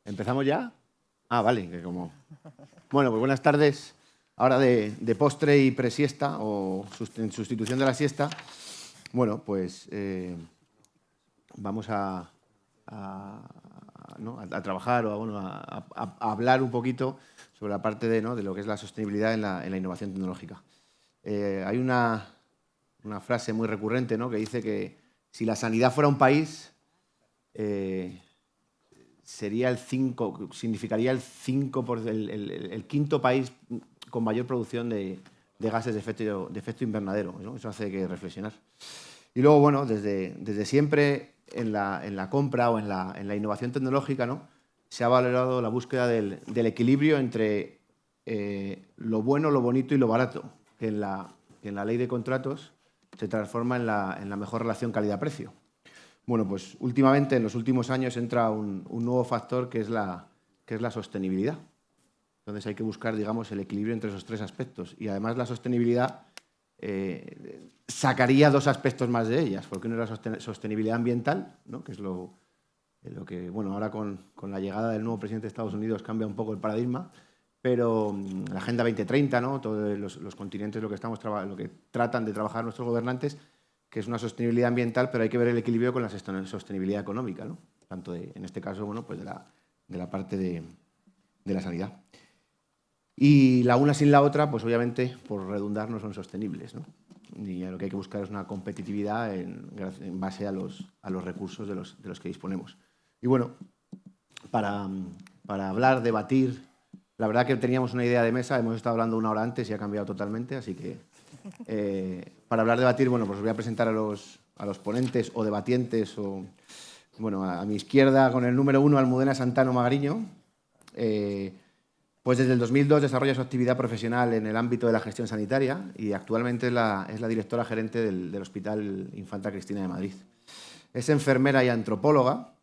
¿Empezamos ya? Ah, vale, que como... Bueno, pues buenas tardes. Ahora de postre y presiesta, o en sustitución de la siesta, bueno, pues vamos ¿no? a trabajar o bueno, a hablar un poquito sobre la parte de, ¿no? de lo que es la sostenibilidad en la innovación tecnológica. Hay una frase muy recurrente, ¿no? que dice que si la sanidad fuera un país, significaría el quinto país con mayor producción de gases de efecto invernadero, ¿no? Eso hace que reflexionar. Y luego, bueno, desde siempre en la compra o en la innovación tecnológica, ¿no? se ha valorado la búsqueda del equilibrio entre lo bueno, lo bonito y lo barato, que en la ley de contratos se transforma en la mejor relación calidad-precio. Bueno, pues últimamente, en los últimos años, entra un nuevo factor que es la sostenibilidad. Entonces hay que buscar, digamos, el equilibrio entre esos tres aspectos. Y además la sostenibilidad sacaría dos aspectos más de ellas, porque uno es la sostenibilidad ambiental, ¿no? que es lo que, bueno, ahora con la llegada del nuevo presidente de Estados Unidos cambia un poco el paradigma, pero la Agenda 2030, ¿no? todos los continentes lo que tratan de trabajar nuestros gobernantes, que es una sostenibilidad ambiental, pero hay que ver el equilibrio con la sostenibilidad económica, ¿no? Tanto en este caso, bueno, pues de la parte de la sanidad. Y la una sin la otra, pues obviamente, por redundar, no son sostenibles, ¿no? Y lo que hay que buscar es una competitividad en base a los recursos de los que disponemos. Y bueno, para hablar, debatir, la verdad que teníamos una idea de mesa, hemos estado hablando una hora antes y ha cambiado totalmente, así que para hablar, debatir, bueno, pues os voy a presentar a los ponentes o debatientes. Bueno, a mi izquierda, con el número 1, Almudena Santano Magariño. Pues desde el 2002 desarrolla su actividad profesional en el ámbito de la gestión sanitaria y actualmente es la directora gerente del Hospital Infanta Cristina de Madrid. Es enfermera y antropóloga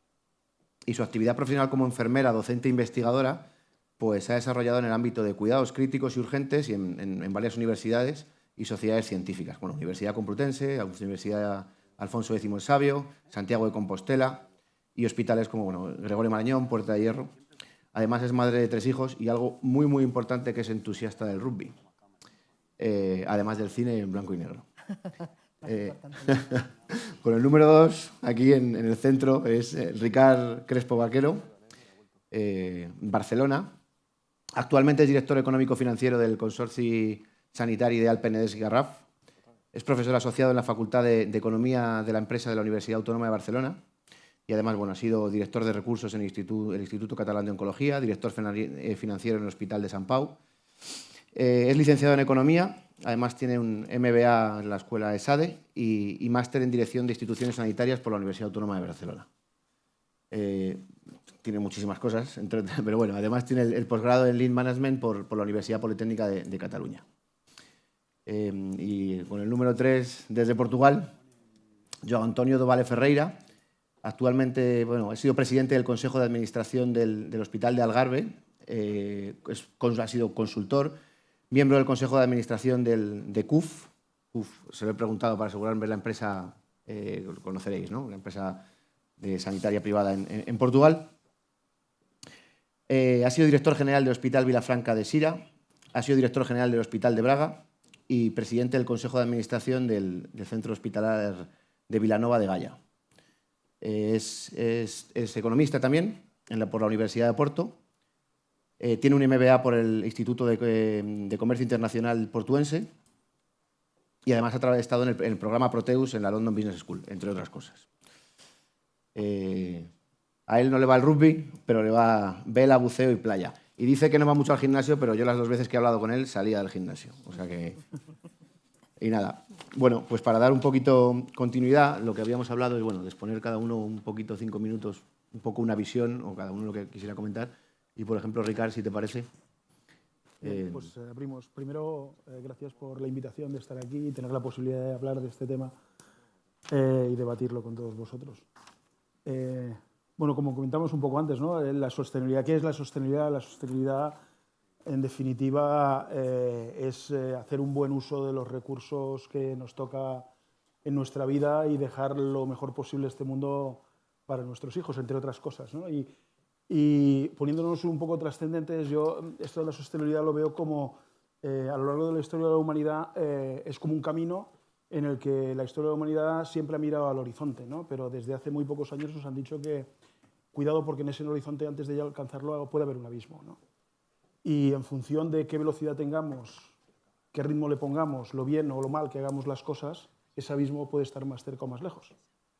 y su actividad profesional como enfermera, docente e investigadora pues se ha desarrollado en el ámbito de cuidados críticos y urgentes y en varias universidades y sociedades científicas. Bueno, Universidad Complutense, Universidad Alfonso X el Sabio, Santiago de Compostela y hospitales como bueno, Gregorio Marañón, Puerta de Hierro. Además, es madre de 3 hijos y algo muy, muy importante, que es entusiasta del rugby. Además del cine en blanco y negro. Con el número 2, aquí en el centro, es Ricard Crespo Vaquero, Barcelona. Actualmente es director económico financiero del Consorci Sanitari de Alt Penedès i Garraf. Es profesor asociado en la Facultad de Economía de la Empresa de la Universidad Autónoma de Barcelona. Y además, bueno, ha sido director de recursos en el Instituto Catalán de Oncología, director financiero en el Hospital de Sant Pau. Es licenciado en Economía, además tiene un MBA en la Escuela ESADE y máster en Dirección de Instituciones Sanitarias por la Universidad Autónoma de Barcelona. Tiene muchísimas cosas, pero bueno, además tiene el posgrado en Lean Management por la Universidad Politécnica de Cataluña. Y con el número 3, desde Portugal, João Antonio do Vale Ferreira. Actualmente, bueno, he sido presidente del Consejo de Administración del Hospital de Algarve, ha sido consultor, miembro del Consejo de Administración de CUF. CUF, se lo he preguntado para asegurarme, la empresa, lo conoceréis, ¿no? La empresa de sanitaria privada en Portugal. Ha sido director general del Hospital Vilafranca de Sira, ha sido director general del Hospital de Braga y presidente del Consejo de Administración del Centro Hospitalar de Vilanova de Gaia. Es economista también por la Universidad de Porto. Tiene un MBA por el Instituto de Comercio Internacional Portuense y además ha estado en el programa Proteus en la London Business School, entre otras cosas. A él no le va el rugby, pero le va vela, buceo y playa. Y dice que no va mucho al gimnasio, pero yo las 2 veces que he hablado con él salía del gimnasio. O sea que... Y nada, bueno, pues para dar un poquito continuidad, lo que habíamos hablado es, bueno, de exponer cada uno un poquito, 5 minutos, un poco una visión, o cada uno lo que quisiera comentar. Y, por ejemplo, Ricard, si te parece. Pues abrimos. Primero, gracias por la invitación de estar aquí y tener la posibilidad de hablar de este tema y debatirlo con todos vosotros. Bueno, como comentamos un poco antes, ¿no? La sostenibilidad. ¿Qué es la sostenibilidad? La sostenibilidad, en definitiva, es hacer un buen uso de los recursos que nos toca en nuestra vida y dejar lo mejor posible este mundo para nuestros hijos, entre otras cosas, ¿no? Y Y poniéndonos un poco trascendentes, yo esto de la sostenibilidad lo veo como, a lo largo de la historia de la humanidad, es como un camino en el que la historia de la humanidad siempre ha mirado al horizonte, ¿no? Pero desde hace muy pocos años nos han dicho que cuidado porque en ese horizonte, antes de ya alcanzarlo, puede haber un abismo, ¿no? Y en función de qué velocidad tengamos, qué ritmo le pongamos, lo bien o lo mal que hagamos las cosas, ese abismo puede estar más cerca o más lejos.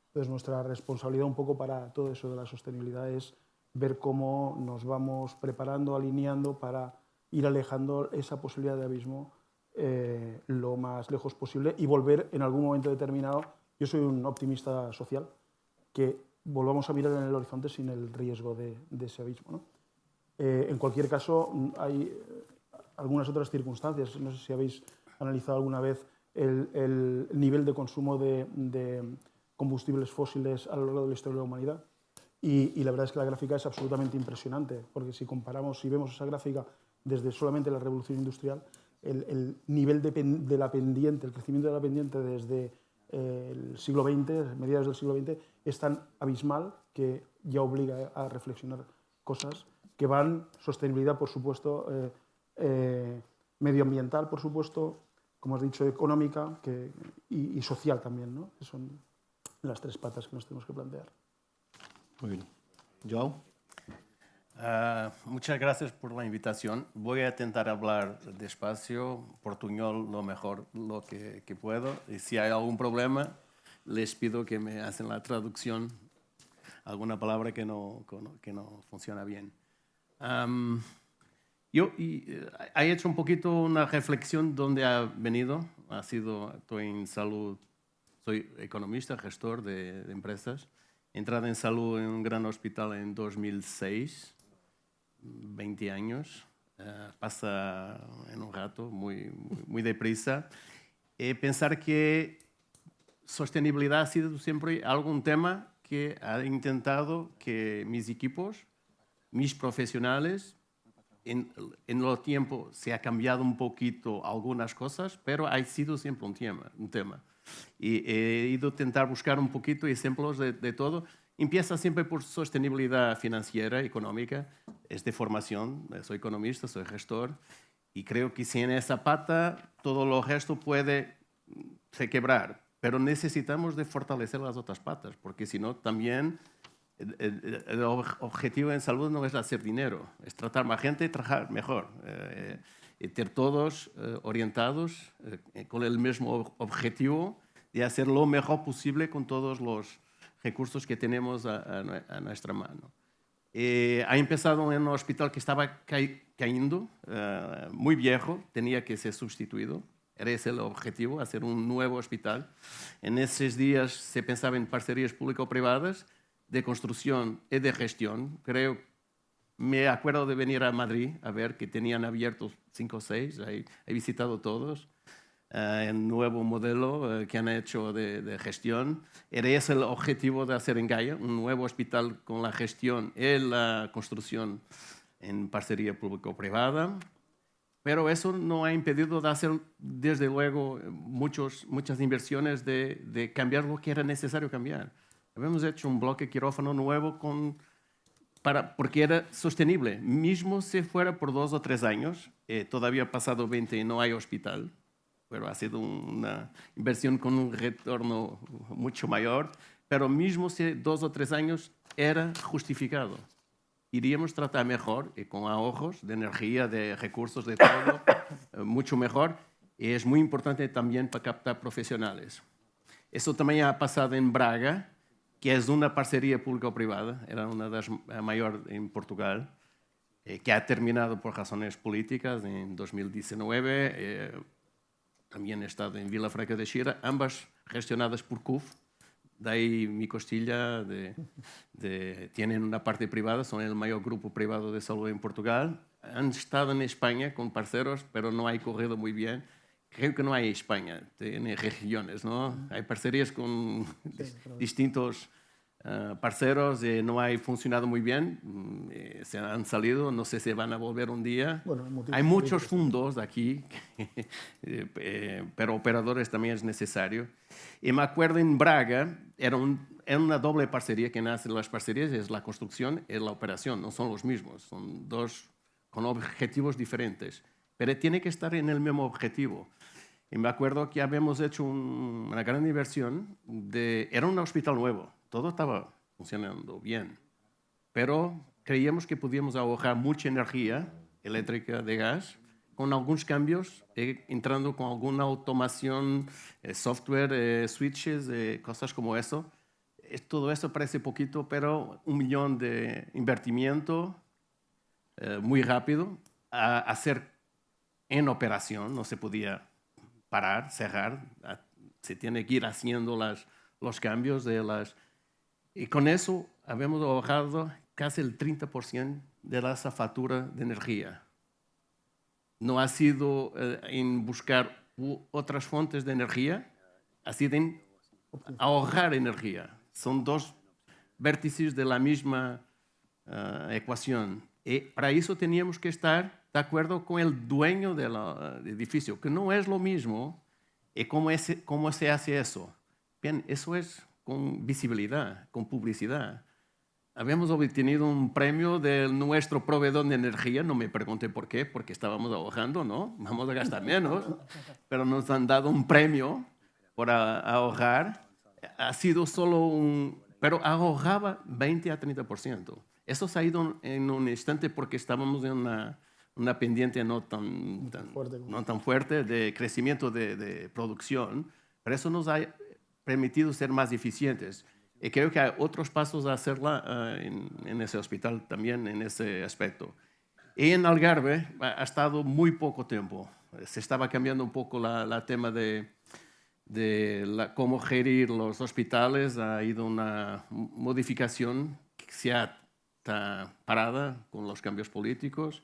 Entonces, nuestra responsabilidad un poco para todo eso de la sostenibilidad es ver cómo nos vamos preparando, alineando para ir alejando esa posibilidad de abismo lo más lejos posible y volver en algún momento determinado. Yo soy un optimista social, que volvamos a mirar en el horizonte sin el riesgo de ese abismo, ¿no? En cualquier caso, hay algunas otras circunstancias. No sé si habéis analizado alguna vez el nivel de consumo de combustibles fósiles a lo largo de la historia de la humanidad. Y la verdad es que la gráfica es absolutamente impresionante, porque si comparamos, si vemos esa gráfica desde solamente la revolución industrial, el nivel de la pendiente, el crecimiento de la pendiente desde el siglo XX, mediados del siglo XX, es tan abismal que ya obliga a reflexionar cosas que van, sostenibilidad, por supuesto, medioambiental, por supuesto, como has dicho, económica y social también, ¿no? Que son las tres patas que nos tenemos que plantear. Muy bien. Joao. Muchas gracias por la invitación. Voy a intentar hablar despacio, portuñol lo mejor lo que puedo. Y si hay algún problema, les pido que me hacen la traducción, alguna palabra que no funciona bien. Yo he hecho un poquito una reflexión donde ha venido. Estoy en salud, soy economista, gestor de empresas. He entrado en salud en un gran hospital en 2006, 20 años. Pasa en un rato, muy deprisa. Pensar que sostenibilidad ha sido siempre algún tema que ha intentado que mis equipos, mis profesionales, en el tiempo se ha cambiado un poquito algunas cosas, pero ha sido siempre un tema. Y he ido a intentar buscar un poquito ejemplos de todo. Empieza siempre por sostenibilidad financiera, económica. Es de formación, soy economista, soy gestor, y creo que sin esa pata todo lo resto puede se quebrar. Pero necesitamos de fortalecer las otras patas, porque si no también el objetivo en salud no es hacer dinero, es tratar más gente y trabajar mejor. Y tener todos orientados con el mismo objetivo de hacer lo mejor posible con todos los recursos que tenemos a nuestra mano. Ha empezado en un hospital que estaba cayendo, muy viejo, tenía que ser sustituido. Era ese el objetivo, hacer un nuevo hospital. En esos días se pensaba en parcerías público-privadas de construcción y de gestión. Me acuerdo de venir a Madrid a ver que tenían abiertos 5 o 6, he visitado todos. El nuevo modelo que han hecho de gestión. Era ese el objetivo de hacer en Gaia, un nuevo hospital con la gestión y la construcción en parcería público-privada. Pero eso no ha impedido de hacer, desde luego, muchas inversiones de cambiar lo que era necesario cambiar. Habíamos hecho un bloque quirófano nuevo porque era sostenible. Mismo si fuera por 2 o 3 años, todavía ha pasado 20 y no hay hospital, pero ha sido una inversión con un retorno mucho mayor, pero mismo si 2 o 3 años era justificado. Iríamos a tratar mejor y con ahorros de energía, de recursos, de todo, mucho mejor. Y es muy importante también para captar profesionales. Eso también ha pasado en Braga, que es una parcería público-privada, era una de las mayores en Portugal, que ha terminado por razones políticas en 2019. También he estado en Vilafranca de Xira, ambas gestionadas por CUF. De ahí mi costilla, tienen una parte privada, son el mayor grupo privado de salud en Portugal. Han estado en España con parceros, pero no ha corrido muy bien. Creo que no hay España, tiene regiones, ¿no? Hay parcerías con distintos parceros no ha funcionado muy bien, se han salido, no sé si van a volver un día. Bueno, hay muchos fondos aquí, pero operadores también es necesario. Y me acuerdo en Braga, era una doble parcería. Que nace las parcerías es la construcción y la operación, no son los mismos, son dos con objetivos diferentes, pero tiene que estar en el mismo objetivo. Y me acuerdo que habíamos hecho una gran inversión, era un hospital nuevo, todo estaba funcionando bien, pero creíamos que podíamos ahorrar mucha energía eléctrica de gas con algunos cambios, entrando con alguna automación, software, switches, cosas como eso. Todo eso parece poquito, pero 1 millón de invertimiento muy rápido a hacer en operación, no se podía parar, cerrar, se tiene que ir haciendo los cambios y con eso habíamos ahorrado casi el 30% de esa factura de energía. No ha sido en buscar otras fuentes de energía, ha sido en ahorrar energía. Son dos vértices de la misma ecuación. Y para eso teníamos que estar de acuerdo con el dueño del edificio, que no es lo mismo. ¿Y cómo se hace eso? Bien, eso es con visibilidad, con publicidad. Habíamos obtenido un premio de nuestro proveedor de energía, no me pregunté por qué, porque estábamos ahorrando, ¿no? Vamos a gastar menos, pero nos han dado un premio por ahorrar. Ha sido solo pero ahorraba 20 a 30%. Eso se ha ido en un instante porque estábamos en una pendiente no tan fuerte de crecimiento de producción, pero eso nos ha permitido ser más eficientes. Y creo que hay otros pasos a hacerla en ese hospital también, en ese aspecto. Y en Algarve ha estado muy poco tiempo. Se estaba cambiando un poco el tema de cómo gerir los hospitales. Ha habido una modificación que se está parada con los cambios políticos.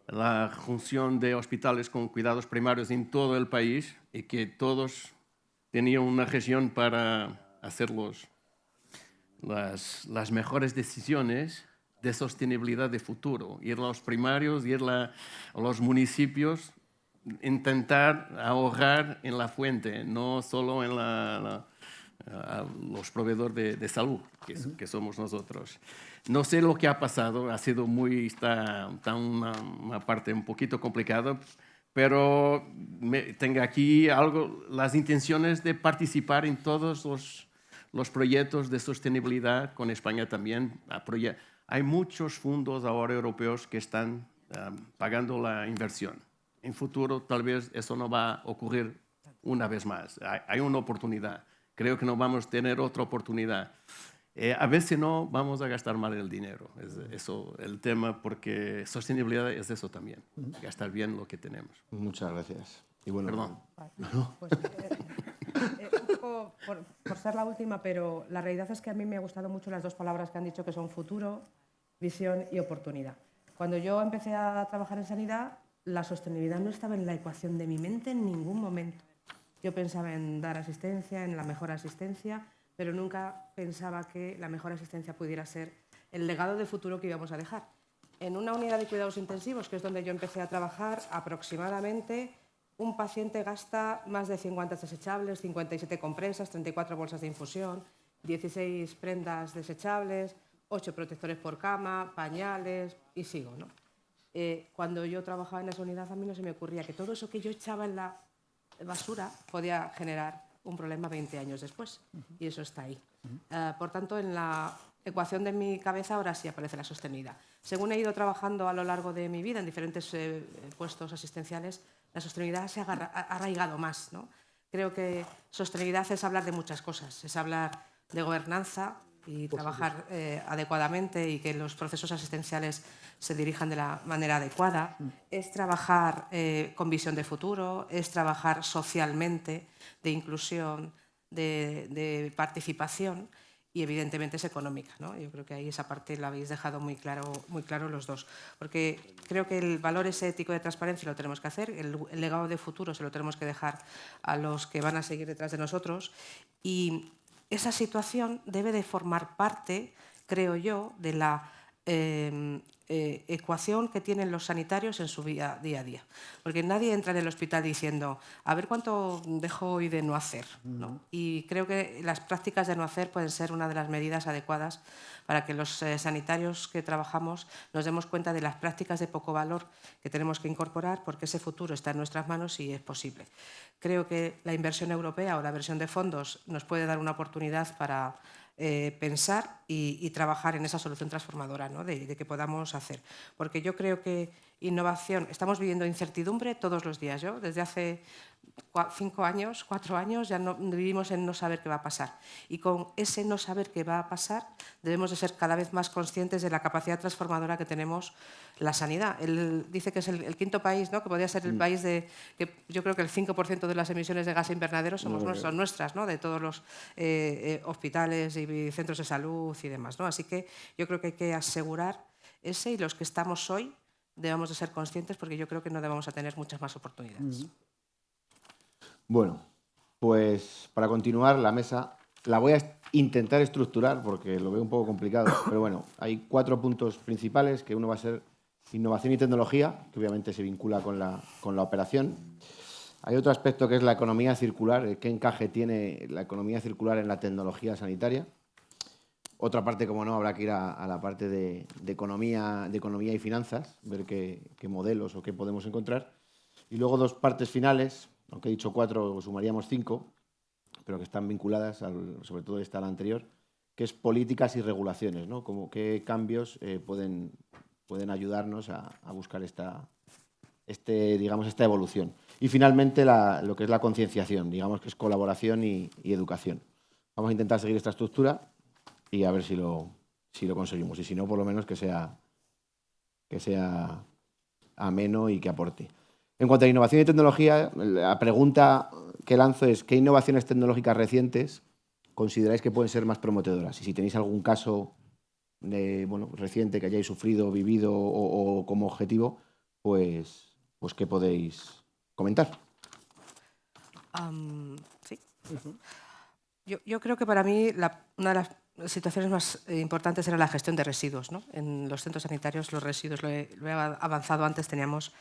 La función de hospitales con cuidados primarios en todo el país y que todos tenían una región para hacer las mejores decisiones de sostenibilidad de futuro. Ir a los primarios, ir a los municipios, intentar ahorrar en la fuente, no solo en los proveedores de salud, que somos nosotros. No sé lo que ha pasado, ha sido está una parte un poquito complicada, pero tengo aquí las intenciones de participar en todos los proyectos de sostenibilidad con España también. Hay muchos fondos ahora europeos que están pagando la inversión. En futuro tal vez eso no va a ocurrir una vez más. Hay una oportunidad. Creo que no vamos a tener otra oportunidad. A veces no vamos a gastar mal el dinero. Es eso el tema, porque sostenibilidad es eso también. Gastar bien lo que tenemos. Muchas gracias. Y bueno, perdón. Pues, un poco por ser la última, pero la realidad es que a mí me han gustado mucho las dos palabras que han dicho, que son futuro, visión y oportunidad. Cuando yo empecé a trabajar en sanidad, la sostenibilidad no estaba en la ecuación de mi mente en ningún momento. Yo pensaba en dar asistencia, en la mejor asistencia, pero nunca pensaba que la mejor asistencia pudiera ser el legado de futuro que íbamos a dejar. En una unidad de cuidados intensivos, que es donde yo empecé a trabajar, aproximadamente un paciente gasta más de 50 desechables, 57 compresas, 34 bolsas de infusión, 16 prendas desechables, 8 protectores por cama, pañales y sigo, ¿no? Cuando yo trabajaba en esa unidad, a mí no se me ocurría que todo eso que yo echaba en la basura podía generar un problema 20 años después. Y eso está ahí. Por tanto, en la ecuación de mi cabeza ahora sí aparece la sostenibilidad. Según he ido trabajando a lo largo de mi vida en diferentes puestos asistenciales, la sostenibilidad se ha arraigado más, ¿no? Creo que sostenibilidad es hablar de muchas cosas. Es hablar de gobernanza y trabajar adecuadamente y que los procesos asistenciales se dirijan de la manera adecuada. Es trabajar con visión de futuro, es trabajar socialmente, de inclusión, de participación, y evidentemente es económica, ¿no? Yo creo que ahí esa parte la habéis dejado muy claro los dos, porque creo que el valor ese ético de transparencia lo tenemos que hacer, el legado de futuro se lo tenemos que dejar a los que van a seguir detrás de nosotros, y esa situación debe de formar parte, creo yo, de la ecuación que tienen los sanitarios en su día a día. Porque nadie entra en el hospital diciendo, a ver cuánto dejo hoy de no hacer, ¿no? Y creo que las prácticas de no hacer pueden ser una de las medidas adecuadas para que los sanitarios que trabajamos nos demos cuenta de las prácticas de poco valor que tenemos que incorporar, porque ese futuro está en nuestras manos y es posible. Creo que la inversión europea o la versión de fondos nos puede dar una oportunidad para pensar y trabajar en esa solución transformadora, ¿no? de que podamos hacer. Porque yo creo que innovación, estamos viviendo incertidumbre todos los días. Yo desde hace 5 años, 4 años, ya no, vivimos en no saber qué va a pasar. Y con ese no saber qué va a pasar, debemos de ser cada vez más conscientes de la capacidad transformadora que tenemos la sanidad. Él dice que es el 5.º país, ¿no? Que podría ser el país de que yo creo que el 5% de las emisiones de gas invernadero son nuestras, ¿no? De todos los hospitales y centros de salud y demás, ¿no? Así que yo creo que hay que asegurar ese, y los que estamos hoy debemos de ser conscientes, porque yo creo que no debemos a tener muchas más oportunidades. Bueno, pues para continuar la mesa la voy a intentar estructurar porque lo veo un poco complicado, pero bueno, hay 4 puntos principales, que uno va a ser innovación y tecnología, que obviamente se vincula con la operación. Hay otro aspecto que es la economía circular, qué encaje tiene la economía circular en la tecnología sanitaria. Otra parte, como no, habrá que ir a la parte de economía y finanzas, ver qué modelos o qué podemos encontrar. Y luego 2 partes finales, aunque he dicho 4, sumaríamos 5, pero que están vinculadas, sobre todo esta a la anterior, que es políticas y regulaciones, ¿no? Como qué cambios pueden ayudarnos a buscar esta evolución. Y finalmente lo que es la concienciación, digamos que es colaboración y educación. Vamos a intentar seguir esta estructura y a ver si lo conseguimos. Y si no, por lo menos que sea ameno y que aporte. En cuanto a innovación y tecnología, la pregunta que lanzo es ¿qué innovaciones tecnológicas recientes consideráis que pueden ser más prometedoras? Y si tenéis algún caso reciente que hayáis sufrido, vivido o como objetivo, pues ¿qué podéis comentar? Sí. Yo creo que para mí una de las situaciones más importantes era la gestión de residuos, ¿no? En los centros sanitarios los residuos, lo he avanzado antes, tenemos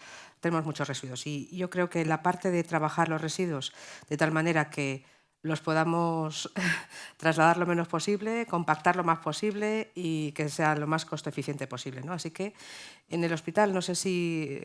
muchos residuos. Y yo creo que la parte de trabajar los residuos de tal manera que los podamos trasladar lo menos posible, compactar lo más posible y que sea lo más costo eficiente posible, ¿no? Así que en el hospital, no sé si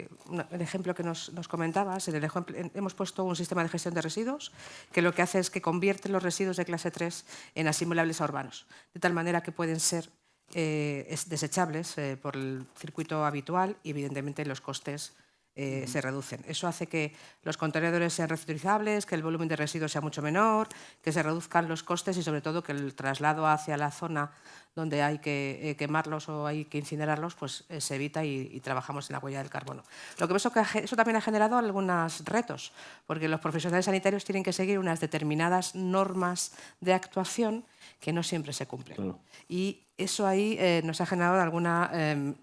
el ejemplo que nos comentabas, hemos puesto un sistema de gestión de residuos que lo que hace es que convierte los residuos de clase 3 en asimilables a urbanos, de tal manera que pueden ser desechables por el circuito habitual y evidentemente los costes se reducen. Eso hace que los contenedores sean reutilizables, que el volumen de residuos sea mucho menor, que se reduzcan los costes y sobre todo que el traslado hacia la zona donde hay que quemarlos o hay que incinerarlos pues se evita y trabajamos en la huella del carbono. Lo que pasa es que eso también ha generado algunos retos, porque los profesionales sanitarios tienen que seguir unas determinadas normas de actuación que no siempre se cumplen. Claro. Y eso ahí nos ha generado alguna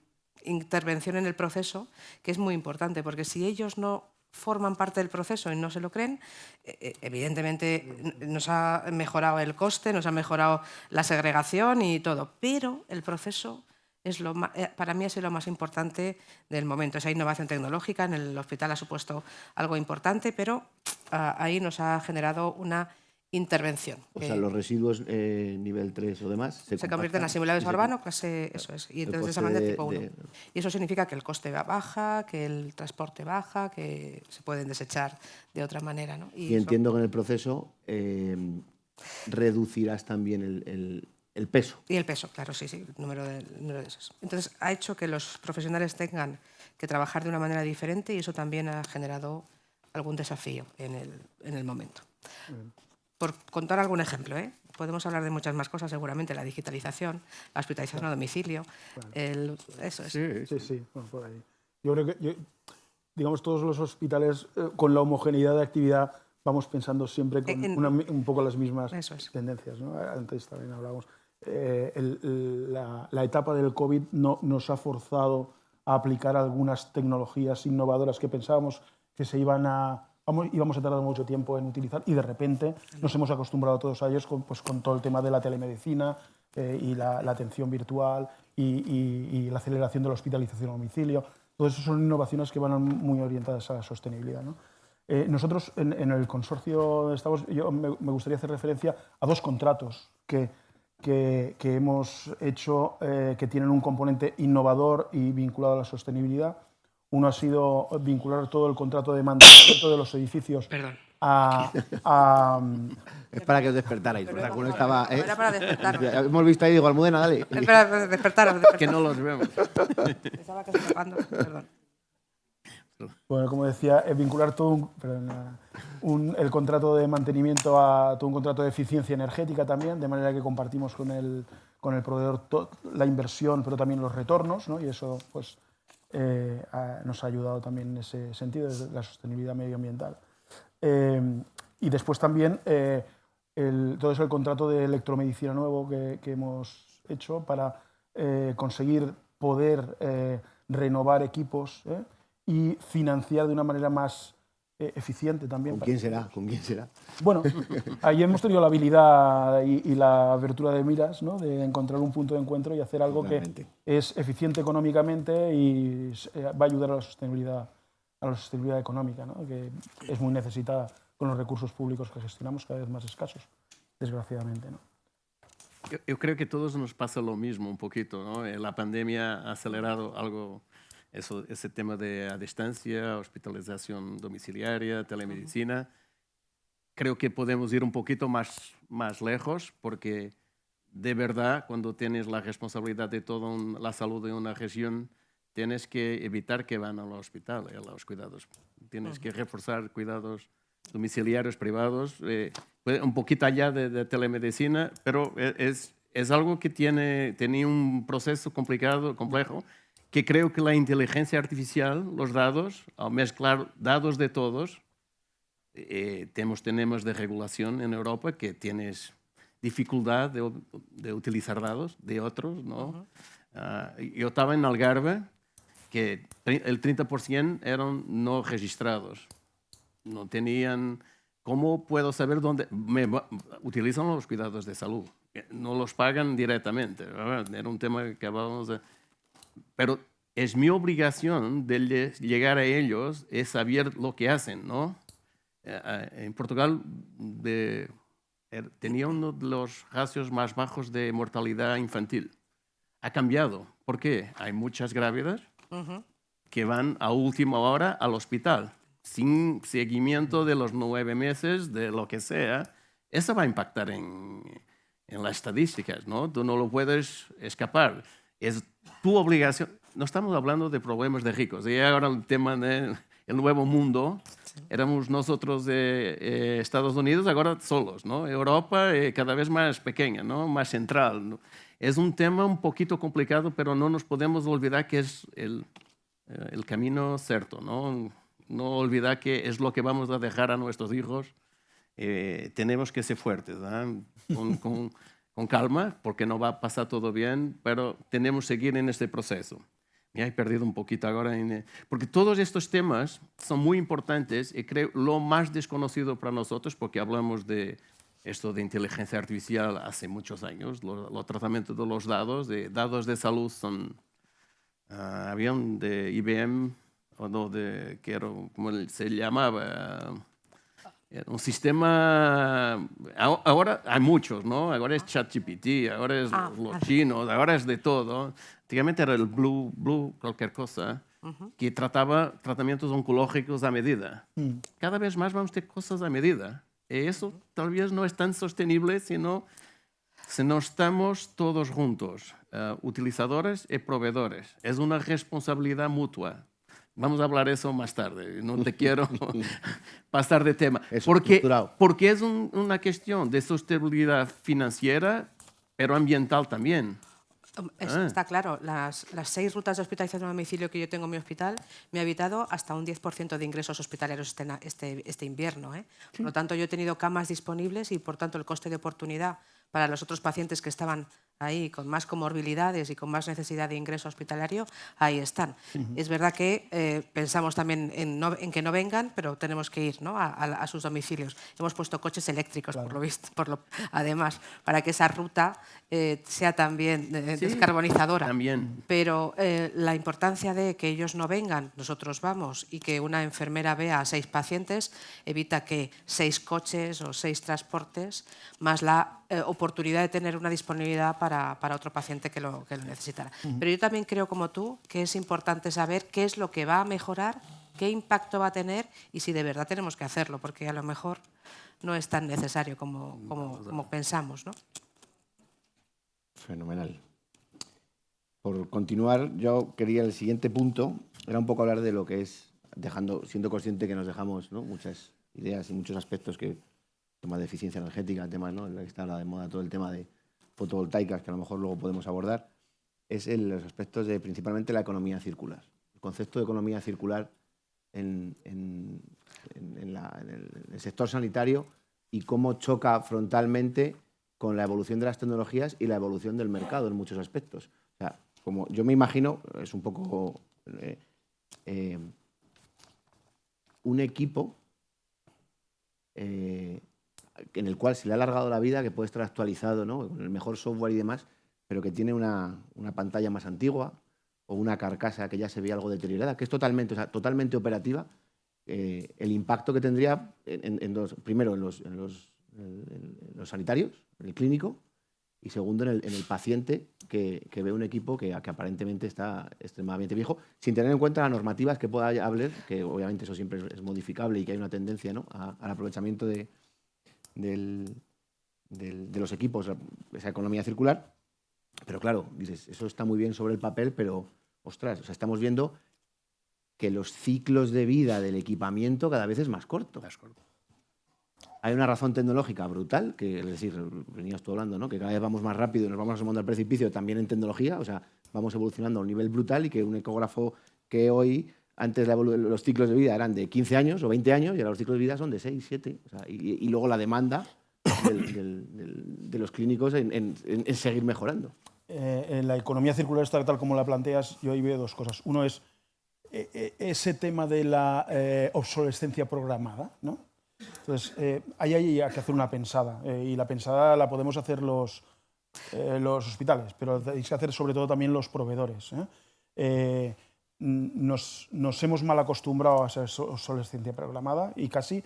intervención en el proceso, que es muy importante, porque si ellos no forman parte del proceso y no se lo creen, evidentemente nos ha mejorado el coste, nos ha mejorado la segregación y todo, pero el proceso es para mí ha sido lo más importante del momento. Esa innovación tecnológica en el hospital ha supuesto algo importante, pero ahí nos ha generado una intervención. O sea, los residuos nivel 3 o demás se convierten en asimilables a urbano, clase, eso es, y entonces de esa manera tipo 1. Y eso significa que el coste baja, que el transporte baja, que se pueden desechar de otra manera, ¿no? Y entiendo que en el proceso reducirás también el peso. Y el peso, claro, sí, el número de esos. Entonces ha hecho que los profesionales tengan que trabajar de una manera diferente y eso también ha generado algún desafío en el momento. Por contar algún ejemplo, podemos hablar de muchas más cosas seguramente, la digitalización, la hospitalización a domicilio, claro. Eso es. Sí, bueno, por ahí. Yo creo que, digamos, todos los hospitales con la homogeneidad de actividad vamos pensando siempre con un poco las mismas tendencias, ¿no? Antes también hablábamos. La etapa del COVID nos ha forzado a aplicar algunas tecnologías innovadoras que pensábamos que se iban a íbamos a tardar mucho tiempo en utilizar y de repente nos hemos acostumbrado todos a ellos con todo el tema de la telemedicina y la atención virtual y la aceleración de la hospitalización a domicilio. Todo eso son innovaciones que van muy orientadas a la sostenibilidad, ¿no? Nosotros en el consorcio estamos, me gustaría hacer referencia a 2 contratos que hemos hecho que tienen un componente innovador y vinculado a la sostenibilidad. Uno ha sido vincular todo el contrato de mantenimiento de los edificios a es para que os despertarais, porque alguno estaba... Era para despertar. Hemos visto ahí, digo, Almudena, dale. Es para despertar. Que no los vemos. Pensaba que estaba grabando, perdón. Bueno, como decía, vincular todo el contrato de mantenimiento a todo un contrato de eficiencia energética también, de manera que compartimos con el proveedor la inversión, pero también los retornos, ¿no? Y eso pues, nos ha ayudado también en ese sentido, desde la sostenibilidad medioambiental. Y después también todo eso, el contrato de electromedicina nuevo que hemos hecho para conseguir poder renovar equipos y financiar de una manera más eficiente también. ¿Con quién será? ¿Con quién será? Bueno, ahí hemos tenido la habilidad y la abertura de miras, ¿no? De encontrar un punto de encuentro y hacer algo que es eficiente económicamente y va a ayudar a la sostenibilidad económica, ¿no? Que es muy necesitada con los recursos públicos que gestionamos, cada vez más escasos, desgraciadamente, ¿no? Yo creo que a todos nos pasa lo mismo un poquito, ¿no? La pandemia ha acelerado algo, ese tema de a distancia, hospitalización domiciliaria, telemedicina. Creo que podemos ir un poquito más lejos porque de verdad cuando tienes la responsabilidad de toda la salud de una región, tienes que evitar que van al hospital, a los cuidados. Tienes que reforzar cuidados domiciliarios privados, un poquito allá de telemedicina, pero es algo que tenía un proceso complejo, que creo que la inteligencia artificial, los datos, al mezclar datos de todos, tenemos temas de regulación en Europa que tienes dificultad de utilizar datos de otros, ¿no? Yo estaba en Algarve, que el 30% eran no registrados. No tenían... ¿Cómo puedo saber dónde utilizan los cuidados de salud? No los pagan directamente. Era un tema que hablábamos de... Pero es mi obligación de llegar a ellos, es saber lo que hacen, ¿no? En Portugal tenía uno de los ratios más bajos de mortalidad infantil. Ha cambiado. ¿Por qué? Hay muchas grávidas que van a última hora al hospital, sin seguimiento de los 9 meses, de lo que sea. Eso va a impactar en las estadísticas, ¿no? Tú no lo puedes escapar. Es tu obligación. No estamos hablando de problemas de ricos. Y ahora el tema del nuevo mundo, éramos nosotros de Estados Unidos, ahora solos, ¿no? Europa cada vez más pequeña, ¿no? Más central, ¿no? Es un tema un poquito complicado, pero no nos podemos olvidar que es el camino cierto, ¿no? No olvidar que es lo que vamos a dejar a nuestros hijos. Tenemos que ser fuertes, ¿no? Con calma, porque no va a pasar todo bien, pero tenemos que seguir en este proceso. Me he perdido un poquito ahora, porque todos estos temas son muy importantes y creo lo más desconocido para nosotros, porque hablamos de esto de inteligencia artificial hace muchos años, los tratamientos de los datos de salud son... había un de IBM, o no, que era, como se llamaba, un sistema... Ahora hay muchos, ¿no? Ahora es ChatGPT, ahora es los chinos, ahora es de todo. Antigamente era el Blue cualquier cosa, que trataba tratamientos oncológicos a medida. Cada vez más vamos a tener cosas a medida. Y eso tal vez no es tan sostenible si no estamos todos juntos, utilizadores y proveedores. Es una responsabilidad mutua. Vamos a hablar de eso más tarde. No te quiero pasar de tema. Porque es una cuestión de sostenibilidad financiera, pero ambiental también. Está claro. Las 6 rutas de hospitalización a domicilio que yo tengo en mi hospital me ha evitado hasta un 10% de ingresos hospitalarios este invierno, ¿eh? Sí. Por lo tanto, yo he tenido camas disponibles y, por tanto, el coste de oportunidad para los otros pacientes que estaban ahí con más comorbilidades y con más necesidad de ingreso hospitalario, ahí están. Es verdad que pensamos también en que no vengan, pero tenemos que ir, ¿no?, a sus domicilios. Hemos puesto coches eléctricos, claro, por lo visto, además, para que esa ruta sea también descarbonizadora. También. Pero la importancia de que ellos no vengan, nosotros vamos, y que una enfermera vea a 6 pacientes, evita que 6 coches o 6 transportes, más la oportunidad de tener una disponibilidad para otro paciente que lo necesitara. Pero yo también creo, como tú, que es importante saber qué es lo que va a mejorar, qué impacto va a tener y si de verdad tenemos que hacerlo, porque a lo mejor no es tan necesario como pensamos, ¿no? Fenomenal. Por continuar, yo quería el siguiente punto, era un poco hablar de lo que es, siendo consciente que nos dejamos, ¿no?, muchas ideas y muchos aspectos, que tema de eficiencia energética, temas, ¿no?, que está ahora de moda, todo el tema de fotovoltaicas, que a lo mejor luego podemos abordar, es los aspectos de principalmente la economía circular. El concepto de economía circular en el sector sanitario y cómo choca frontalmente con la evolución de las tecnologías y la evolución del mercado en muchos aspectos. O sea, como yo me imagino, es un poco un equipo en el cual se le ha alargado la vida, que puede estar actualizado, ¿no?, con el mejor software y demás, pero que tiene una pantalla más antigua o una carcasa que ya se ve algo deteriorada, que es totalmente operativa. El impacto que tendría primero en los sanitarios, en el clínico, y segundo en el paciente que ve un equipo que aparentemente está extremadamente viejo, sin tener en cuenta las normativas que pueda haber, que obviamente eso siempre es modificable y que hay una tendencia, ¿no?, al aprovechamiento de los equipos, esa economía circular. Pero claro, dices, eso está muy bien sobre el papel, pero, ostras, o sea, estamos viendo que los ciclos de vida del equipamiento cada vez es más corto. Hay una razón tecnológica brutal, que es decir, venías tú hablando, ¿no?, que cada vez vamos más rápido y nos vamos asomando al precipicio también en tecnología, o sea, vamos evolucionando a un nivel brutal, y que un ecógrafo que hoy, antes los ciclos de vida eran de 15 años o 20 años, y ahora los ciclos de vida son de 6, 7, o sea, y luego la demanda de los clínicos en seguir mejorando. En la economía circular, tal como la planteas, yo ahí veo dos cosas. Uno es ese tema de la obsolescencia programada, ¿no? Entonces, ahí hay que hacer una pensada, y la pensada la podemos hacer los hospitales, pero hay que hacer sobre todo también los proveedores. Nos hemos mal acostumbrado a esa obsolescencia programada y casi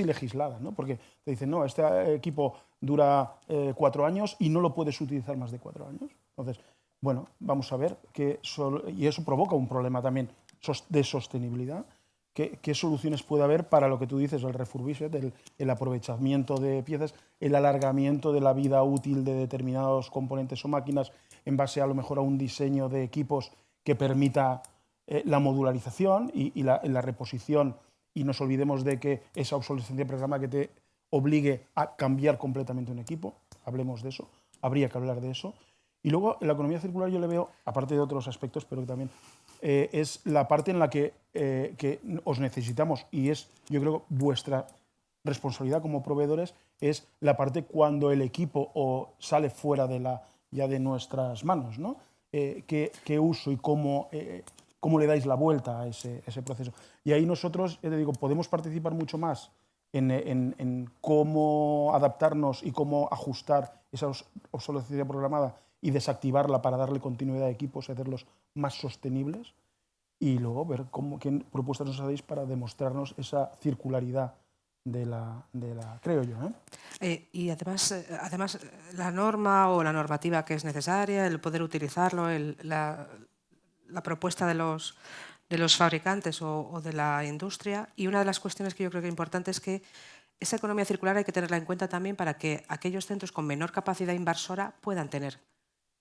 legislada, ¿no? Porque te dicen, no, este equipo dura 4 años y no lo puedes utilizar más de 4 años. Entonces, bueno, vamos a ver, y eso provoca un problema también de sostenibilidad. ¿Qué soluciones puede haber para lo que tú dices, el refurbishment, el aprovechamiento de piezas, el alargamiento de la vida útil de determinados componentes o máquinas en base a lo mejor a un diseño de equipos que permita la modularización y la reposición, y nos olvidemos de que esa obsolescencia programada que te obligue a cambiar completamente un equipo? Hablemos de eso, habría que hablar de eso. Y luego, en la economía circular yo le veo, aparte de otros aspectos, pero también es la parte en la que os necesitamos, y es, yo creo, vuestra responsabilidad como proveedores, es la parte cuando el equipo sale fuera de nuestras manos, ¿no? ¿Qué uso y cómo le dais la vuelta a ese proceso? Y ahí nosotros, te digo, podemos participar mucho más en cómo adaptarnos y cómo ajustar esa obsolescencia programada y desactivarla para darle continuidad a equipos y hacerlos más sostenibles, y luego ver qué propuestas nos hacéis para demostrarnos esa circularidad de la creo yo. Y además la norma o la normativa que es necesaria, el poder utilizarlo, la propuesta de los fabricantes o de la industria. Y una de las cuestiones que yo creo que es importante es que esa economía circular hay que tenerla en cuenta también para que aquellos centros con menor capacidad inversora puedan tener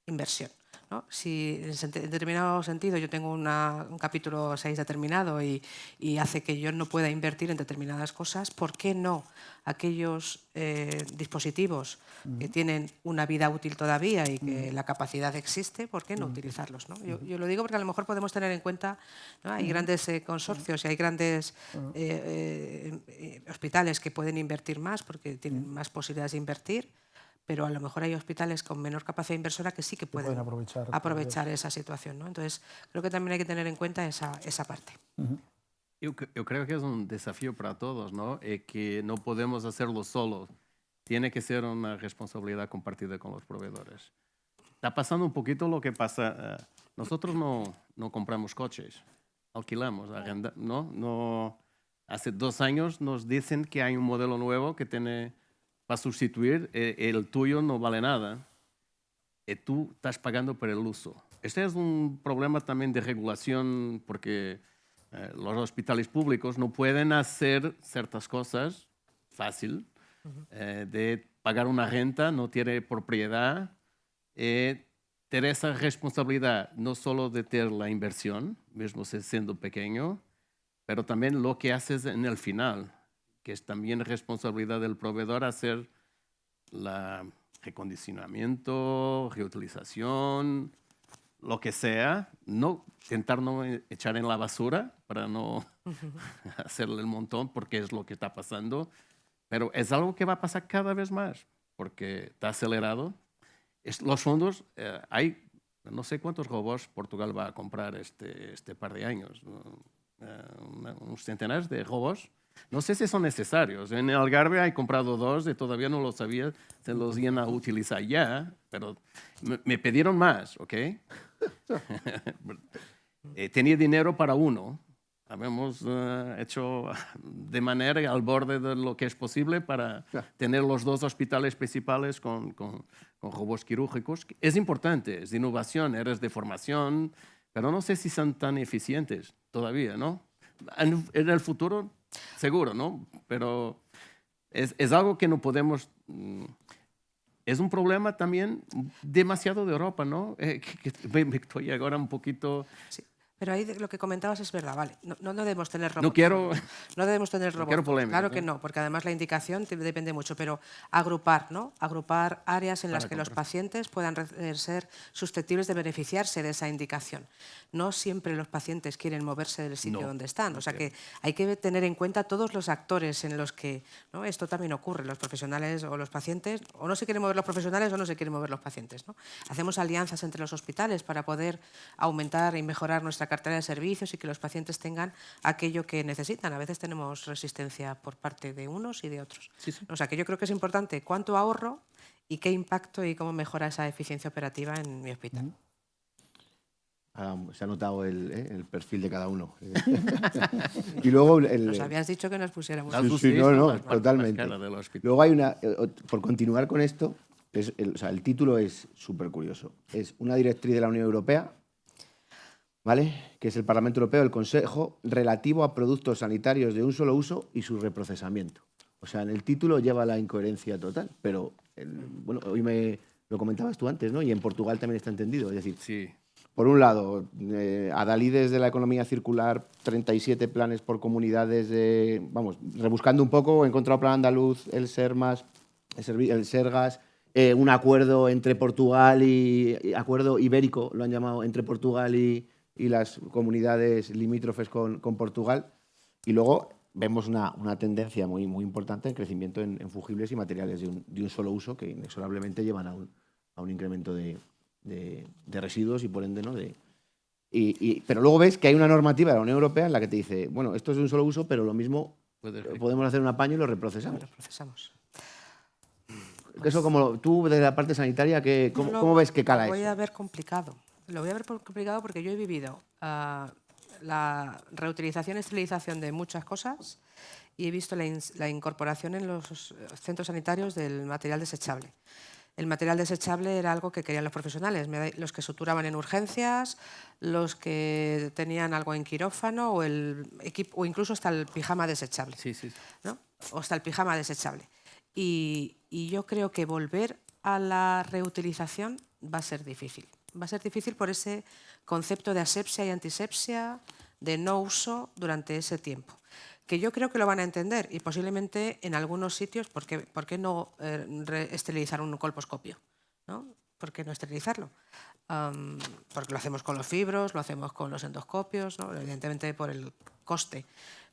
inversión, ¿no? Si en determinado sentido yo tengo un capítulo 6 determinado y hace que yo no pueda invertir en determinadas cosas, ¿por qué no aquellos dispositivos que tienen una vida útil todavía y que la capacidad existe, ¿por qué no utilizarlos, ¿no? Yo lo digo porque a lo mejor podemos tener en cuenta, ¿no? Hay grandes consorcios y hay grandes hospitales que pueden invertir más porque tienen más posibilidades de invertir, pero a lo mejor hay hospitales con menor capacidad inversora que sí que pueden aprovechar esa situación, ¿no? Entonces, creo que también hay que tener en cuenta esa parte. Yo creo que es un desafío para todos, ¿no? Que no podemos hacerlo solos. Tiene que ser una responsabilidad compartida con los proveedores. Está pasando un poquito lo que pasa. Nosotros no compramos coches, alquilamos, ¿no? Hace 2 años nos dicen que hay un modelo nuevo que tiene para sustituir, el tuyo no vale nada. Tú estás pagando por el uso. Este es un problema también de regulación porque los hospitales públicos no pueden hacer ciertas cosas fácil, de pagar una renta, no tiene propiedad, tener esa responsabilidad no solo de tener la inversión, mismo siendo pequeño, pero también lo que haces en el final, que es también responsabilidad del proveedor hacer el recondicionamiento, reutilización, lo que sea, intentar no echar en la basura para no hacerle el montón, porque es lo que está pasando. Pero es algo que va a pasar cada vez más, porque está acelerado. Los fondos, hay no sé cuántos robots Portugal va a comprar este par de años, unos centenares de robots. No sé si son necesarios. En el Algarve he comprado 2 y todavía no lo sabía, se los iban a utilizar ya, pero me pidieron más, ¿ok? Tenía dinero para 1. Habíamos hecho de manera al borde de lo que es posible para tener los 2 hospitales principales con robots quirúrgicos. Es importante, es de innovación, eres de formación, pero no sé si son tan eficientes todavía, ¿no? En el futuro, seguro, ¿no? Pero es algo que no podemos... Es un problema también demasiado de Europa, ¿no? Me estoy ahora un poquito... Sí. Pero ahí lo que comentabas es verdad, vale. No debemos tener robots. No debemos tener robots. Quiero polémica, claro que no, porque además la indicación depende mucho, pero agrupar, ¿no? Agrupar áreas en las que los pacientes puedan ser susceptibles de beneficiarse de esa indicación. No siempre los pacientes quieren moverse del sitio donde están. O sea que hay que tener en cuenta todos los actores en los que, ¿no? Esto también ocurre. Los profesionales o los pacientes, o no se quieren mover los profesionales o no se quieren mover los pacientes, ¿no? Hacemos alianzas entre los hospitales para poder aumentar y mejorar nuestra cartera de servicios y que los pacientes tengan aquello que necesitan. A veces tenemos resistencia por parte de unos y de otros. Sí. O sea que yo creo que es importante cuánto ahorro y qué impacto y cómo mejora esa eficiencia operativa en mi hospital. Se ha notado el perfil de cada uno. Y luego nos habías dicho que nos pusiéramos... Sí, no, totalmente. Luego hay una... Por continuar con esto, el título es súper curioso. Es una directriz de la Unión Europea, ¿vale? Que es el Parlamento Europeo, el Consejo, relativo a productos sanitarios de un solo uso y su reprocesamiento. O sea, en el título lleva la incoherencia total, pero bueno, hoy lo comentabas tú antes, ¿no? Y en Portugal también está entendido. Es decir, sí. Por un lado, adalides de la economía circular, 37 planes por comunidades, rebuscando un poco, he encontrado Plan Andaluz, el Sermas, el Sergas, un acuerdo entre Portugal y acuerdo ibérico, lo han llamado, entre Portugal y las comunidades limítrofes con Portugal. Y luego vemos una tendencia muy importante en crecimiento en fugibles y materiales de un solo uso que inexorablemente llevan a un incremento de residuos y por ende, ¿no? Pero luego ves que hay una normativa de la Unión Europea en la que te dice, bueno, esto es de un solo uso, pero lo mismo podemos hacer un apaño y lo reprocesamos. Eso, como tú desde la parte sanitaria, ¿cómo ves que cala eso? Lo voy a ver complicado. Lo voy a ver complicado porque yo he vivido la reutilización y esterilización de muchas cosas y he visto la incorporación en los centros sanitarios del material desechable. El material desechable era algo que querían los profesionales, los que suturaban en urgencias, los que tenían algo en quirófano o incluso hasta el pijama desechable. Sí. ¿No? O hasta el pijama desechable. Y yo creo que volver a la reutilización va a ser difícil. Va a ser difícil por ese concepto de asepsia y antisepsia, de no uso durante ese tiempo. Que yo creo que lo van a entender y posiblemente en algunos sitios, ¿por qué no esterilizar un colposcopio? ¿No? ¿por qué no esterilizarlo? Porque lo hacemos con los fibros, lo hacemos con los endoscopios, ¿no? Evidentemente por el coste.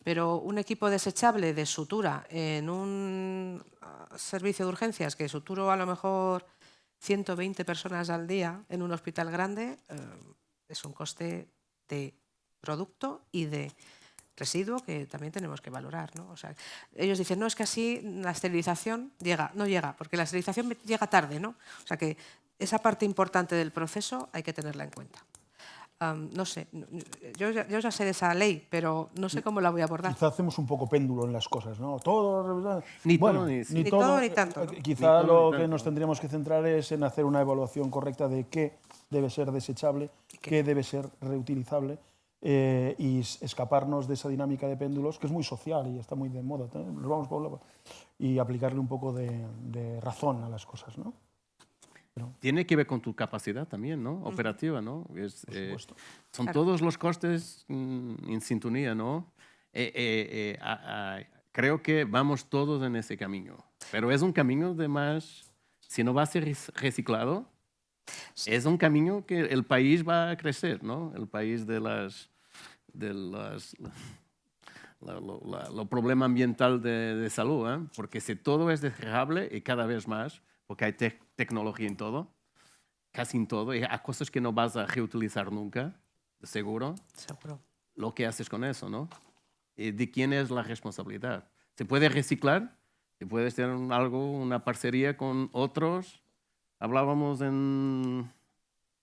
Pero un equipo desechable de sutura en un servicio de urgencias, que suturo a lo mejor 120 personas al día en un hospital grande, es un coste de producto y de residuo que también tenemos que valorar, ¿no? O sea, ellos dicen, no, es que así la esterilización no llega, porque la esterilización llega tarde, ¿no? O sea que esa parte importante del proceso hay que tenerla en cuenta. No sé, yo ya sé de esa ley, pero no sé cómo la voy a abordar. Quizá hacemos un poco péndulo en las cosas, ¿no? Todo, Ni bueno, todo, ni ni todo, todo, ni tanto, ¿no? Quizá Ni todo, lo ni que tanto. nos tendríamos que centrar es en hacer una evaluación correcta de qué debe ser desechable, qué debe ser reutilizable y escaparnos de esa dinámica de péndulos, que es muy social y está muy de moda. Nos vamos por y aplicarle un poco de razón a las cosas, ¿no? Tiene que ver con tu capacidad también, ¿no? Operativa, ¿no? supuesto. Son Claro. todos los costes en sintonía, ¿no? Creo que vamos todos en ese camino. Pero es un camino de más, si no va a ser reciclado, es un camino que el país va a crecer, ¿no? El país de lo problema ambiental de salud, ¿eh? Porque si todo es desechable y cada vez más, porque hay tecnología en todo, casi en todo, y hay cosas que no vas a reutilizar nunca, de seguro, Seguro. lo que haces con eso, ¿no? ¿Y de quién es la responsabilidad? ¿Se puede reciclar? ¿Se puede hacer algo, una parcería con otros? Hablábamos en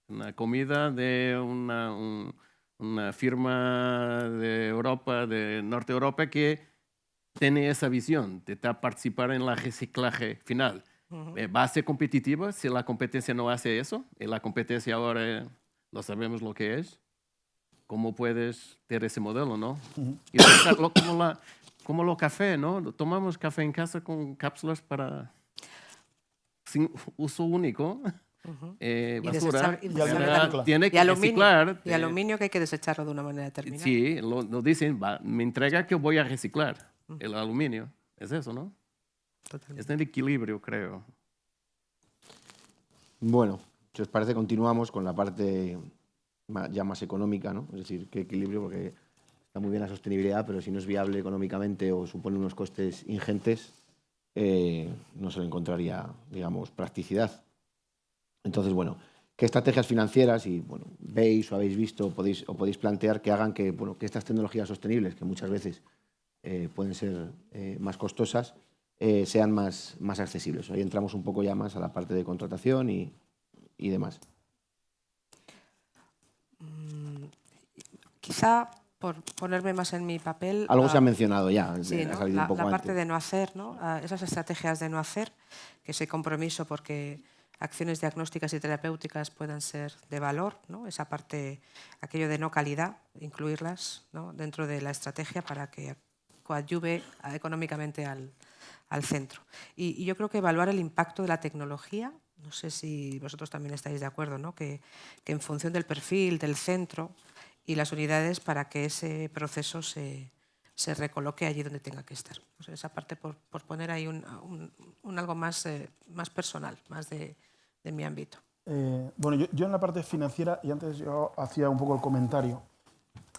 una comida de una firma de Europa, de Norte Europa, que tiene esa visión de participar en el reciclaje final. ¿Va a ser competitiva si la competencia no hace eso? Y la competencia ahora lo sabemos lo que es. ¿Cómo puedes tener ese modelo, no? Y como lo café, ¿no? Tomamos café en casa con cápsulas para sin uso único. Basura, Y desechable tiene que aluminio, reciclar. y aluminio que hay que desecharlo de una manera determinada. Sí, lo dicen, me entrega que voy a reciclar el aluminio. Es eso, ¿no? Totalmente. Es el equilibrio, creo. Bueno, si os parece, continuamos con la parte ya más económica, ¿no? Es decir, qué equilibrio, porque está muy bien la sostenibilidad, pero si no es viable económicamente o supone unos costes ingentes, no se le encontraría, digamos, practicidad. Entonces, bueno, ¿qué estrategias financieras, y bueno, veis o habéis visto o podéis plantear que hagan que, bueno, que estas tecnologías sostenibles, que muchas veces pueden ser más costosas, sean más accesibles? Ahí entramos un poco ya más a la parte de contratación y demás. Quizá, por ponerme más en mi papel... Algo se ha mencionado ya, sí, ha ¿no? salido un poco la antes. parte de no hacer, ¿no? Esas estrategias de no hacer, que ese compromiso porque acciones diagnósticas y terapéuticas puedan ser de valor, ¿no? Esa parte, aquello de no calidad, incluirlas, ¿no? Dentro de la estrategia para que coadyuve económicamente al centro. Y yo creo que evaluar el impacto de la tecnología, no sé si vosotros también estáis de acuerdo, ¿no? Que en función del perfil del centro y las unidades, para que ese proceso se recoloque allí donde tenga que estar. O sea, esa parte por poner ahí un algo más personal, más de mi ámbito. Bueno, yo en la parte financiera, y antes yo hacía un poco el comentario,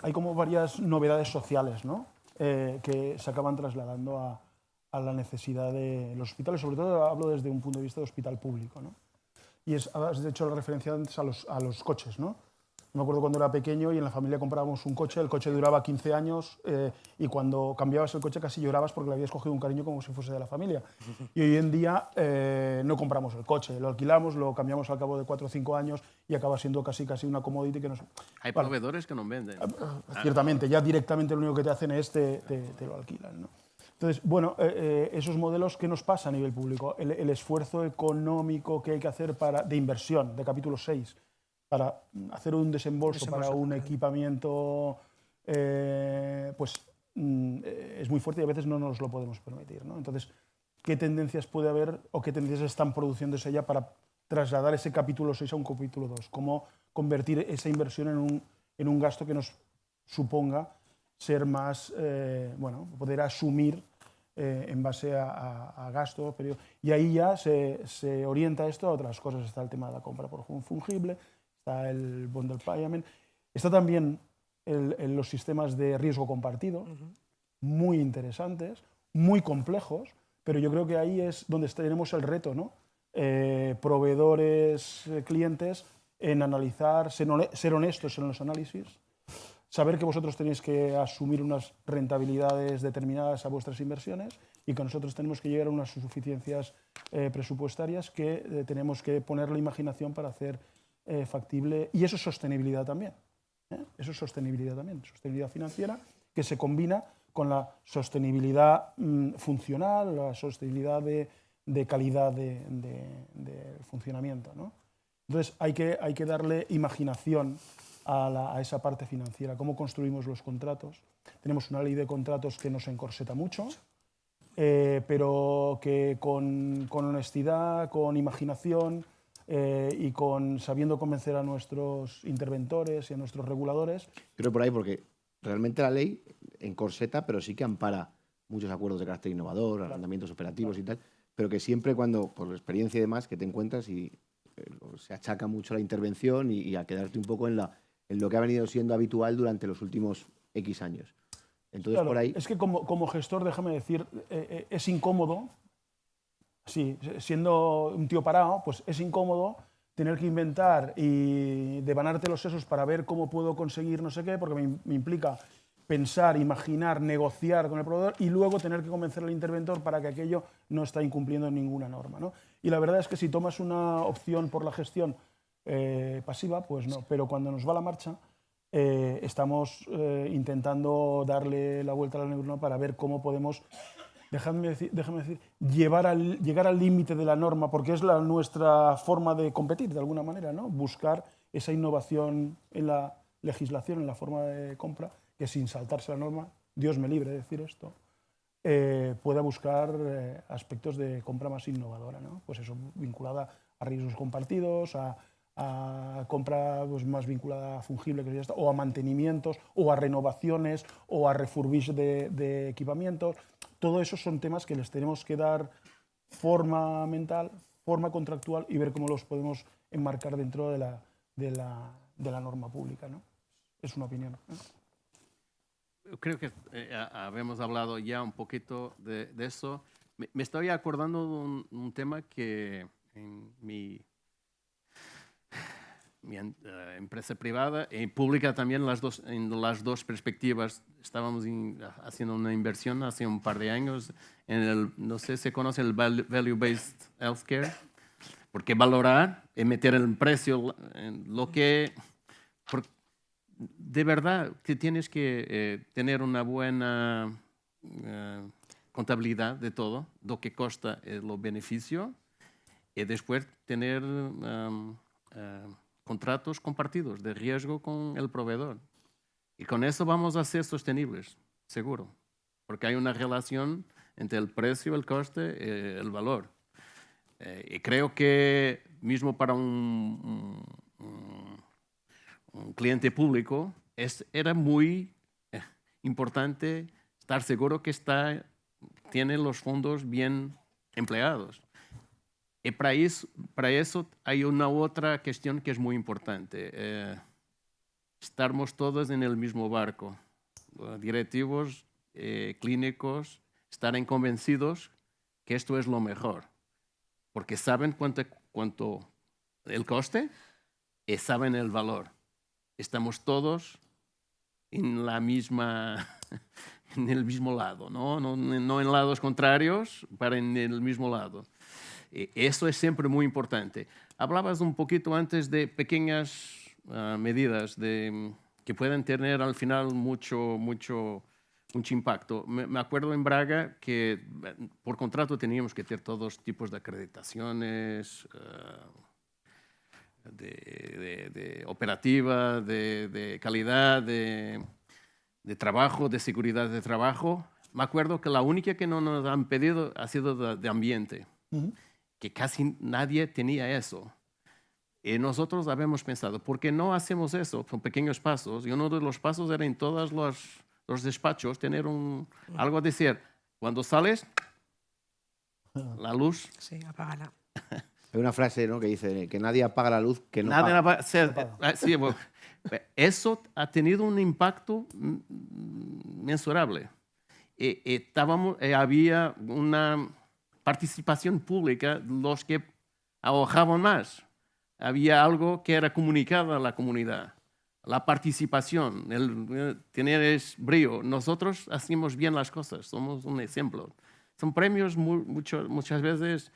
hay como varias novedades sociales, ¿no? Que se acaban trasladando a la necesidad de los hospitales, sobre todo hablo desde un punto de vista de hospital público, ¿no? Y has hecho la referencia antes a los coches, ¿no? Me acuerdo cuando era pequeño y en la familia comprábamos un coche, el coche duraba 15 años y cuando cambiabas el coche casi llorabas porque le habías cogido un cariño como si fuese de la familia. Y hoy en día no compramos el coche, lo alquilamos, lo cambiamos al cabo de 4 o 5 años y acaba siendo casi una commodity que nos... Hay proveedores que no venden. Ciertamente, ya directamente lo único que te hacen es te lo alquilan, ¿no? Entonces, bueno, esos modelos, ¿qué nos pasa a nivel público? El esfuerzo económico que hay que hacer de inversión, de capítulo 6, para hacer un desembolso para un equipamiento, pues es muy fuerte y a veces no nos lo podemos permitir, ¿no? Entonces, ¿qué tendencias puede haber o qué tendencias están produciéndose ya para trasladar ese capítulo 6 a un capítulo 2? ¿Cómo convertir esa inversión en un gasto que nos suponga ser más, bueno, poder asumir en base a gastos. Y ahí ya se orienta esto a otras cosas. Está el tema de la compra por fungible, está el bundle payment, está también los sistemas de riesgo compartido, muy interesantes, muy complejos, pero yo creo que ahí es donde tenemos el reto, ¿no? Proveedores, clientes, en analizar, ser honestos en los análisis, saber que vosotros tenéis que asumir unas rentabilidades determinadas a vuestras inversiones y que nosotros tenemos que llegar a unas suficiencias presupuestarias que tenemos que poner la imaginación para hacer factible. Y eso es sostenibilidad también. Eso es sostenibilidad también, sostenibilidad financiera, que se combina con la sostenibilidad funcional, la sostenibilidad de calidad de funcionamiento, ¿no? Entonces hay que darle imaginación a esa parte financiera, cómo construimos los contratos. Tenemos una ley de contratos que nos encorseta mucho, pero que con honestidad, con imaginación y sabiendo convencer a nuestros interventores y a nuestros reguladores. Creo por ahí porque realmente la ley encorseta, pero sí que ampara muchos acuerdos de carácter innovador, arrendamientos operativos y tal, pero que siempre cuando, por experiencia y demás, que te encuentras y se achaca mucho a la intervención y a quedarte un poco en lo que ha venido siendo habitual durante los últimos X años. Entonces, claro, por ahí... Es que como gestor, déjame decir, es incómodo, sí, siendo un tío parado, pues es incómodo tener que inventar y devanarte los sesos para ver cómo puedo conseguir no sé qué, porque me implica pensar, imaginar, negociar con el proveedor y luego tener que convencer al interventor para que aquello no está incumpliendo ninguna norma, ¿no? Y la verdad es que si tomas una opción por la gestión pasiva, pues no, pero cuando nos va la marcha estamos intentando darle la vuelta a la neurona para ver cómo podemos, déjame decir, llegar al límite de la norma, porque es nuestra forma de competir de alguna manera, ¿no? Buscar esa innovación en la legislación, en la forma de compra, que sin saltarse la norma, Dios me libre de decir esto, pueda buscar aspectos de compra más innovadora, ¿no? Pues eso, vinculada a riesgos compartidos, a compra pues, más vinculada a fungible, que ya está, o a mantenimientos, o a renovaciones, o a refurbish de equipamientos. Todo eso son temas que les tenemos que dar forma mental, forma contractual y ver cómo los podemos enmarcar dentro de la norma pública, ¿no? Es una opinión, ¿eh? Creo que habíamos hablado ya un poquito de eso. Me estoy acordando de un tema que en mi empresa privada y pública también, en las dos perspectivas, estábamos haciendo una inversión hace un par de años no sé si conoce el Value-Based Healthcare, porque valorar y meter el precio en lo que... De verdad que tienes que tener una buena contabilidad de todo, lo que cuesta los beneficios, y después tener contratos compartidos de riesgo con el proveedor. Y con eso vamos a ser sostenibles, seguro, porque hay una relación entre el precio, el coste y el valor. Y creo que mismo para un cliente público era muy importante estar seguro que tiene los fondos bien empleados. Y para eso hay una otra cuestión que es muy importante. Estamos todos en el mismo barco. Directivos, clínicos, estarán convencidos que esto es lo mejor. Porque saben cuánto el coste y saben el valor. Estamos todos en el mismo lado, no en lados contrarios, pero en el mismo lado. Eso es siempre muy importante. Hablabas un poquito antes de pequeñas medidas que pueden tener al final mucho impacto. Me acuerdo en Braga que por contrato teníamos que tener todos tipos de acreditaciones, de operativa, de calidad, de trabajo, de seguridad de trabajo. Me acuerdo que la única que no nos han pedido ha sido de ambiente, que casi nadie tenía eso. Y nosotros habíamos pensado, ¿por qué no hacemos eso con pequeños pasos? Y uno de los pasos era en todos los despachos tener algo a decir, Cuando sales, la luz... Sí, apágala. Hay una frase, ¿no?, que dice que nadie apaga la luz que no Nadie paga. sí, bueno, eso ha tenido un impacto mensurable. Había una participación pública, los que arrojaban más. Había algo que era comunicado a la comunidad. La participación, el tener brío. Nosotros hacemos bien las cosas, somos un ejemplo. Son premios muchas veces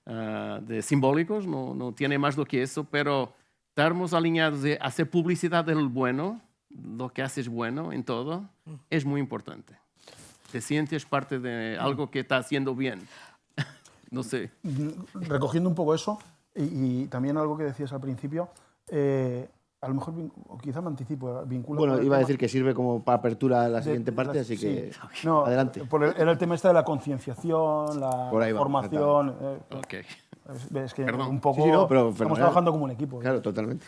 de simbólicos, no tiene más do que eso, pero estarmos alineados de hacer publicidad del bueno, lo que haces bueno en todo, es muy importante. Te sientes parte de algo que está haciendo bien. No sé. Recogiendo un poco eso, y también algo que decías al principio, a lo mejor, o quizá me anticipo, vinculo... Bueno, iba a decir que sirve como para apertura a la siguiente parte, así que no, adelante. Era el tema este de la concienciación, la formación... Okay. Es que Perdón. un poco Sí, no, pero estamos trabajando como un equipo. Claro, totalmente.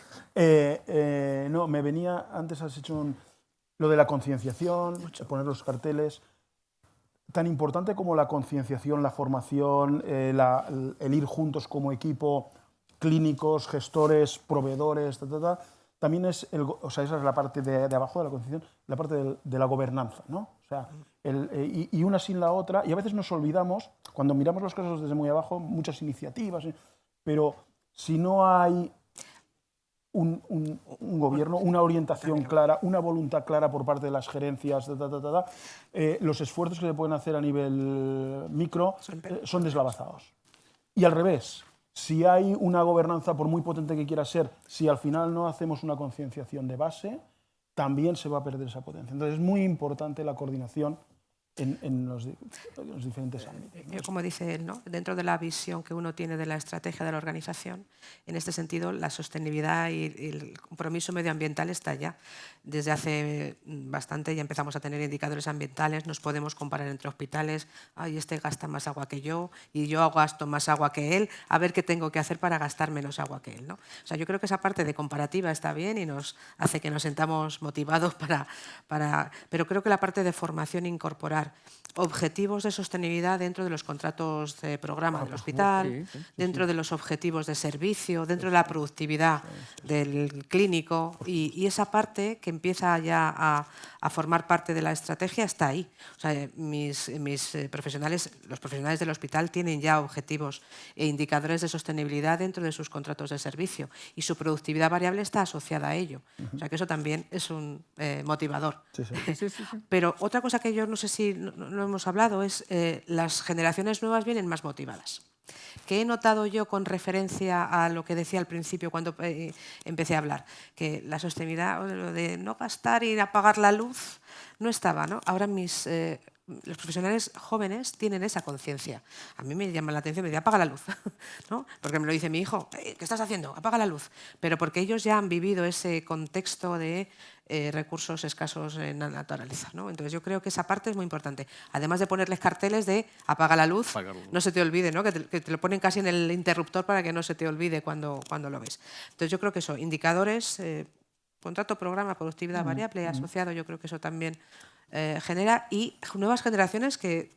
No, me venía, antes has hecho lo de la concienciación, poner los carteles. Tan importante como la concienciación, la formación, el ir juntos como equipo, clínicos, gestores, proveedores, también es, esa es la parte de abajo de la concienciación, la parte de la gobernanza, ¿no? O sea, y una sin la otra, y a veces nos olvidamos, cuando miramos los casos desde muy abajo, muchas iniciativas, pero si no hay un gobierno, una orientación clara, una voluntad clara por parte de las gerencias, los esfuerzos que se pueden hacer a nivel micro son deslavazados. Y al revés, si hay una gobernanza, por muy potente que quiera ser, si al final no hacemos una concienciación de base, también se va a perder esa potencia. Entonces es muy importante la coordinación en los diferentes ámbitos, ¿no? Como dice él, ¿no?, dentro de la visión que uno tiene de la estrategia de la organización, en este sentido la sostenibilidad y el compromiso medioambiental está ya. Desde hace bastante ya empezamos a tener indicadores ambientales, nos podemos comparar entre hospitales, ay, este gasta más agua que yo y yo gasto más agua que él, a ver qué tengo que hacer para gastar menos agua que él, ¿no? O sea, yo creo que esa parte de comparativa está bien y nos hace que nos sentamos motivados pero creo que la parte de formación, incorporar objetivos de sostenibilidad dentro de los contratos de programa del hospital, dentro de los objetivos de servicio, dentro de la productividad del clínico, y esa parte que empieza ya a formar parte de la estrategia está ahí. O sea, mis profesionales, los profesionales del hospital tienen ya objetivos e indicadores de sostenibilidad dentro de sus contratos de servicio y su productividad variable está asociada a ello. O sea, que eso también es un motivador. Pero otra cosa que yo no sé si no hemos hablado es las generaciones nuevas vienen más motivadas. ¿Qué he notado yo con referencia a lo que decía al principio cuando empecé a hablar? Que la sostenibilidad, lo de no gastar y apagar la luz, no estaba, ¿no? Ahora los profesionales jóvenes tienen esa conciencia. A mí me llama la atención, me dice, apaga la luz, ¿no? Porque me lo dice mi hijo, ¿qué estás haciendo? Apaga la luz. Pero porque ellos ya han vivido ese contexto de recursos escasos en la naturaleza, ¿no? Entonces yo creo que esa parte es muy importante. Además de ponerles carteles de apaga la luz, no se te olvide, ¿no? Que te lo ponen casi en el interruptor para que no se te olvide cuando lo ves. Entonces yo creo que eso, indicadores, contrato, programa, productividad variable asociado, yo creo que eso también genera, y nuevas generaciones que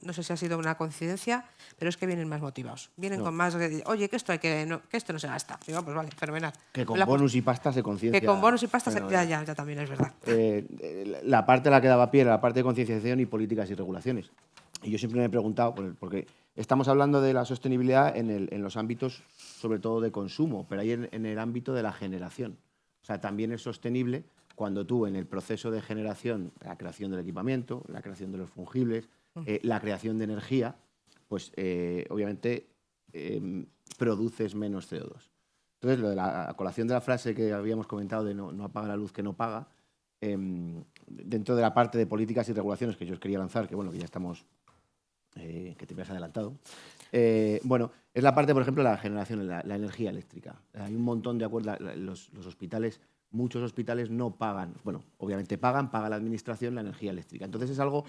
no sé si ha sido una coincidencia, pero es que vienen más motivados. Vienen con más, oye, que esto no se gasta. Digo, pues vale, fenomenal. Que con bonus y pasta se conciencia. Que con bonus y pasta ya también es verdad. La parte a la que daba pie era la parte de concienciación y políticas y regulaciones. Y yo siempre me he preguntado, porque estamos hablando de la sostenibilidad en los ámbitos, sobre todo de consumo, pero ahí en el ámbito de la generación. O sea, también es sostenible cuando tú en el proceso de generación, la creación del equipamiento, la creación de los fungibles, la creación de energía, pues obviamente produces menos CO2. Entonces, lo de la colación de la frase que habíamos comentado de no apaga la luz que no paga, dentro de la parte de políticas y regulaciones que yo os quería lanzar, que bueno, que ya estamos, que te habías adelantado, bueno, es la parte, por ejemplo, de la generación, la energía eléctrica. Hay un montón de acuerdos, los hospitales, muchos hospitales no pagan, bueno, obviamente paga la administración la energía eléctrica. Entonces es algo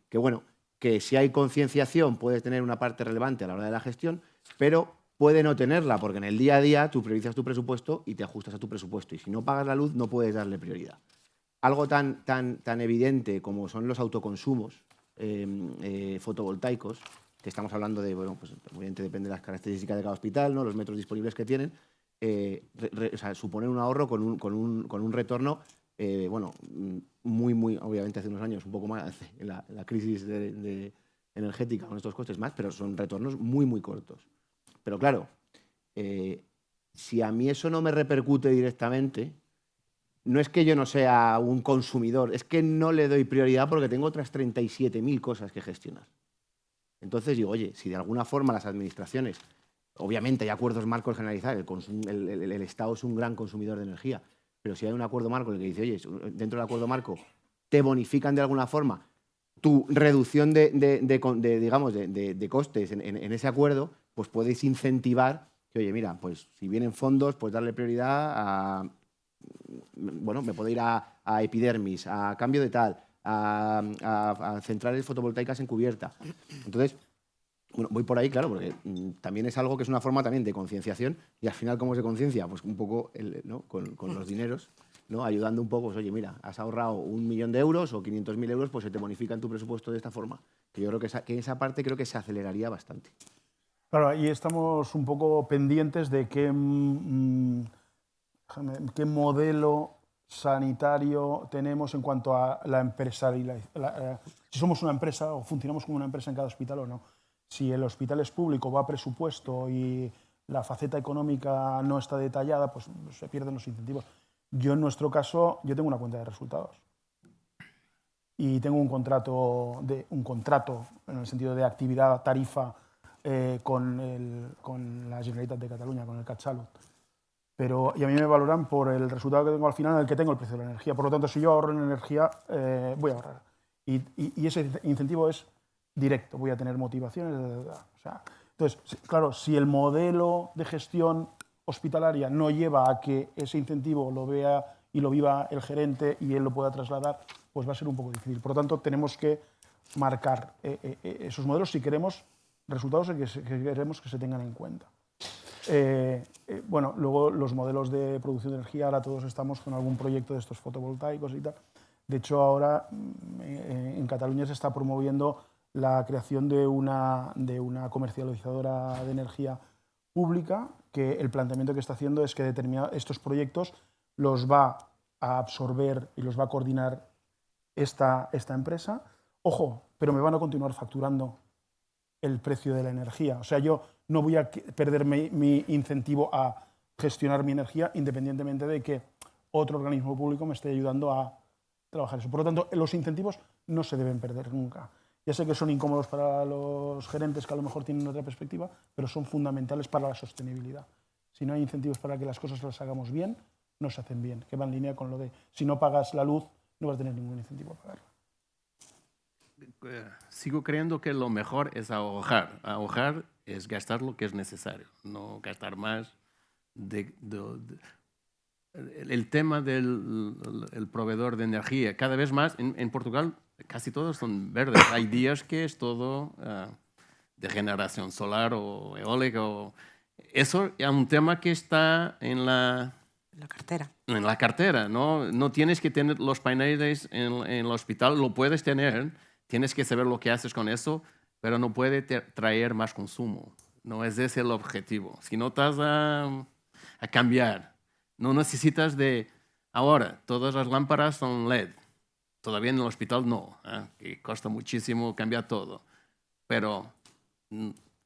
que, bueno, que si hay concienciación puede tener una parte relevante a la hora de la gestión, pero puede no tenerla, porque en el día a día tú priorizas tu presupuesto y te ajustas a tu presupuesto. Y si no pagas la luz, no puedes darle prioridad. Algo tan evidente como son los autoconsumos, fotovoltaicos, que estamos hablando de, bueno, pues obviamente depende de las características de cada hospital, ¿no? Los metros disponibles que tienen, o sea, suponen un ahorro con un retorno, bueno, muy, obviamente hace unos años, un poco más, en la crisis energética con estos costes más, pero son retornos muy cortos. Pero claro, si a mí eso no me repercute directamente, no es que yo no sea un consumidor, es que no le doy prioridad porque tengo otras 37.000 cosas que gestionar. Entonces digo, oye, si de alguna forma las administraciones, obviamente hay acuerdos marcos generalizados, el Estado es un gran consumidor de energía, pero si hay un acuerdo marco en el que dice, oye, dentro del acuerdo marco te bonifican de alguna forma tu reducción de costes en ese acuerdo, pues podéis incentivar que, oye, mira, pues si vienen fondos, pues darle prioridad a, bueno, me puedo ir a Epidermis, a cambio de tal, a centrales fotovoltaicas en cubierta. Entonces, bueno, voy por ahí, claro, porque también es algo que es una forma también de concienciación y al final, ¿cómo se conciencia? Pues un poco ¿no? con los dineros, ¿no? Ayudando un poco, pues, oye, mira, has ahorrado 1 millón de euros o 500.000 euros, pues se te bonifica en tu presupuesto de esta forma. Que yo creo que esa parte creo que se aceleraría bastante. Claro, y estamos un poco pendientes de qué modelo sanitario tenemos en cuanto a la empresarial. Si somos una empresa o funcionamos como una empresa en cada hospital o no. Si el hospital es público, va a presupuesto y la faceta económica no está detallada, pues se pierden los incentivos. Yo, en nuestro caso, yo tengo una cuenta de resultados y tengo un contrato en el sentido de actividad, tarifa, con la Generalitat de Cataluña, con el CatSalut. Y a mí me valoran por el resultado que tengo al final, en el que tengo el precio de la energía. Por lo tanto, si yo ahorro en energía, voy a ahorrar. Y ese incentivo es directo, voy a tener motivaciones. O sea, entonces, claro, si el modelo de gestión hospitalaria no lleva a que ese incentivo lo vea y lo viva el gerente y él lo pueda trasladar, pues va a ser un poco difícil. Por lo tanto, tenemos que marcar esos modelos si queremos resultados que queremos que se tengan en cuenta. Bueno, luego los modelos de producción de energía, ahora todos estamos con algún proyecto de estos fotovoltaicos y tal. De hecho, ahora en Cataluña se está promoviendo la creación de una comercializadora de energía pública, que el planteamiento que está haciendo es que estos proyectos los va a absorber y los va a coordinar esta empresa. Ojo, pero me van a continuar facturando el precio de la energía. O sea, yo no voy a perder mi incentivo a gestionar mi energía independientemente de que otro organismo público me esté ayudando a trabajar eso. Por lo tanto, los incentivos no se deben perder nunca. Ya sé que son incómodos para los gerentes que a lo mejor tienen otra perspectiva, pero son fundamentales para la sostenibilidad. Si no hay incentivos para que las cosas las hagamos bien, no se hacen bien, que va en línea con lo de si no pagas la luz, no vas a tener ningún incentivo a pagarla. Sigo creyendo que lo mejor es ahorrar. Ahorrar es gastar lo que es necesario, no gastar más. El tema del proveedor de energía, cada vez más, en Portugal casi todos son verdes. Hay días que es todo de generación solar o eólica. Eso es un tema que está en la cartera. En la cartera, ¿no? No tienes que tener los paneles en el hospital, lo puedes tener. Tienes que saber lo que haces con eso, pero no puede traer más consumo. No es ese el objetivo. Si no estás a cambiar, no necesitas de... Ahora, todas las lámparas son LED. Todavía en el hospital no, que cuesta muchísimo cambiar todo. Pero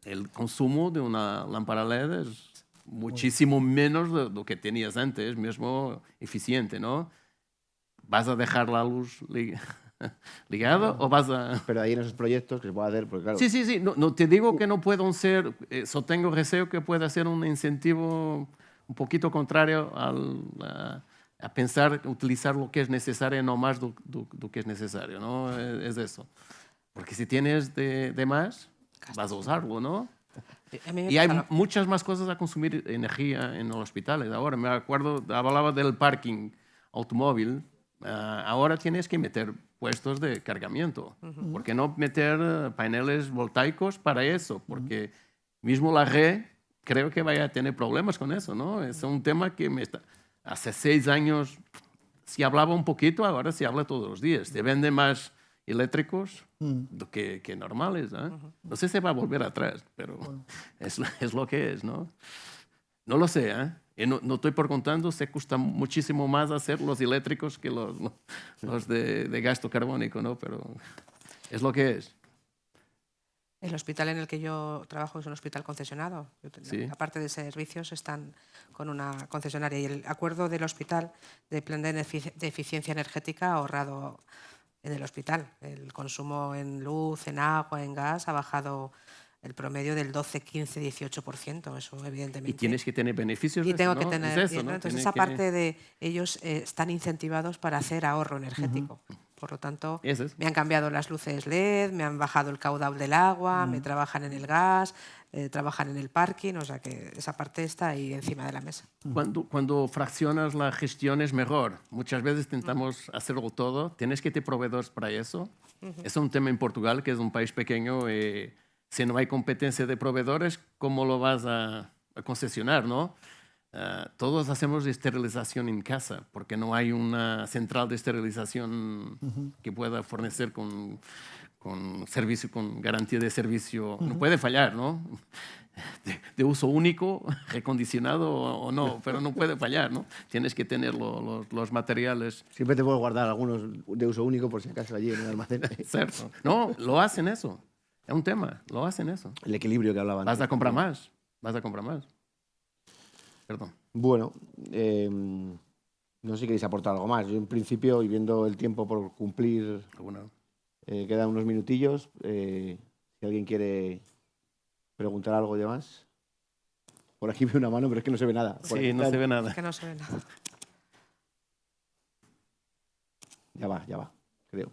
el consumo de una lámpara LED es muchísimo menos de lo que tenías antes, mismo eficiente, ¿no? ¿Vas a dejar la luz ligado o vas a...? Pero ahí en esos proyectos que se puede hacer, porque claro... Sí. No te digo que no puedan ser... Eso tengo deseo que pueda ser un incentivo un poquito contrario a pensar, utilizar lo que es necesario, no más do que es necesario, ¿no? Es eso. Porque si tienes de más, vas a usarlo, ¿no? Y hay muchas más cosas a consumir energía en los hospitales. Ahora, me acuerdo, hablaba del parking automóvil. Ahora tienes que meter puestos de cargamiento. ¿Por qué no meter paneles voltaicos para eso? Porque mismo la red creo que vaya a tener problemas con eso, ¿no? Es un tema que hace 6 años se hablaba un poquito, ahora se habla todos los días. Se vende más eléctricos que normales. No sé si va a volver atrás, pero es lo que es, ¿no? No lo sé, ¿eh? Y no estoy por contando, se cuesta muchísimo más hacer los eléctricos que los de gasto carbónico, ¿no? Pero es lo que es. El hospital en el que yo trabajo es un hospital concesionado. Sí. La parte de servicios están con una concesionaria y el acuerdo del hospital de plan de eficiencia energética ha ahorrado en el hospital. El consumo en luz, en agua, en gas ha bajado el promedio del 12, 15, 18%. Eso evidentemente. Y tienes que tener beneficios. Y tengo que ¿no? tener. Es eso, ¿no? Entonces esa parte de ellos están incentivados para hacer ahorro energético. Por lo tanto, me han cambiado las luces LED, me han bajado el caudal del agua, me trabajan en el gas, trabajan en el parking, o sea que esa parte está ahí encima de la mesa. Cuando fraccionas la gestión es mejor. Muchas veces intentamos hacerlo todo. Tienes que tener proveedores para eso. Es un tema en Portugal, que es un país pequeño. Si no hay competencia de proveedores, ¿cómo lo vas a concesionar, no? Todos hacemos esterilización en casa porque no hay una central de esterilización que pueda fornecer con servicio, con garantía de servicio. No puede fallar, ¿no? De uso único, recondicionado o no, pero no puede fallar, ¿no? Tienes que tener los materiales. Siempre te puedes guardar algunos de uso único por si acaso allí en el almacén. Cierto. No, lo hacen eso. Es un tema, lo hacen eso. El equilibrio que hablaban. Vas a comprar más, vas a comprar más. Perdón. Bueno, no sé si queréis aportar algo más. Yo, en principio, y viendo el tiempo por cumplir, quedan unos minutillos. Si alguien quiere preguntar algo de más. Por aquí veo una mano, pero es que no se ve nada. Sí, no se ve nada. Es que no se ve nada. Ya va, creo.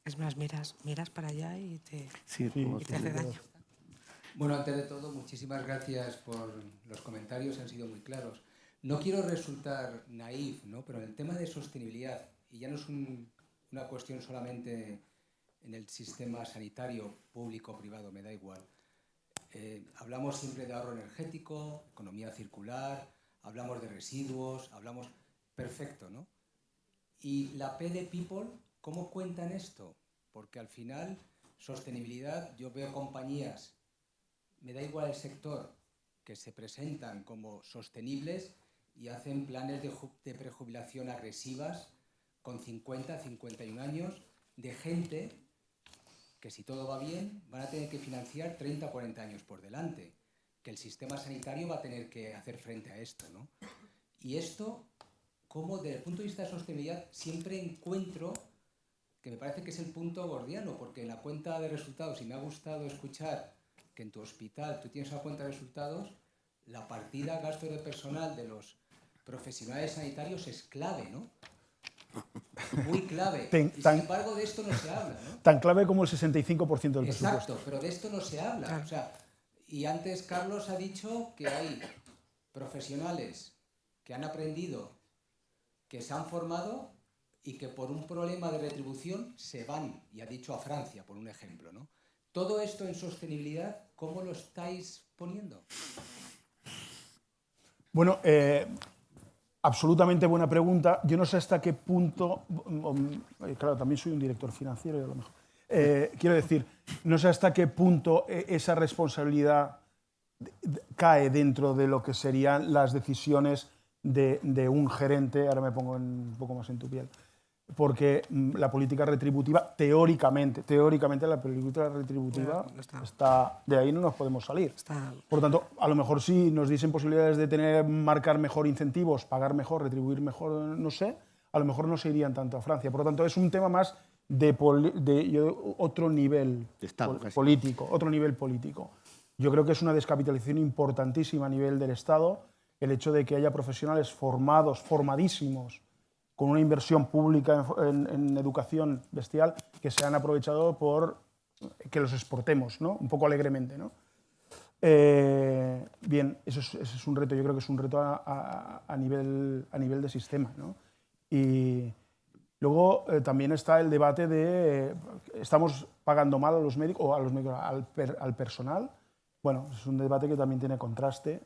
Es más, miras para allá y te hace daño. Bueno, antes de todo, muchísimas gracias por los comentarios, han sido muy claros. No quiero resultar naif, ¿no? Pero en el tema de sostenibilidad, y ya no es una cuestión solamente en el sistema sanitario, público o privado, me da igual. Hablamos siempre de ahorro energético, economía circular, hablamos de residuos, hablamos... Perfecto, ¿no? Y la P de People, ¿cómo cuentan esto? Porque al final, sostenibilidad, yo veo compañías, me da igual el sector, que se presentan como sostenibles y hacen planes de prejubilación agresivas con 50, 51 años de gente que si todo va bien van a tener que financiar 30 o 40 años por delante, que el sistema sanitario va a tener que hacer frente a esto, ¿no? Y esto, como desde el punto de vista de sostenibilidad, siempre encuentro que me parece que es el punto gordiano, porque en la cuenta de resultados, y me ha gustado escuchar que en tu hospital tú tienes una cuenta de resultados, la partida gastos de personal de los profesionales sanitarios es clave, ¿no? Muy clave. Y sin embargo, de esto no se habla, ¿no? Tan clave como el 65% del presupuesto. Exacto, pero de esto no se habla. O sea, y antes Carlos ha dicho que hay profesionales que han aprendido, que se han formado y que por un problema de retribución se van, y ha dicho a Francia, por un ejemplo, ¿no? Todo esto en sostenibilidad, ¿cómo lo estáis poniendo? Bueno, absolutamente buena pregunta. Yo no sé hasta qué punto, claro, también soy un director financiero y a lo mejor, quiero decir, no sé hasta qué punto esa responsabilidad cae dentro de lo que serían las decisiones de un gerente. Ahora me pongo un poco más en tu piel. Porque la política retributiva, teóricamente la política retributiva está, de ahí no nos podemos salir. Por lo tanto, a lo mejor si nos diesen posibilidades de marcar mejor incentivos, pagar mejor, retribuir mejor, no sé, a lo mejor no se irían tanto a Francia. Por lo tanto, es un tema más de otro nivel político, otro nivel político. Yo creo que es una descapitalización importantísima a nivel del Estado el hecho de que haya profesionales formadísimos, con una inversión pública en educación bestial, que se han aprovechado por que los exportemos, ¿no? Un poco alegremente, ¿no? Bien, ese es un reto, yo creo que es un reto a nivel de sistema, ¿no? Y luego también está el debate de ¿estamos pagando mal a los médicos o al personal? Bueno, es un debate que también tiene contraste.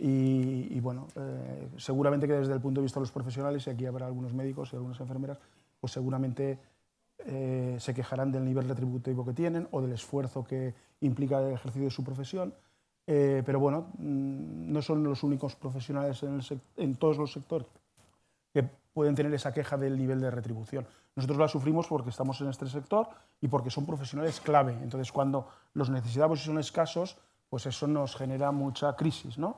Y bueno, seguramente que desde el punto de vista de los profesionales, y aquí habrá algunos médicos y algunas enfermeras, pues seguramente se quejarán del nivel retributivo que tienen o del esfuerzo que implica el ejercicio de su profesión. Pero bueno, no son los únicos profesionales en todos los sectores que pueden tener esa queja del nivel de retribución. Nosotros la sufrimos porque estamos en este sector y porque son profesionales clave. Entonces, cuando los necesitamos y son escasos, pues eso nos genera mucha crisis, ¿no?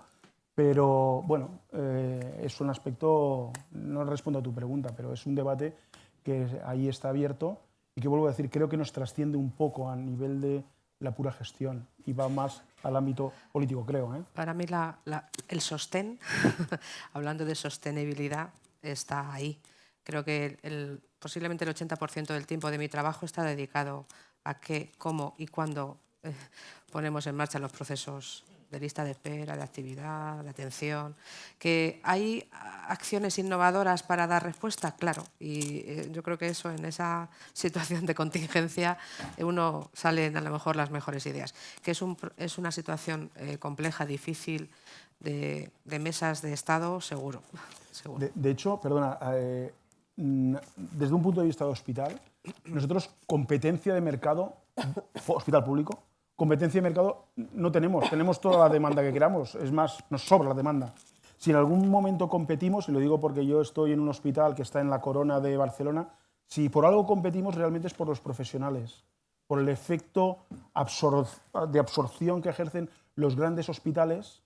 Pero bueno, es un aspecto, no respondo a tu pregunta, pero es un debate que ahí está abierto y que, vuelvo a decir, creo que nos trasciende un poco a nivel de la pura gestión y va más al ámbito político, creo. Para mí el sostén, hablando de sostenibilidad, está ahí. Creo que posiblemente el 80% del tiempo de mi trabajo está dedicado a qué, cómo y cuándo ponemos en marcha los procesos de lista de espera, de actividad, de atención. ¿Que hay acciones innovadoras para dar respuesta? Claro, y yo creo que eso, en esa situación de contingencia, uno salen a lo mejor las mejores ideas. Que es una situación compleja, difícil, de mesas de Estado, seguro. seguro. De hecho, perdona, desde un punto de vista de hospital, nosotros competencia de mercado, hospital público, competencia de mercado no tenemos. Tenemos toda la demanda que queramos. Es más, nos sobra la demanda. Si en algún momento competimos, y lo digo porque yo estoy en un hospital que está en la Corona de Barcelona, si por algo competimos realmente es por los profesionales, por el efecto de absorción que ejercen los grandes hospitales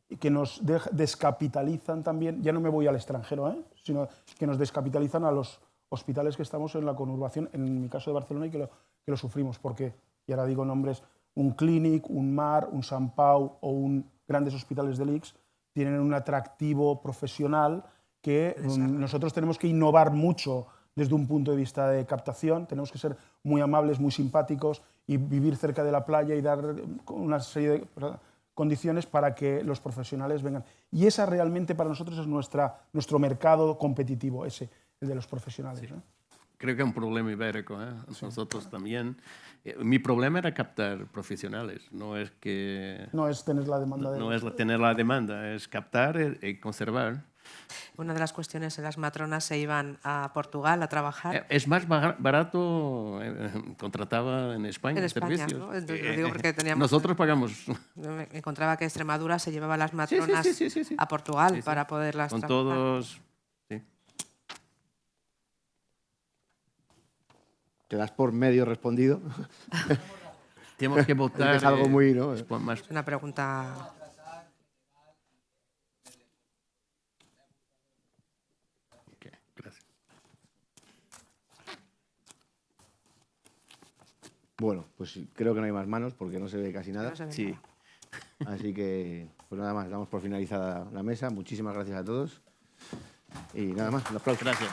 y que nos descapitalizan también, ya no me voy al extranjero, sino que nos descapitalizan a los hospitales que estamos en la conurbación, en mi caso de Barcelona, y que lo sufrimos, porque, y ahora digo nombres, un Clínic, un Mar, un Sant Pau o un grandes hospitales del ICS tienen un atractivo profesional que nosotros tenemos que innovar mucho desde un punto de vista de captación, tenemos que ser muy amables, muy simpáticos y vivir cerca de la playa y dar una serie de condiciones para que los profesionales vengan. Y esa realmente para nosotros es nuestro mercado competitivo, ese, el de los profesionales. Sí. Creo que es un problema ibérico, ¿eh? Sí. Nosotros también. Mi problema era captar profesionales, no es que... No es tener la demanda. No es tener la demanda, es captar y conservar. Una de las cuestiones es las matronas se iban a Portugal a trabajar. Es más barato contrataba en España. En España, servicios. ¿no? Entonces, lo digo porque teníamos... Nosotros pagamos. Me encontraba que Extremadura se llevaba a las matronas a Portugal para poderlas con trabajar. Todos... Sí. Te das por medio respondido. Tenemos que votar. Es algo muy, ¿no? Es una pregunta... Okay, gracias. Bueno, pues creo que no hay más manos porque no se ve casi nada. No se ve Sí. nada. Así que, pues nada más, damos por finalizada la mesa. Muchísimas gracias a todos. Y nada más, un aplauso. Gracias.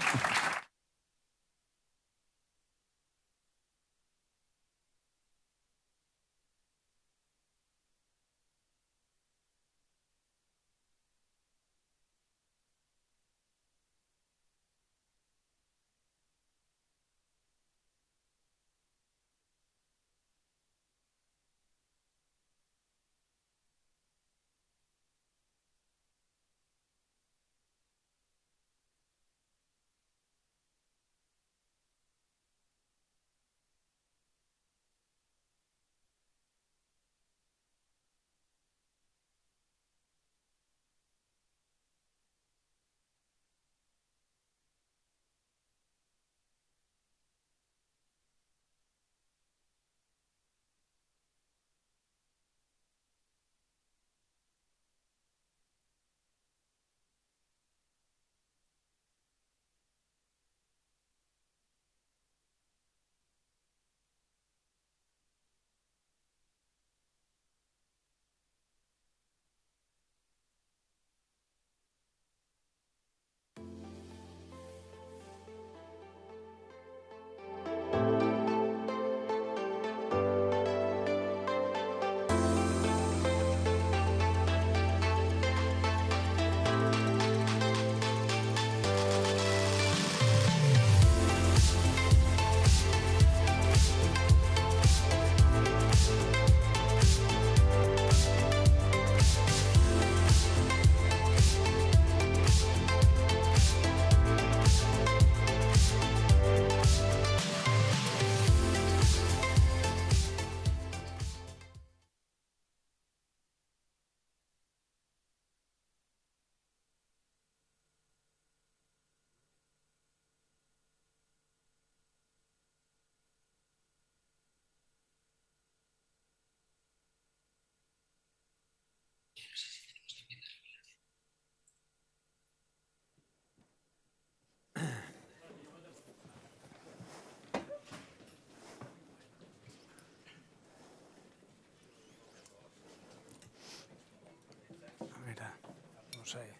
tenemos ahí.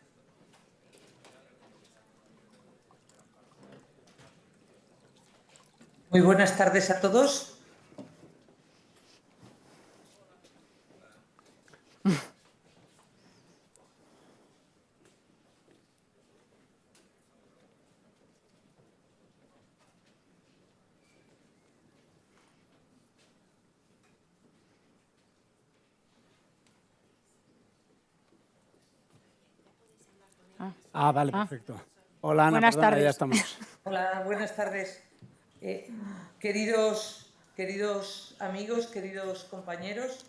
Muy buenas tardes a todos. Vale, perfecto. Hola, Ana, Buenas perdona, tardes. ya estamos. Hola, buenas tardes. Queridos amigos, queridos compañeros,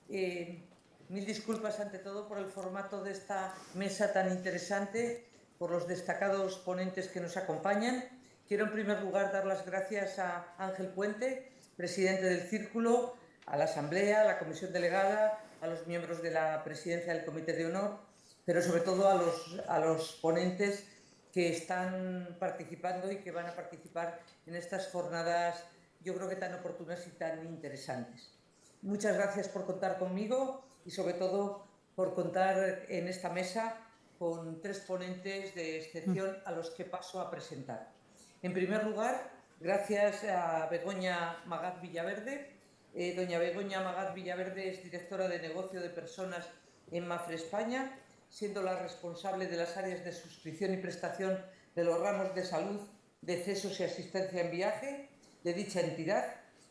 mil disculpas ante todo por el formato de esta mesa tan interesante, por los destacados ponentes que nos acompañan. Quiero en primer lugar dar las gracias a Ángel Puente, presidente del Círculo, a la Asamblea, a la Comisión Delegada, a los miembros de la Presidencia del Comité de Honor, pero sobre todo a los ponentes que están participando y que van a participar en estas jornadas, yo creo que tan oportunas y tan interesantes. Muchas gracias por contar conmigo y sobre todo por contar en esta mesa con tres ponentes de excepción a los que paso a presentar. En primer lugar, gracias a Begoña Magat Villaverde. Doña Begoña Magat Villaverde es directora de negocio de personas en Mafre España, siendo la responsable de las áreas de suscripción y prestación de los ramos de salud, decesos y asistencia en viaje de dicha entidad.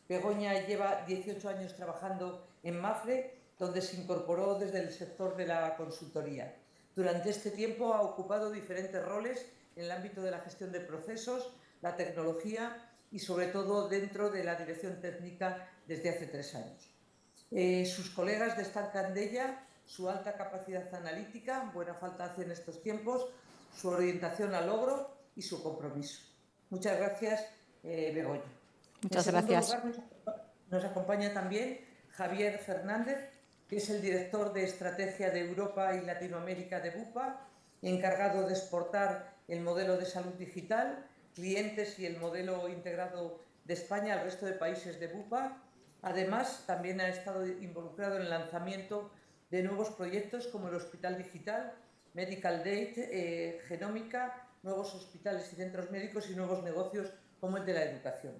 Begoña lleva 18 años trabajando en Mafre, donde se incorporó desde el sector de la consultoría. Durante este tiempo ha ocupado diferentes roles en el ámbito de la gestión de procesos, la tecnología y sobre todo dentro de la dirección técnica desde hace 3 años. Sus colegas destacan de ella su alta capacidad analítica, buena falta hace en estos tiempos, su orientación al logro y su compromiso. Muchas gracias, Begoña. Muchas gracias. En segundo lugar, nos acompaña también Javier Fernández, que es el director de Estrategia de Europa y Latinoamérica de Bupa, encargado de exportar el modelo de salud digital, clientes y el modelo integrado de España al resto de países de Bupa. Además, también ha estado involucrado en el lanzamiento de nuevos proyectos como el Hospital Digital, Medical Date, Genómica, nuevos hospitales y centros médicos y nuevos negocios como el de la educación.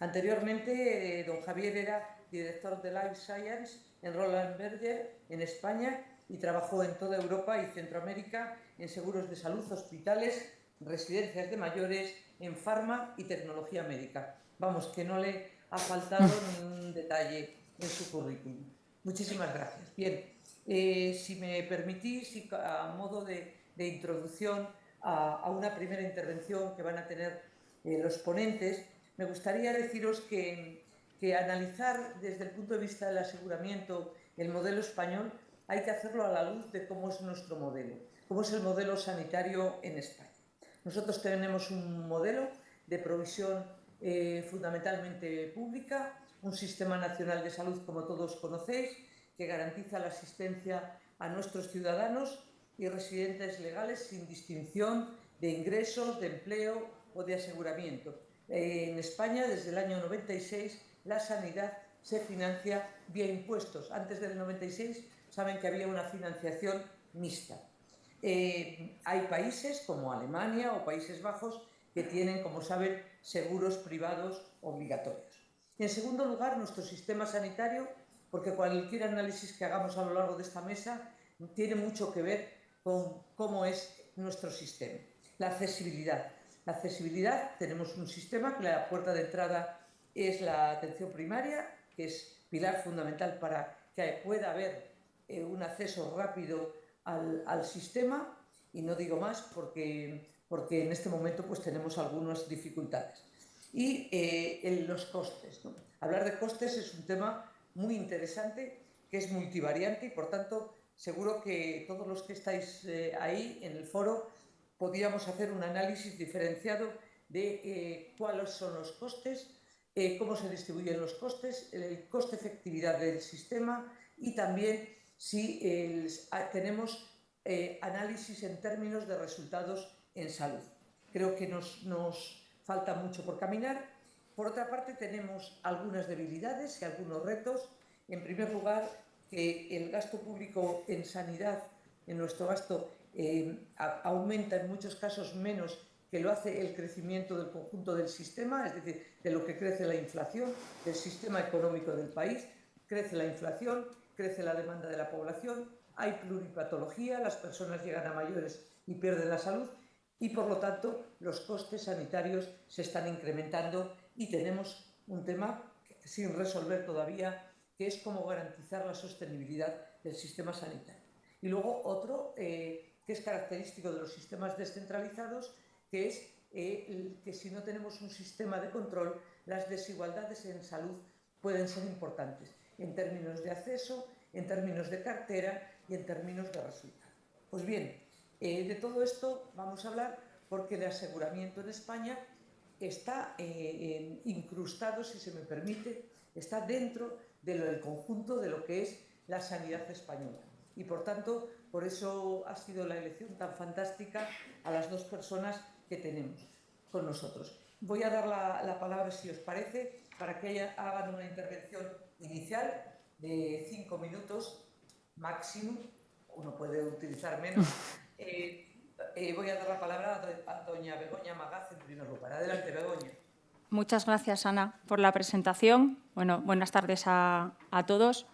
Anteriormente, don Javier era director de Life Science en Roland Berger en España y trabajó en toda Europa y Centroamérica en seguros de salud, hospitales, residencias de mayores, en farma y tecnología médica. Vamos, que no le ha faltado ningún detalle en su currículum. Muchísimas gracias. Bien. Si me permitís, a modo de introducción a una primera intervención que van a tener los ponentes, me gustaría deciros que analizar desde el punto de vista del aseguramiento el modelo español hay que hacerlo a la luz de cómo es nuestro modelo, cómo es el modelo sanitario en España. Nosotros tenemos un modelo de provisión fundamentalmente pública, un sistema nacional de salud, como todos conocéis, que garantiza la asistencia a nuestros ciudadanos y residentes legales sin distinción de ingresos, de empleo o de aseguramiento. En España, desde el año 96, la sanidad se financia vía impuestos. Antes del 96 saben que había una financiación mixta. Hay países como Alemania o Países Bajos que tienen, como saben, seguros privados obligatorios. En segundo lugar, nuestro sistema sanitario, porque cualquier análisis que hagamos a lo largo de esta mesa tiene mucho que ver con cómo es nuestro sistema. La accesibilidad. La accesibilidad, tenemos un sistema que la puerta de entrada es la atención primaria, que es pilar fundamental para que pueda haber un acceso rápido al sistema, y no digo más porque en este momento pues, tenemos algunas dificultades. Y los costes, ¿no? Hablar de costes es un tema muy interesante, que es multivariante y, por tanto, seguro que todos los que estáis ahí en el foro podríamos hacer un análisis diferenciado de cuáles son los costes, cómo se distribuyen los costes, el coste-efectividad del sistema y también si tenemos análisis en términos de resultados en salud. Creo que nos falta mucho por caminar. Por otra parte, tenemos algunas debilidades y algunos retos. En primer lugar, que el gasto público en sanidad, en nuestro gasto, aumenta en muchos casos menos que lo hace el crecimiento del conjunto del sistema, es decir, de lo que crece la inflación, del sistema económico del país. Crece la inflación, crece la demanda de la población, hay pluripatología, las personas llegan a mayores y pierden la salud y, por lo tanto, los costes sanitarios se están incrementando y tenemos un tema sin resolver todavía, que es cómo garantizar la sostenibilidad del sistema sanitario. Y luego otro que es característico de los sistemas descentralizados, que es que si no tenemos un sistema de control, las desigualdades en salud pueden ser importantes, en términos de acceso, en términos de cartera y en términos de resultado. Pues bien, de todo esto vamos a hablar porque el aseguramiento en España está incrustado, si se me permite, está dentro del conjunto de lo que es la sanidad española. Y, por tanto, por eso ha sido la elección tan fantástica a las dos personas que tenemos con nosotros. Voy a dar la palabra, si os parece, para que hagan una intervención inicial de 5 minutos máximo, uno puede utilizar menos. Voy a dar la palabra a doña Begoña Magaz en primer lugar. Adelante, Begoña. Muchas gracias, Ana, por la presentación. Bueno, buenas tardes a todos.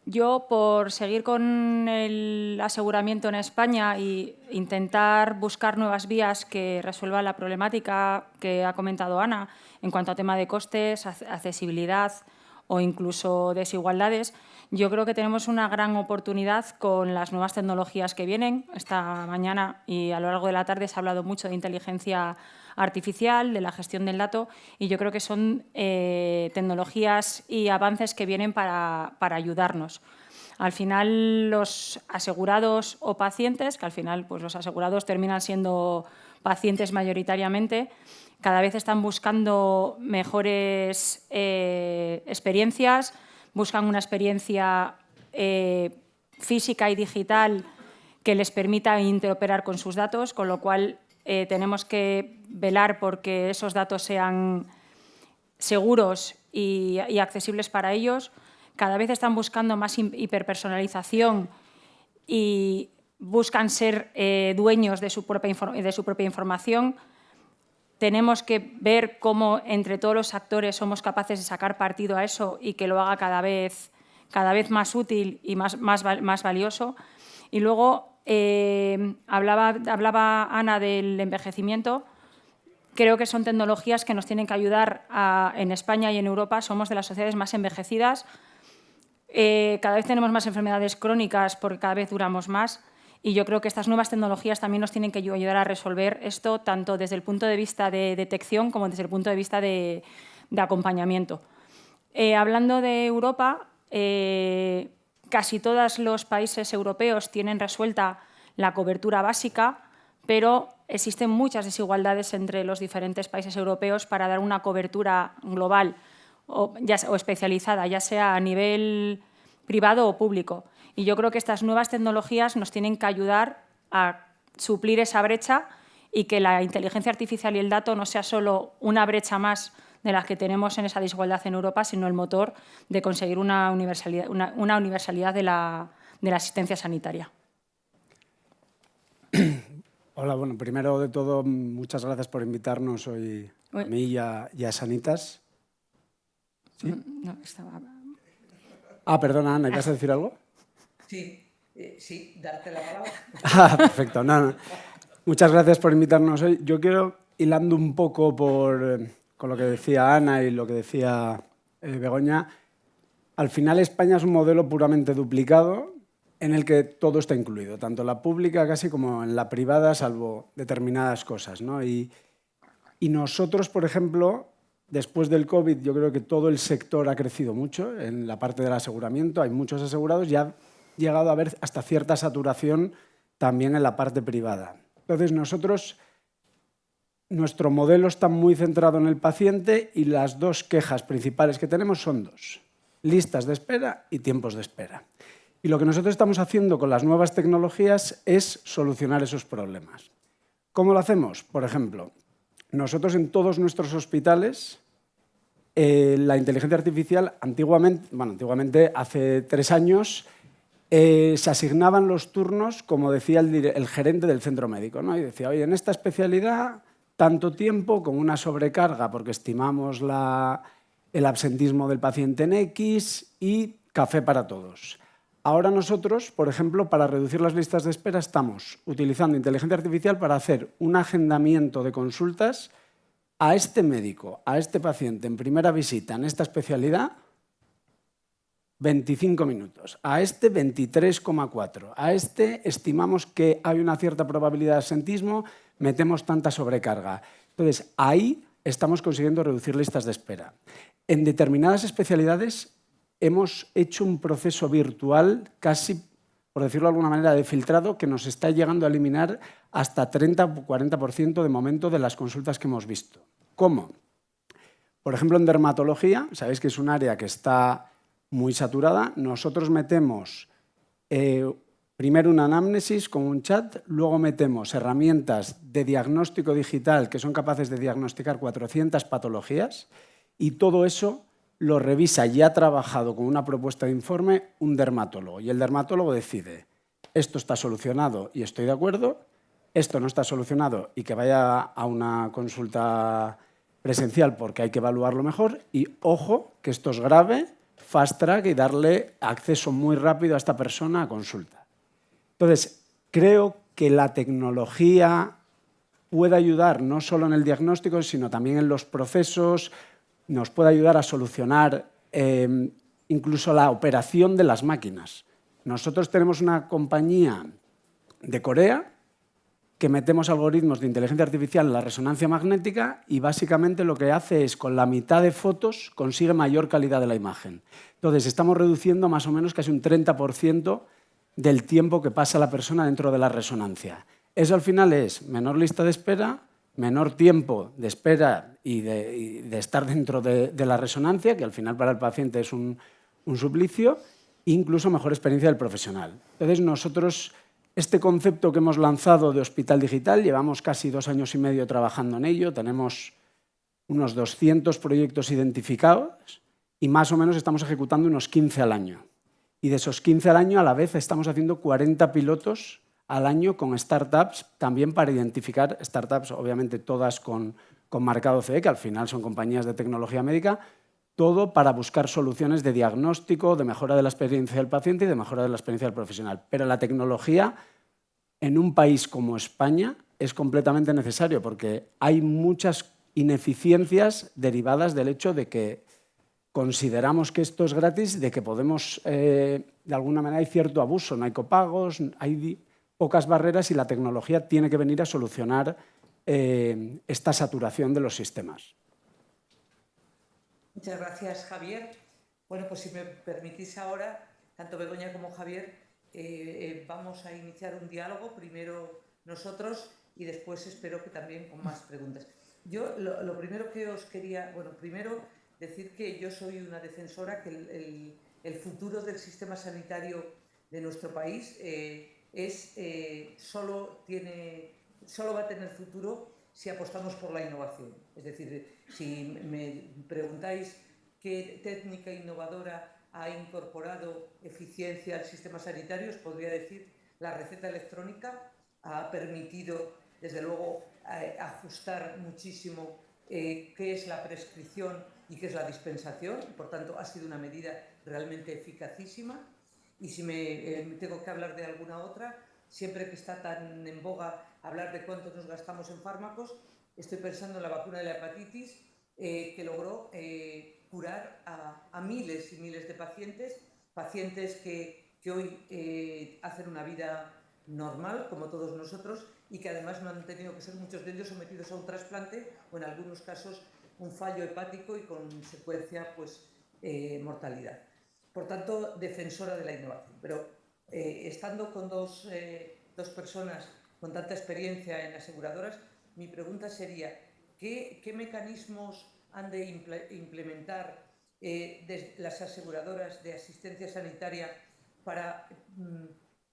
Yo, por seguir con el aseguramiento en España e intentar buscar nuevas vías que resuelvan la problemática que ha comentado Ana en cuanto a tema de costes, accesibilidad o incluso desigualdades, yo creo que tenemos una gran oportunidad con las nuevas tecnologías que vienen. Esta mañana y a lo largo de la tarde se ha hablado mucho de inteligencia artificial, de la gestión del dato, y yo creo que son tecnologías y avances que vienen para ayudarnos. Al final, los asegurados o pacientes, que al final pues, los asegurados terminan siendo pacientes mayoritariamente, cada vez están buscando mejores experiencias, buscan una experiencia física y digital que les permita interoperar con sus datos, con lo cual tenemos que velar porque esos datos sean seguros y accesibles para ellos. Cada vez están buscando más hiperpersonalización y buscan ser dueños de su propia información. Tenemos que ver cómo entre todos los actores somos capaces de sacar partido a eso y que lo haga cada vez más útil y más valioso. Y luego hablaba Ana del envejecimiento. Creo que son tecnologías que nos tienen que ayudar en España y en Europa. Somos de las sociedades más envejecidas. Cada vez tenemos más enfermedades crónicas porque cada vez duramos más. Y yo creo que estas nuevas tecnologías también nos tienen que ayudar a resolver esto, tanto desde el punto de vista de detección como desde el punto de vista de acompañamiento. Hablando de Europa, casi todos los países europeos tienen resuelta la cobertura básica, pero existen muchas desigualdades entre los diferentes países europeos para dar una cobertura global o especializada, ya sea a nivel privado o público. Y yo creo que estas nuevas tecnologías nos tienen que ayudar a suplir esa brecha y que la inteligencia artificial y el dato no sea solo una brecha más de las que tenemos en esa desigualdad en Europa, sino el motor de conseguir una universalidad de la asistencia sanitaria. Hola, bueno, primero de todo, muchas gracias por invitarnos hoy a mí y a Sanitas. ¿Sí? No, estaba... Perdona, Ana, ¿ibas a decir algo? Sí, darte la palabra. Perfecto. No. Muchas gracias por invitarnos hoy. Yo quiero, hilando un poco con lo que decía Ana y lo que decía Begoña, al final España es un modelo puramente duplicado en el que todo está incluido, tanto en la pública casi como en la privada, salvo determinadas cosas, ¿no? Y nosotros, por ejemplo, después del COVID, yo creo que todo el sector ha crecido mucho en la parte del aseguramiento, hay muchos asegurados y ha llegado a haber hasta cierta saturación también en la parte privada. Entonces, nuestro modelo está muy centrado en el paciente y las dos quejas principales que tenemos son dos: listas de espera y tiempos de espera. Y lo que nosotros estamos haciendo con las nuevas tecnologías es solucionar esos problemas. ¿Cómo lo hacemos? Por ejemplo, nosotros en todos nuestros hospitales, la inteligencia artificial antiguamente, hace 3 años, se asignaban los turnos, como decía el gerente del centro médico, ¿no? Y decía, oye, en esta especialidad, tanto tiempo con una sobrecarga, porque estimamos el absentismo del paciente en X y café para todos. Ahora nosotros, por ejemplo, para reducir las listas de espera, estamos utilizando inteligencia artificial para hacer un agendamiento de consultas a este médico, a este paciente en primera visita en esta especialidad, 25 minutos, a este 23,4, a este estimamos que hay una cierta probabilidad de absentismo, metemos tanta sobrecarga. Entonces, ahí estamos consiguiendo reducir listas de espera. En determinadas especialidades hemos hecho un proceso virtual casi, por decirlo de alguna manera, de filtrado que nos está llegando a eliminar hasta 30 o 40% de momento de las consultas que hemos visto. ¿Cómo? Por ejemplo, en dermatología, sabéis que es un área que está muy saturada. Nosotros metemos primero una anamnesis con un chat, luego metemos herramientas de diagnóstico digital que son capaces de diagnosticar 400 patologías y todo eso lo revisa y ha trabajado con una propuesta de informe un dermatólogo. Y el dermatólogo decide, esto está solucionado y estoy de acuerdo, esto no está solucionado y que vaya a una consulta presencial porque hay que evaluarlo mejor y, ojo, que esto es grave, fast track y darle acceso muy rápido a esta persona a consulta. Entonces, creo que la tecnología puede ayudar no solo en el diagnóstico, sino también en los procesos, nos puede ayudar a solucionar incluso la operación de las máquinas. Nosotros tenemos una compañía de Corea que metemos algoritmos de inteligencia artificial en la resonancia magnética y básicamente lo que hace es, con la mitad de fotos, consigue mayor calidad de la imagen. Entonces, estamos reduciendo más o menos casi un 30% del tiempo que pasa la persona dentro de la resonancia. Eso al final es menor lista de espera, menor tiempo de espera y de estar dentro de la resonancia, que al final para el paciente es un suplicio, e incluso mejor experiencia del profesional. Entonces, nosotros, este concepto que hemos lanzado de hospital digital, llevamos casi 2 años y medio trabajando en ello, tenemos unos 200 proyectos identificados y más o menos estamos ejecutando unos 15 al año. Y de esos 15 al año, a la vez, estamos haciendo 40 pilotos al año con startups, también para identificar startups, obviamente todas con marcado CE, que al final son compañías de tecnología médica, todo para buscar soluciones de diagnóstico, de mejora de la experiencia del paciente y de mejora de la experiencia del profesional. Pero la tecnología en un país como España es completamente necesario porque hay muchas ineficiencias derivadas del hecho de que consideramos que esto es gratis, de que podemos, de alguna manera hay cierto abuso, no hay copagos, hay pocas barreras y la tecnología tiene que venir a solucionar esta saturación de los sistemas. Muchas gracias, Javier. Bueno, pues si me permitís ahora, tanto Begoña como Javier, vamos a iniciar un diálogo, primero nosotros y después espero que también con más preguntas. Yo lo primero que os quería, bueno, primero decir que yo soy una defensora que el futuro del sistema sanitario de nuestro país solo va a tener futuro si apostamos por la innovación. Es decir, si me preguntáis qué técnica innovadora ha incorporado eficiencia al sistema sanitario, os podría decir la receta electrónica ha permitido, desde luego, ajustar muchísimo qué es la prescripción y qué es la dispensación. Por tanto, ha sido una medida realmente eficacísima. Y si me tengo que hablar de alguna otra, siempre que está tan en boga hablar de cuánto nos gastamos en fármacos, estoy pensando en la vacuna de la hepatitis, que logró curar a miles y miles de pacientes que hoy hacen una vida normal, como todos nosotros, y que además no han tenido que ser muchos de ellos sometidos a un trasplante o en algunos casos un fallo hepático y con secuencia mortalidad. Por tanto, defensora de la innovación. Pero estando con dos personas con tanta experiencia en aseguradoras, mi pregunta sería, ¿qué mecanismos han de implementar las aseguradoras de asistencia sanitaria para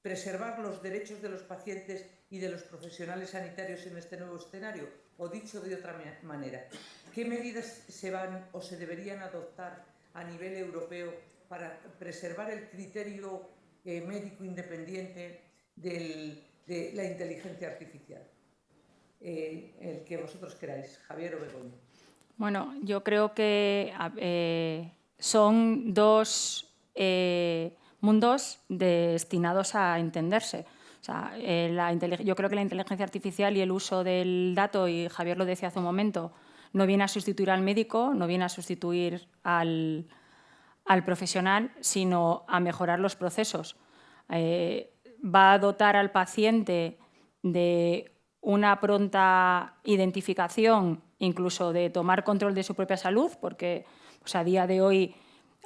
preservar los derechos de los pacientes y de los profesionales sanitarios en este nuevo escenario? O dicho de otra manera, ¿qué medidas se van o se deberían adoptar a nivel europeo para preservar el criterio médico independiente de la inteligencia artificial? El que vosotros queráis, Javier o Begoña. Bueno, yo creo que son dos mundos destinados a entenderse. O sea, yo creo que la inteligencia artificial y el uso del dato, y Javier lo decía hace un momento, no viene a sustituir al médico, no viene a sustituir al profesional, sino a mejorar los procesos. Va a dotar al paciente de una pronta identificación, incluso de tomar control de su propia salud, porque pues, a día de hoy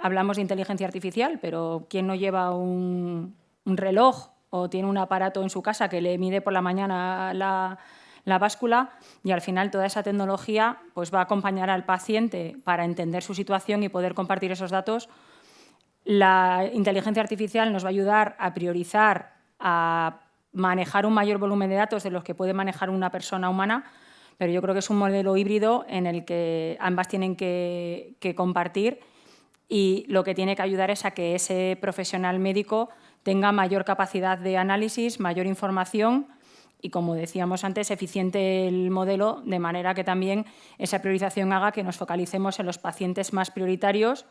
hablamos de inteligencia artificial, pero ¿quién no lleva un reloj o tiene un aparato en su casa que le mide por la mañana la báscula? Y al final toda esa tecnología pues, va a acompañar al paciente para entender su situación y poder compartir esos datos. La inteligencia artificial nos va a ayudar a priorizar, a manejar un mayor volumen de datos de los que puede manejar una persona humana, pero yo creo que es un modelo híbrido en el que ambas tienen que compartir, y lo que tiene que ayudar es a que ese profesional médico tenga mayor capacidad de análisis, mayor información y, como decíamos antes, eficiente el modelo, de manera que también esa priorización haga que nos focalicemos en los pacientes más prioritarios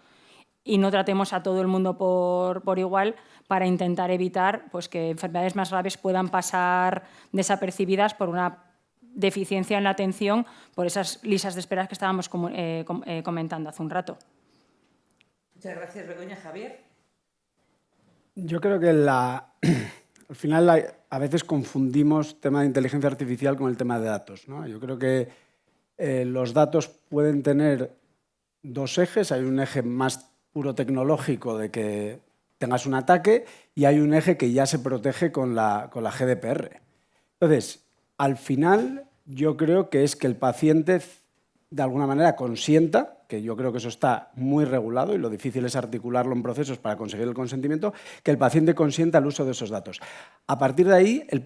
y no tratemos a todo el mundo por igual, para intentar evitar pues, que enfermedades más graves puedan pasar desapercibidas por una deficiencia en la atención, por esas listas de espera que estábamos comentando hace un rato. Muchas gracias, Begoña. Javier. Yo creo que al final a veces confundimos tema de inteligencia artificial con el tema de datos, ¿no? Yo creo que los datos pueden tener dos ejes. Hay un eje más puro tecnológico de que tengas un ataque y hay un eje que ya se protege con la GDPR. Entonces, al final yo creo que es que el paciente de alguna manera consienta, que yo creo que eso está muy regulado y lo difícil es articularlo en procesos para conseguir el consentimiento, que el paciente consienta el uso de esos datos. A partir de ahí el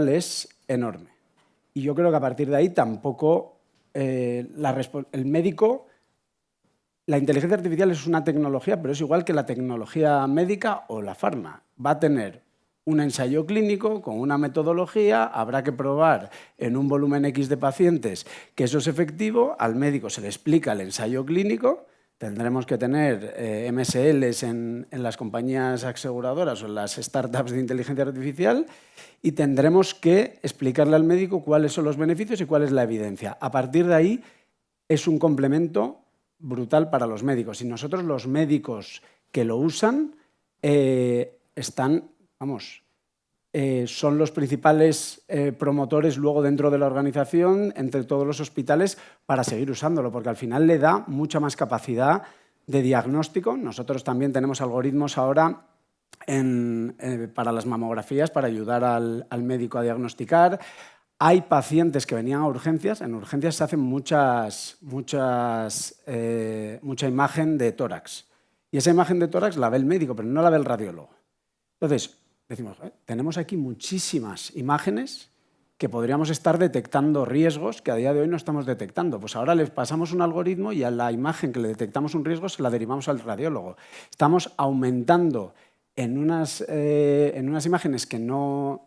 es enorme. Y yo creo que a partir de ahí tampoco el médico... La inteligencia artificial es una tecnología, pero es igual que la tecnología médica o la farma. Va a tener un ensayo clínico con una metodología, habrá que probar en un volumen X de pacientes que eso es efectivo, al médico se le explica el ensayo clínico, tendremos que tener MSLs en las compañías aseguradoras o en las startups de inteligencia artificial y tendremos que explicarle al médico cuáles son los beneficios y cuál es la evidencia. A partir de ahí es un complemento brutal para los médicos. Y nosotros, los médicos que lo usan, son los principales promotores luego dentro de la organización, entre todos los hospitales, para seguir usándolo, porque al final le da mucha más capacidad de diagnóstico. Nosotros también tenemos algoritmos ahora para las mamografías, para ayudar al médico a diagnosticar. Hay pacientes que venían a urgencias. En urgencias se hacen mucha imagen de tórax. Y esa imagen de tórax la ve el médico, pero no la ve el radiólogo. Entonces, decimos, tenemos aquí muchísimas imágenes que podríamos estar detectando riesgos que a día de hoy no estamos detectando. Pues ahora le pasamos un algoritmo y a la imagen que le detectamos un riesgo se la derivamos al radiólogo. Estamos aumentando en unas imágenes que no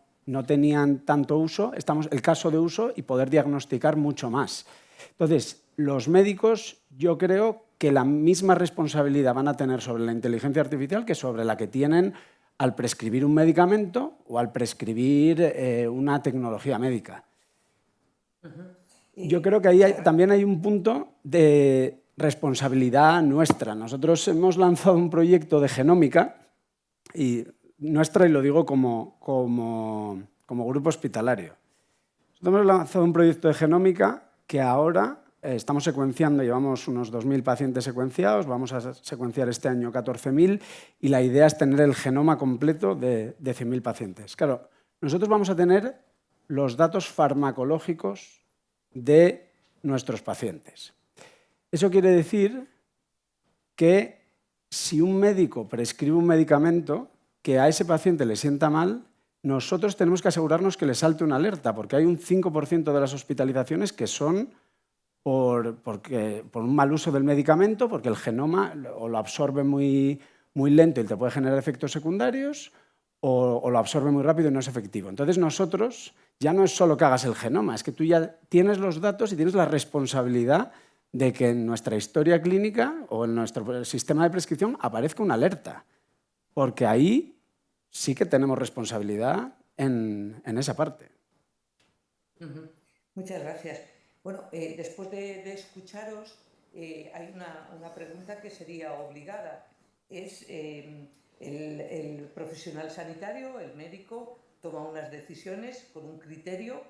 tenían tanto uso, el caso de uso y poder diagnosticar mucho más. Entonces, los médicos, yo creo que la misma responsabilidad van a tener sobre la inteligencia artificial que sobre la que tienen al prescribir un medicamento o al prescribir una tecnología médica. Yo creo que ahí también hay un punto de responsabilidad nuestra. Nosotros hemos lanzado un proyecto de genómica y lo digo como grupo hospitalario. Nosotros hemos lanzado un proyecto de genómica que ahora estamos secuenciando, llevamos unos 2.000 pacientes secuenciados, vamos a secuenciar este año 14.000 y la idea es tener el genoma completo de 100.000 pacientes. Claro, nosotros vamos a tener los datos farmacológicos de nuestros pacientes. Eso quiere decir que si un médico prescribe un medicamento que a ese paciente le sienta mal, nosotros tenemos que asegurarnos que le salte una alerta, porque hay un 5% de las hospitalizaciones que son por un mal uso del medicamento, porque el genoma o lo absorbe muy lento y te puede generar efectos secundarios, o lo absorbe muy rápido y no es efectivo. Entonces nosotros ya no es solo que hagas el genoma, es que tú ya tienes los datos y tienes la responsabilidad de que en nuestra historia clínica o en nuestro sistema de prescripción aparezca una alerta, porque ahí sí que tenemos responsabilidad en esa parte. Muchas gracias. Bueno, después de escucharos, hay una pregunta que sería obligada. Es el profesional sanitario, el médico, toma unas decisiones con un criterio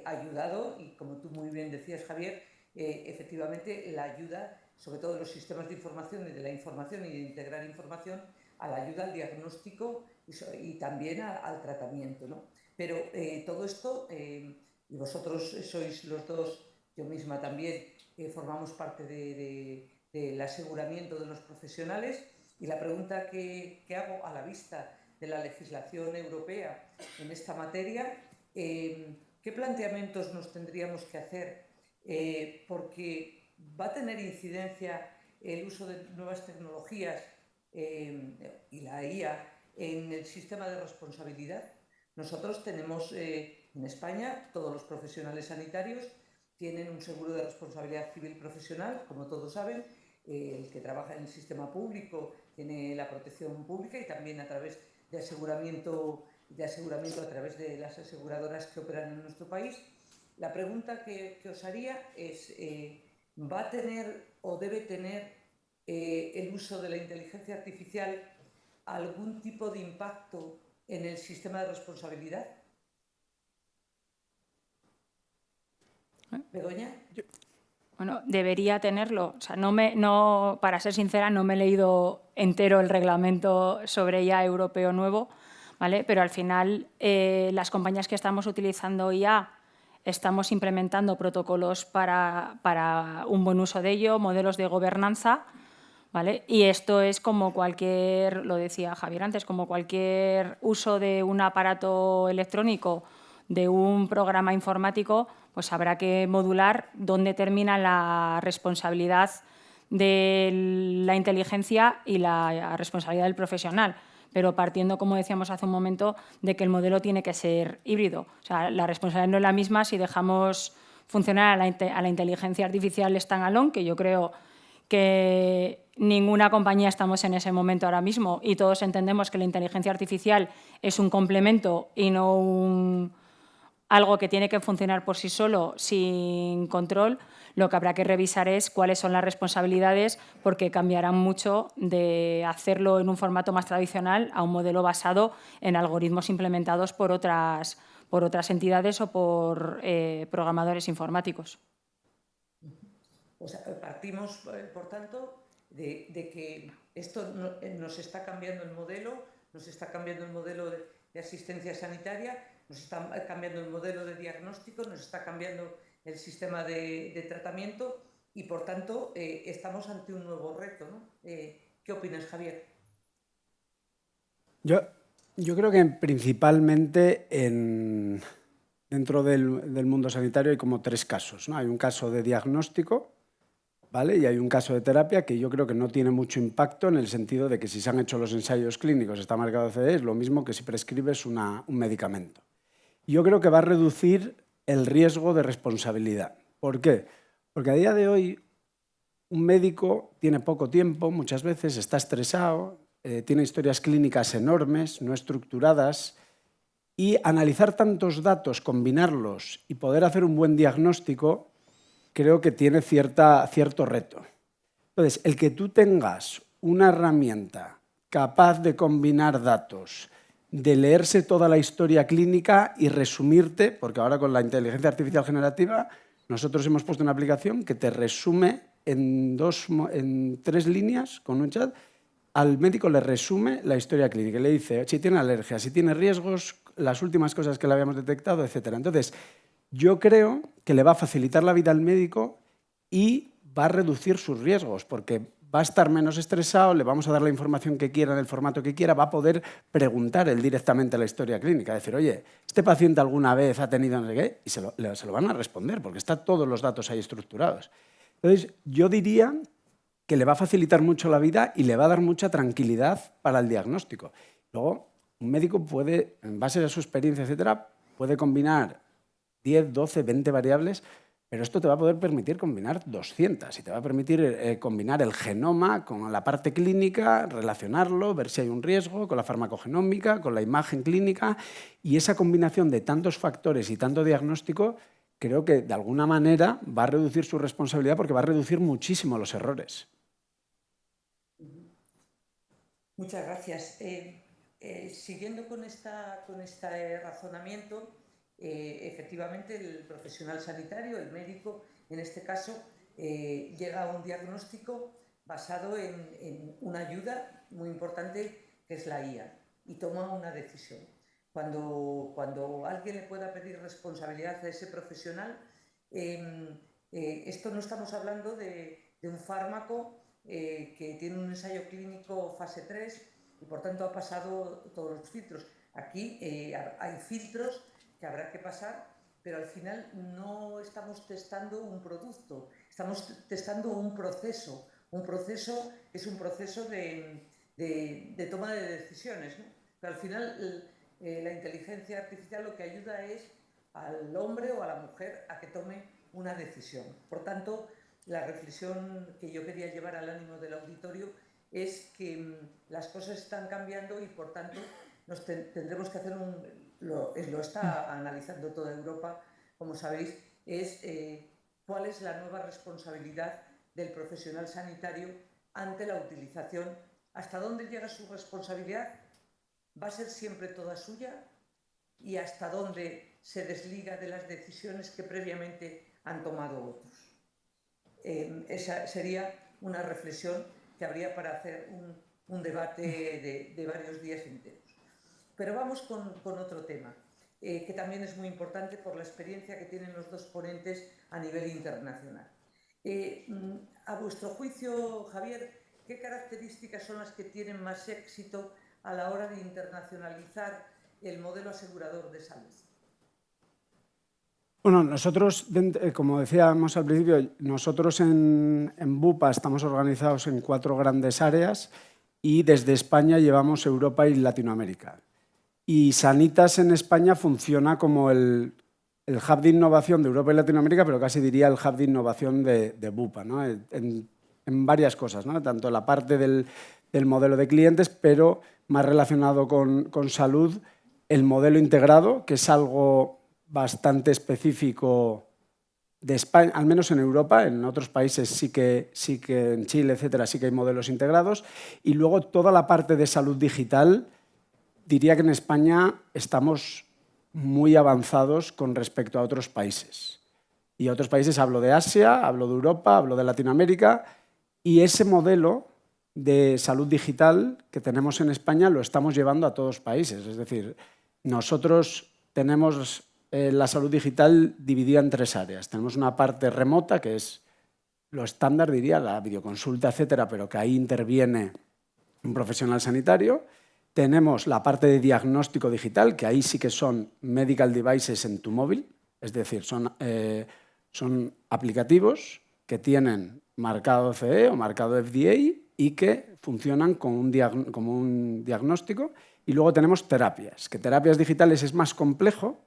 ayudado, y como tú muy bien decías, Javier, efectivamente la ayuda, sobre todo de los sistemas de información y de la información y de integrar información, a la ayuda al diagnóstico y también al tratamiento, ¿no? Pero todo esto, y vosotros sois los dos, yo misma también, formamos parte del aseguramiento de los profesionales, y la pregunta que hago a la vista de la legislación europea en esta materia, ¿qué planteamientos nos tendríamos que hacer? Porque va a tener incidencia el uso de nuevas tecnologías y la IA en el sistema de responsabilidad. Nosotros tenemos en España, todos los profesionales sanitarios tienen un seguro de responsabilidad civil profesional, como todos saben. El que trabaja en el sistema público tiene la protección pública, y también a través de aseguramiento a través de las aseguradoras que operan en nuestro país. La pregunta que os haría es, ¿va a tener o debe tener el uso de la inteligencia artificial algún tipo de impacto en el sistema de responsabilidad? ¿Begoña? Bueno, debería tenerlo. O sea, para ser sincera, no me he leído entero el reglamento sobre IA europeo nuevo, ¿vale? Pero al final las compañías que estamos utilizando IA estamos implementando protocolos para un buen uso de ello, modelos de gobernanza, ¿vale? Y esto es como cualquier, lo decía Javier antes, como cualquier uso de un aparato electrónico, de un programa informático, pues habrá que modular dónde termina la responsabilidad de la inteligencia y la responsabilidad del profesional, pero partiendo, como decíamos hace un momento, de que el modelo tiene que ser híbrido. O sea, la responsabilidad no es la misma si dejamos funcionar a la inteligencia artificial standalone, que yo creo que ninguna compañía estamos en ese momento ahora mismo, y todos entendemos que la inteligencia artificial es un complemento y no algo que tiene que funcionar por sí solo, sin control. Lo que habrá que revisar es cuáles son las responsabilidades, porque cambiarán mucho de hacerlo en un formato más tradicional a un modelo basado en algoritmos implementados por otras entidades o por programadores informáticos. Pues partimos, por tanto, de que esto nos está cambiando el modelo, de asistencia sanitaria, nos está cambiando el modelo de diagnóstico, nos está cambiando el sistema de tratamiento, y por tanto estamos ante un nuevo reto, ¿no? ¿Qué opinas, Javier? Yo creo que principalmente dentro del mundo sanitario hay como tres casos, ¿no? Hay un caso de diagnóstico, ¿vale? Y hay un caso de terapia que yo creo que no tiene mucho impacto, en el sentido de que si se han hecho los ensayos clínicos, está marcado CE, es lo mismo que si prescribes un medicamento. Yo creo que va a reducir el riesgo de responsabilidad. ¿Por qué? Porque a día de hoy un médico tiene poco tiempo, muchas veces está estresado, tiene historias clínicas enormes, no estructuradas, y analizar tantos datos, combinarlos y poder hacer un buen diagnóstico, creo que tiene cierto reto. Entonces, el que tú tengas una herramienta capaz de combinar datos, de leerse toda la historia clínica y resumirte, porque ahora con la inteligencia artificial generativa nosotros hemos puesto una aplicación que te resume en 3 líneas con un chat, al médico le resume la historia clínica, le dice si tiene alergia, si tiene riesgos, las últimas cosas que le habíamos detectado, etc. Entonces, yo creo que le va a facilitar la vida al médico y va a reducir sus riesgos, porque va a estar menos estresado, le vamos a dar la información que quiera en el formato que quiera, va a poder preguntar él directamente la historia clínica, decir, oye, ¿este paciente alguna vez ha tenido no sé qué? Y se lo van a responder, porque están todos los datos ahí estructurados. Entonces, yo diría que le va a facilitar mucho la vida y le va a dar mucha tranquilidad para el diagnóstico. Luego, un médico puede, en base a su experiencia, etcétera, puede combinar 10, 12, 20 variables, pero esto te va a poder permitir combinar 200 y te va a permitir combinar el genoma con la parte clínica, relacionarlo, ver si hay un riesgo, con la farmacogenómica, con la imagen clínica, y esa combinación de tantos factores y tanto diagnóstico creo que de alguna manera va a reducir su responsabilidad porque va a reducir muchísimo los errores. Muchas gracias. Siguiendo con este razonamiento, efectivamente el profesional sanitario, el médico, en este caso, llega a un diagnóstico basado en una ayuda muy importante que es la IA y toma una decisión. Cuando alguien le pueda pedir responsabilidad a ese profesional, esto no estamos hablando de un fármaco que tiene un ensayo clínico fase 3 y por tanto ha pasado todos los filtros. Aquí hay filtros que habrá que pasar, pero al final no estamos testando un producto, estamos testando un proceso. Un proceso es un proceso de toma de decisiones, ¿no? Pero al final la inteligencia artificial lo que ayuda es al hombre o a la mujer a que tome una decisión. Por tanto, la reflexión que yo quería llevar al ánimo del auditorio es que las cosas están cambiando y, por tanto, tendremos que hacer lo está analizando toda Europa, como sabéis, es cuál es la nueva responsabilidad del profesional sanitario ante la utilización. ¿Hasta dónde llega su responsabilidad? ¿Va a ser siempre toda suya? ¿Y hasta dónde se desliga de las decisiones que previamente han tomado otros? Esa sería una reflexión que habría para hacer un debate de varios días enteros. Pero vamos con otro tema, que también es muy importante por la experiencia que tienen los dos ponentes a nivel internacional. A vuestro juicio, Javier, ¿qué características son las que tienen más éxito a la hora de internacionalizar el modelo asegurador de salud? Bueno, nosotros, como decíamos al principio, nosotros en Bupa estamos organizados en 4 grandes áreas y desde España llevamos Europa y Latinoamérica. Y Sanitas en España funciona como el hub de innovación de Europa y Latinoamérica, pero casi diría el hub de innovación de Bupa, ¿no? En varias cosas, ¿no? Tanto la parte del modelo de clientes, pero más relacionado con salud, el modelo integrado, que es algo bastante específico de España, al menos en Europa. En otros países sí que en Chile, etcétera, sí que hay modelos integrados. Y luego toda la parte de salud digital, diría que en España estamos muy avanzados con respecto a otros países. Y a otros países hablo de Asia, hablo de Europa, hablo de Latinoamérica, y ese modelo de salud digital que tenemos en España lo estamos llevando a todos los países. Es decir, nosotros tenemos la salud digital dividida en 3 áreas. Tenemos una parte remota, que es lo estándar, diría, la videoconsulta, etcétera, pero que ahí interviene un profesional sanitario. Tenemos la parte de diagnóstico digital, que ahí sí que son medical devices en tu móvil, es decir, son aplicativos que tienen marcado CE o marcado FDA y que funcionan como un diagnóstico. Y luego tenemos terapias, que terapias digitales es más complejo.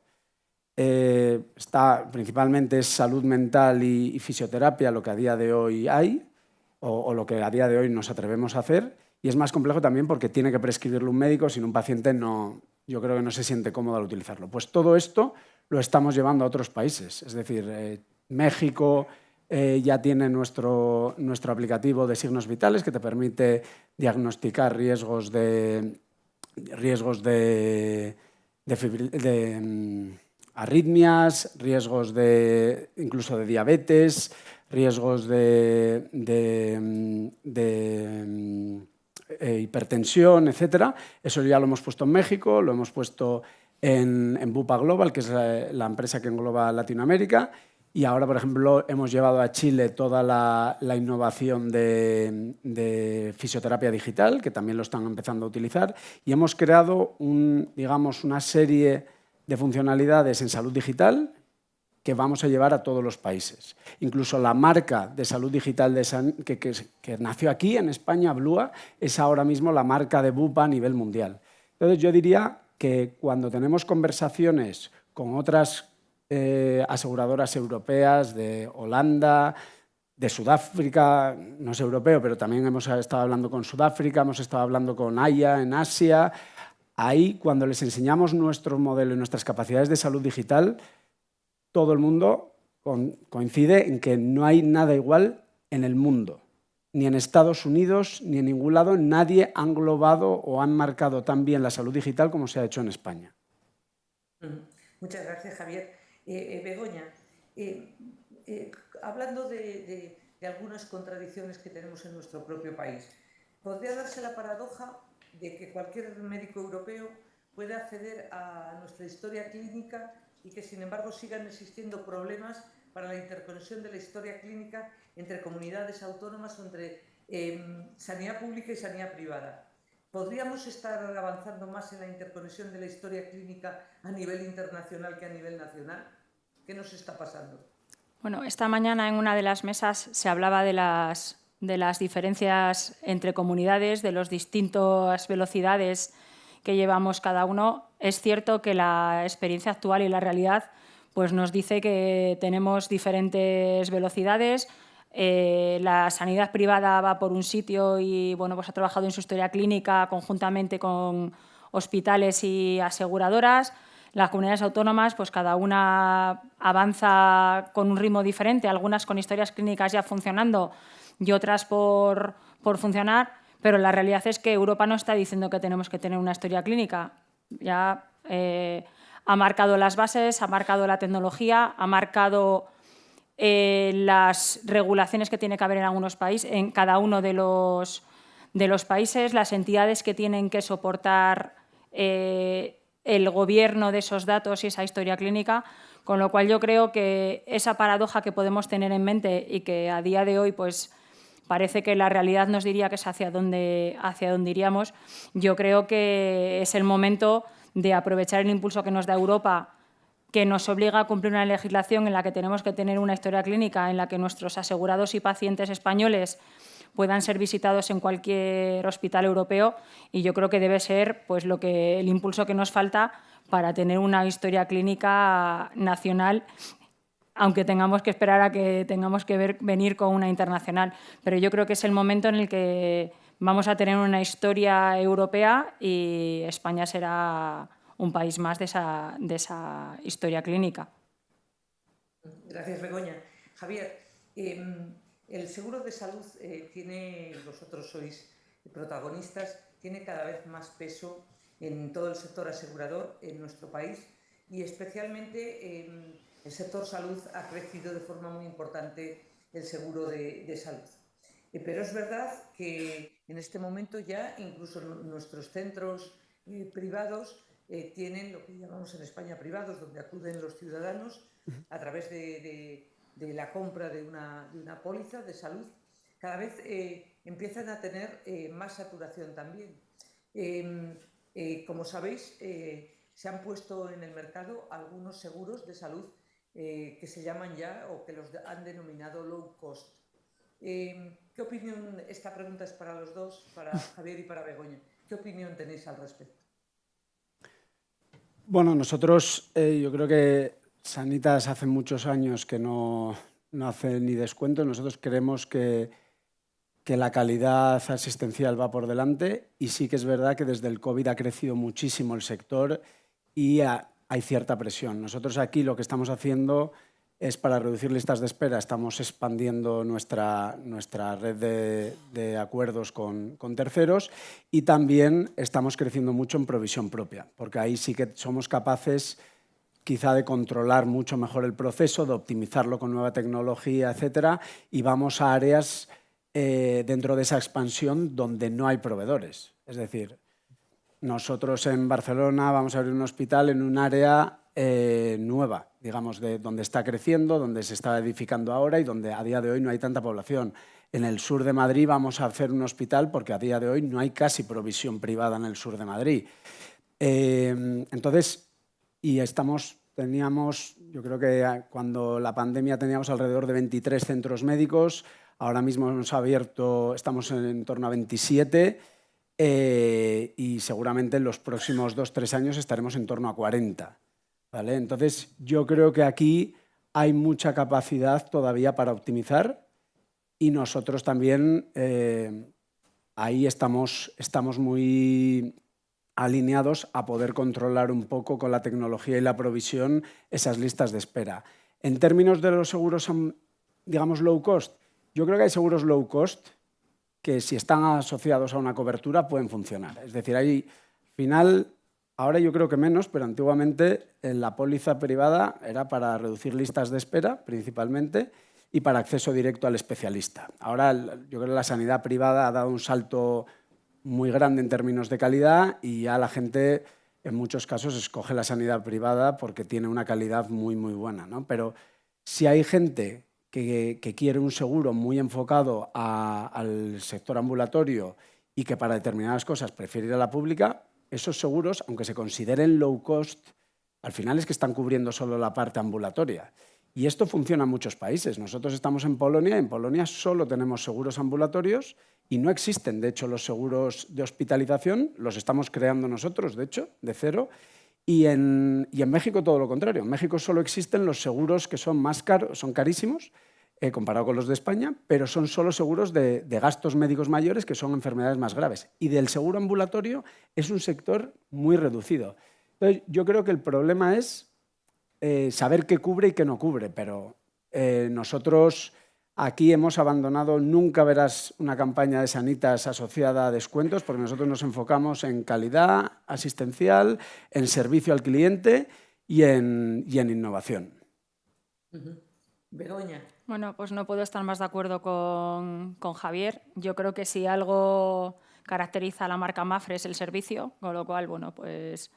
Principalmente es salud mental y fisioterapia lo que a día de hoy hay, o lo que a día de hoy nos atrevemos a hacer. Y es más complejo también porque tiene que prescribirlo un médico, si no un paciente yo creo que no se siente cómodo al utilizarlo. Pues todo esto lo estamos llevando a otros países. Es decir, México ya tiene nuestro aplicativo de signos vitales que te permite diagnosticar riesgos de arritmias, riesgos incluso de diabetes, riesgos de hipertensión, etcétera. Eso ya lo hemos puesto en México, lo hemos puesto en Bupa Global, que es la empresa que engloba Latinoamérica, y ahora, por ejemplo, hemos llevado a Chile toda la innovación de fisioterapia digital, que también lo están empezando a utilizar, y hemos creado una serie de funcionalidades en salud digital que vamos a llevar a todos los países. Incluso la marca de salud digital que nació aquí en España, Blua, es ahora mismo la marca de Bupa a nivel mundial. Entonces, yo diría que cuando tenemos conversaciones con otras aseguradoras europeas, de Holanda, de Sudáfrica, no es europeo, pero también hemos estado hablando con Sudáfrica, hemos estado hablando con Haya en Asia. Ahí, cuando les enseñamos nuestro modelo y nuestras capacidades de salud digital, todo el mundo coincide en que no hay nada igual en el mundo. Ni en Estados Unidos, ni en ningún lado, nadie ha englobado o han marcado tan bien la salud digital como se ha hecho en España. Muchas gracias, Javier. Begoña, hablando de algunas contradicciones que tenemos en nuestro propio país, ¿podría darse la paradoja de que cualquier médico europeo pueda acceder a nuestra historia clínica y que, sin embargo, sigan existiendo problemas para la interconexión de la historia clínica entre comunidades autónomas o entre sanidad pública y sanidad privada? ¿Podríamos estar avanzando más en la interconexión de la historia clínica a nivel internacional que a nivel nacional? ¿Qué nos está pasando? Bueno, esta mañana en una de las mesas se hablaba de las diferencias entre comunidades, de las distintas velocidades que llevamos cada uno. Es cierto que la experiencia actual y la realidad pues nos dice que tenemos diferentes velocidades. La sanidad privada va por un sitio y bueno, pues ha trabajado en su historia clínica conjuntamente con hospitales y aseguradoras. Las comunidades autónomas, pues cada una avanza con un ritmo diferente, algunas con historias clínicas ya funcionando y otras por funcionar, pero la realidad es que Europa no está diciendo que tenemos que tener una historia clínica. Ya ha marcado las bases, ha marcado la tecnología, ha marcado las regulaciones que tiene que haber en algunos países, en cada uno de los países, las entidades que tienen que soportar el gobierno de esos datos y esa historia clínica, con lo cual yo creo que esa paradoja que podemos tener en mente y que a día de hoy pues parece que la realidad nos diría que es hacia dónde iríamos, yo creo que es el momento de aprovechar el impulso que nos da Europa, que nos obliga a cumplir una legislación en la que tenemos que tener una historia clínica, en la que nuestros asegurados y pacientes españoles puedan ser visitados en cualquier hospital europeo, y yo creo que debe ser pues, el impulso que nos falta para tener una historia clínica nacional, aunque tengamos que esperar a que tengamos que venir con una internacional. Pero yo creo que es el momento en el que vamos a tener una historia europea y España será un país más de esa historia clínica. Gracias, Begoña. Javier, el seguro de salud vosotros sois protagonistas, tiene cada vez más peso en todo el sector asegurador en nuestro país y especialmente el sector salud ha crecido de forma muy importante el seguro de salud. Pero es verdad que en este momento ya incluso nuestros centros privados tienen lo que llamamos en España privados, donde acuden los ciudadanos a través de la compra de una póliza de salud. Cada vez empiezan a tener más saturación también. Como sabéis, se han puesto en el mercado algunos seguros de salud que se llaman ya o que los han denominado low cost. ¿Qué opinión? Esta pregunta es para los dos, para Javier y para Begoña. ¿Qué opinión tenéis al respecto? Bueno, nosotros yo creo que Sanitas hace muchos años que no hace ni descuento. Nosotros creemos que la calidad asistencial va por delante y sí que es verdad que desde el COVID ha crecido muchísimo el sector y hay cierta presión. Nosotros aquí lo que estamos haciendo es para reducir listas de espera. Estamos expandiendo nuestra red de acuerdos con terceros y también estamos creciendo mucho en provisión propia, porque ahí sí que somos capaces quizá de controlar mucho mejor el proceso, de optimizarlo con nueva tecnología, etcétera, y vamos a áreas dentro de esa expansión donde no hay proveedores. Es decir, nosotros en Barcelona vamos a abrir un hospital en un área nueva, digamos, de donde está creciendo, donde se está edificando ahora y donde a día de hoy no hay tanta población. En el sur de Madrid vamos a hacer un hospital porque a día de hoy no hay casi provisión privada en el sur de Madrid. Entonces, teníamos, yo creo que cuando la pandemia teníamos alrededor de 23 centros médicos, ahora mismo hemos abierto, estamos en torno a 27 y seguramente en los próximos 2-3 años estaremos en torno a 40. ¿Vale? Entonces, yo creo que aquí hay mucha capacidad todavía para optimizar y nosotros también ahí estamos muy alineados a poder controlar un poco con la tecnología y la provisión esas listas de espera. En términos de los seguros, digamos, low cost, yo creo que hay seguros low cost que si están asociados a una cobertura pueden funcionar. Es decir, al final, ahora yo creo que menos, pero antiguamente la póliza privada era para reducir listas de espera principalmente y para acceso directo al especialista. Ahora yo creo que la sanidad privada ha dado un salto muy grande en términos de calidad y ya la gente en muchos casos escoge la sanidad privada porque tiene una calidad muy, muy buena, ¿no? Pero si hay gente que quiere un seguro muy enfocado al sector ambulatorio y que para determinadas cosas prefiere ir a la pública, esos seguros, aunque se consideren low cost, al final es que están cubriendo solo la parte ambulatoria. Y esto funciona en muchos países. Nosotros estamos en Polonia y en Polonia solo tenemos seguros ambulatorios y no existen, de hecho, los seguros de hospitalización. Los estamos creando nosotros, de hecho, de cero. Y en México todo lo contrario. En México solo existen los seguros que son más caros, son carísimos, comparado con los de España, pero son solo seguros de gastos médicos mayores, que son enfermedades más graves. Y del seguro ambulatorio es un sector muy reducido. Entonces, yo creo que el problema es saber qué cubre y qué no cubre, pero nosotros aquí hemos abandonado, nunca verás una campaña de Sanitas asociada a descuentos, porque nosotros nos enfocamos en calidad asistencial, en servicio al cliente y en innovación. Begoña. Bueno, pues no puedo estar más de acuerdo con Javier. Yo creo que si algo caracteriza a la marca Mapfre es el servicio, con lo cual, bueno, pues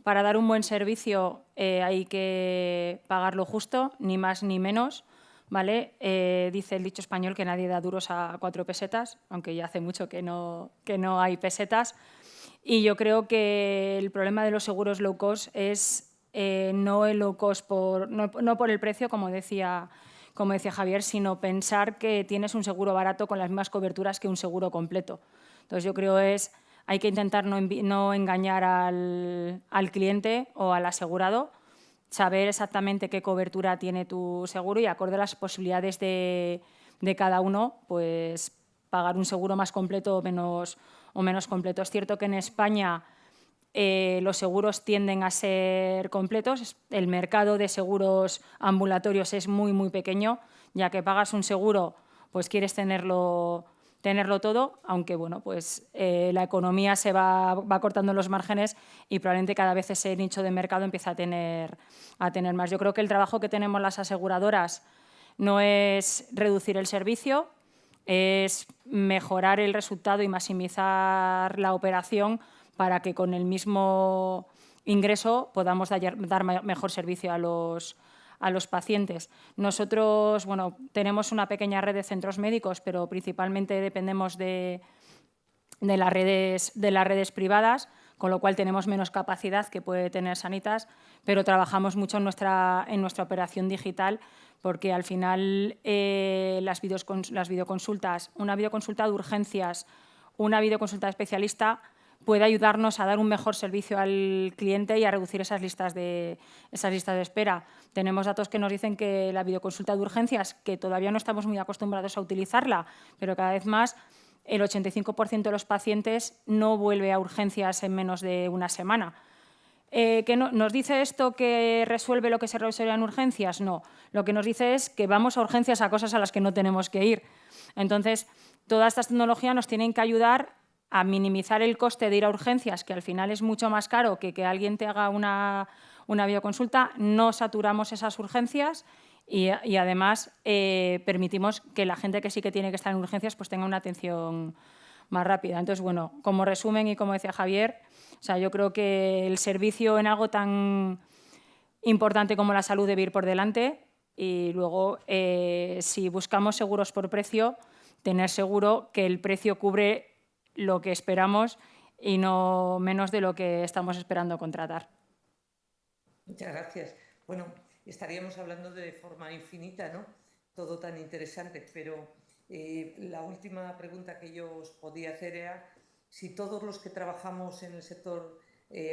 para dar un buen servicio hay que pagar lo justo, ni más ni menos, ¿vale? Dice el dicho español que nadie da duros a 4 pesetas, aunque ya hace mucho que no hay pesetas. Y yo creo que el problema de los seguros low cost es no el low cost no por el precio, como decía Javier, sino pensar que tienes un seguro barato con las mismas coberturas que un seguro completo. Entonces, yo creo hay que intentar no engañar al cliente o al asegurado, saber exactamente qué cobertura tiene tu seguro y, acorde a las posibilidades de cada uno, pues pagar un seguro más completo o menos completo. Es cierto que en España los seguros tienden a ser completos. El mercado de seguros ambulatorios es muy, muy pequeño. Ya que pagas un seguro, pues quieres tenerlo todo, aunque bueno, pues la economía se va cortando los márgenes y probablemente cada vez ese nicho de mercado empieza a tener más. Yo creo que el trabajo que tenemos las aseguradoras no es reducir el servicio, es mejorar el resultado y maximizar la operación para que con el mismo ingreso podamos dar mejor servicio a los pacientes. Nosotros, bueno, tenemos una pequeña red de centros médicos, pero principalmente dependemos de las redes privadas, con lo cual tenemos menos capacidad que puede tener Sanitas, pero trabajamos mucho en nuestra operación digital, porque al final las videoconsultas, una videoconsulta de urgencias, una videoconsulta de especialista, puede ayudarnos a dar un mejor servicio al cliente y a reducir esas listas de espera. Tenemos datos que nos dicen que la videoconsulta de urgencias, que todavía no estamos muy acostumbrados a utilizarla, pero cada vez más, el 85% de los pacientes no vuelve a urgencias en menos de una semana. ¿Nos dice esto que resuelve lo que se resuelve en urgencias? No. Lo que nos dice es que vamos a urgencias a cosas a las que no tenemos que ir. Entonces, todas estas tecnologías nos tienen que ayudar a minimizar el coste de ir a urgencias, que al final es mucho más caro que alguien te haga una videoconsulta. No saturamos esas urgencias y además permitimos que la gente que sí que tiene que estar en urgencias pues tenga una atención más rápida. Entonces, bueno, como resumen y como decía Javier, o sea, yo creo que el servicio en algo tan importante como la salud debe ir por delante y luego, si buscamos seguros por precio, tener seguro que el precio cubre lo que esperamos y no menos de lo que estamos esperando contratar. Muchas gracias. Bueno, estaríamos hablando de forma infinita, ¿no? Todo tan interesante, pero la última pregunta que yo os podía hacer era si todos los que trabajamos en el sector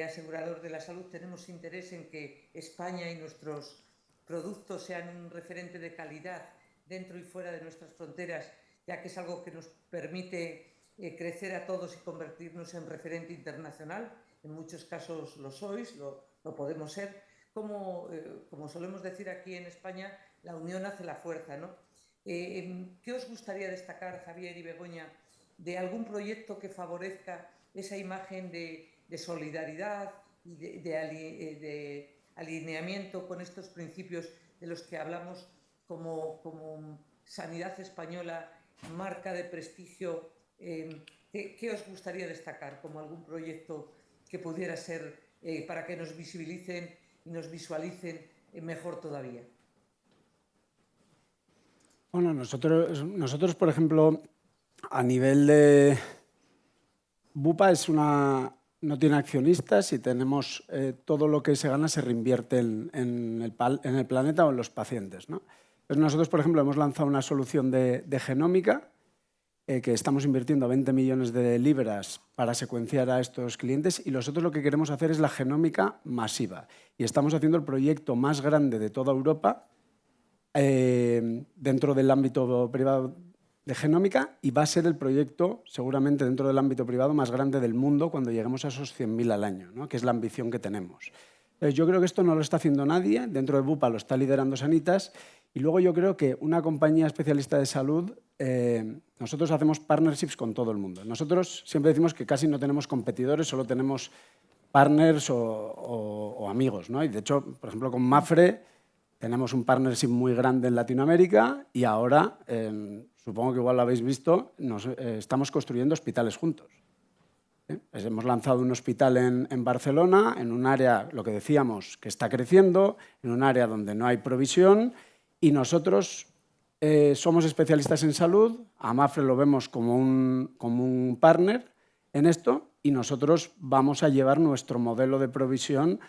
asegurador de la salud tenemos interés en que España y nuestros productos sean un referente de calidad dentro y fuera de nuestras fronteras, ya que es algo que nos permite crecer a todos y convertirnos en referente internacional. En muchos casos lo sois, lo podemos ser. Como solemos decir aquí en España, la unión hace la fuerza, ¿no? ¿Qué os gustaría destacar, Javier y Begoña, de algún proyecto que favorezca esa imagen de solidaridad y de alineamiento con estos principios de los que hablamos como sanidad española, marca de prestigio? ¿Qué os gustaría destacar como algún proyecto que pudiera ser para que nos visibilicen y nos visualicen mejor todavía? Bueno, nosotros, por ejemplo, a nivel de Bupa no tiene accionistas y tenemos todo lo que se gana se reinvierte en el planeta o en los pacientes, ¿no? Entonces nosotros, por ejemplo, hemos lanzado una solución de genómica que estamos invirtiendo 20 millones de libras para secuenciar a estos clientes y nosotros lo que queremos hacer es la genómica masiva. Y estamos haciendo el proyecto más grande de toda Europa dentro del ámbito privado de genómica y va a ser el proyecto, seguramente dentro del ámbito privado, más grande del mundo cuando lleguemos a esos 100.000 al año, ¿no? Que es la ambición que tenemos. Yo creo que esto no lo está haciendo nadie, dentro de Bupa lo está liderando Sanitas y luego yo creo que una compañía especialista de salud, nosotros hacemos partnerships con todo el mundo. Nosotros siempre decimos que casi no tenemos competidores, solo tenemos partners o amigos, ¿no? Y de hecho, por ejemplo, con Mapfre tenemos un partnership muy grande en Latinoamérica y ahora, supongo que igual lo habéis visto, estamos construyendo hospitales juntos. Hemos lanzado un hospital en Barcelona, en un área, lo que decíamos, que está creciendo, en un área donde no hay provisión y nosotros somos especialistas en salud, a Mapfre lo vemos como un partner en esto y nosotros vamos a llevar nuestro modelo de provisión,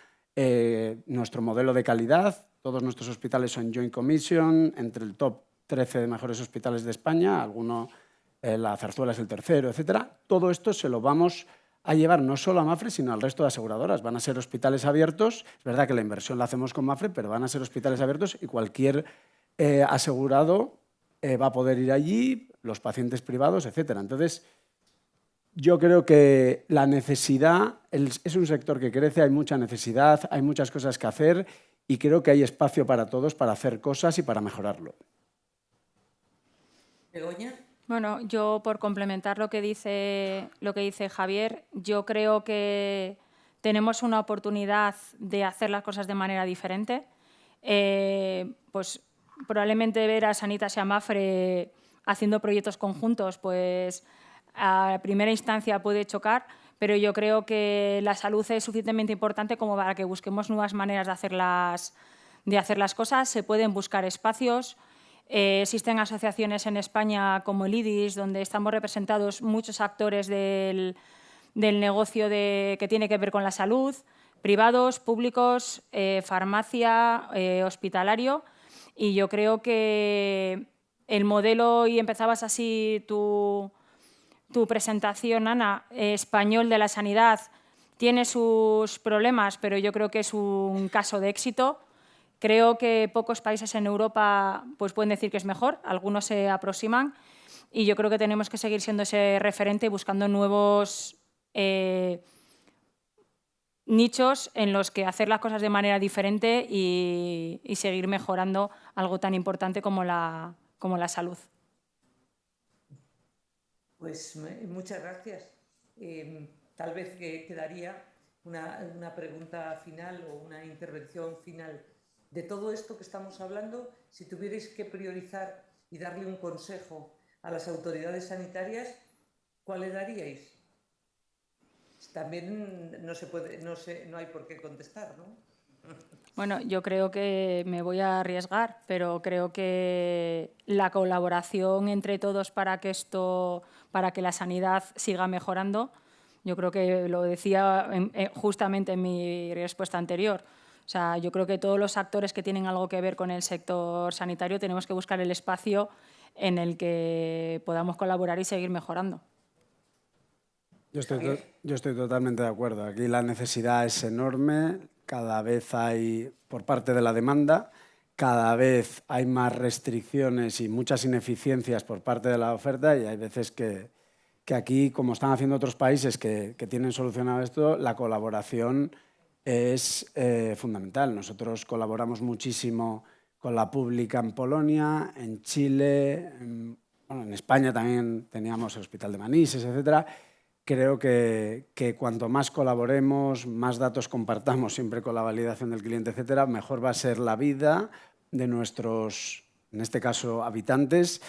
nuestro modelo de calidad. Todos nuestros hospitales son Joint Commission, entre el top 13 de mejores hospitales de España, la Zarzuela es el tercero, etcétera. Todo esto se lo vamos a llevar no solo a Mapfre, sino al resto de aseguradoras. Van a ser hospitales abiertos. Es verdad que la inversión la hacemos con Mapfre, pero van a ser hospitales abiertos y cualquier asegurado va a poder ir allí, los pacientes privados, etcétera. Entonces, yo creo que la necesidad es un sector que crece, hay mucha necesidad, hay muchas cosas que hacer y creo que hay espacio para todos para hacer cosas y para mejorarlo. Begoña. Bueno, yo por complementar lo que dice Javier, yo creo que tenemos una oportunidad de hacer las cosas de manera diferente. Pues probablemente ver a Sanitas y a Mapfre haciendo proyectos conjuntos, pues a primera instancia puede chocar, pero yo creo que la salud es suficientemente importante como para que busquemos nuevas maneras de hacer las cosas. Se pueden buscar espacios. Existen asociaciones en España como el IDIS, donde estamos representados muchos actores del negocio que tiene que ver con la salud, privados, públicos, farmacia, hospitalario. Y yo creo que el modelo, y empezabas así tu presentación, Ana, español de la sanidad, tiene sus problemas, pero yo creo que es un caso de éxito. Creo que pocos países en Europa pues, pueden decir que es mejor, algunos se aproximan y yo creo que tenemos que seguir siendo ese referente buscando nuevos nichos en los que hacer las cosas de manera diferente y seguir mejorando algo tan importante como la salud. Pues muchas gracias. Tal vez quedaría una pregunta final o una intervención final. De todo esto que estamos hablando, si tuvierais que priorizar y darle un consejo a las autoridades sanitarias, ¿cuál le daríais? También no hay por qué contestar, ¿no? Bueno, yo creo que me voy a arriesgar, pero creo que la colaboración entre todos para que la sanidad siga mejorando, yo creo que lo decía justamente en mi respuesta anterior. O sea, yo creo que todos los actores que tienen algo que ver con el sector sanitario tenemos que buscar el espacio en el que podamos colaborar y seguir mejorando. Yo estoy totalmente de acuerdo. Aquí la necesidad es enorme, cada vez hay, por parte de la demanda, cada vez hay más restricciones y muchas ineficiencias por parte de la oferta y hay veces que aquí, como están haciendo otros países que tienen solucionado esto, la colaboración es fundamental. Nosotros colaboramos muchísimo con la pública en Polonia, en Chile, en España también teníamos el Hospital de Manises, etcétera. Creo que cuanto más colaboremos, más datos compartamos siempre con la validación del cliente, etcétera, mejor va a ser la vida de nuestros, en este caso, habitantes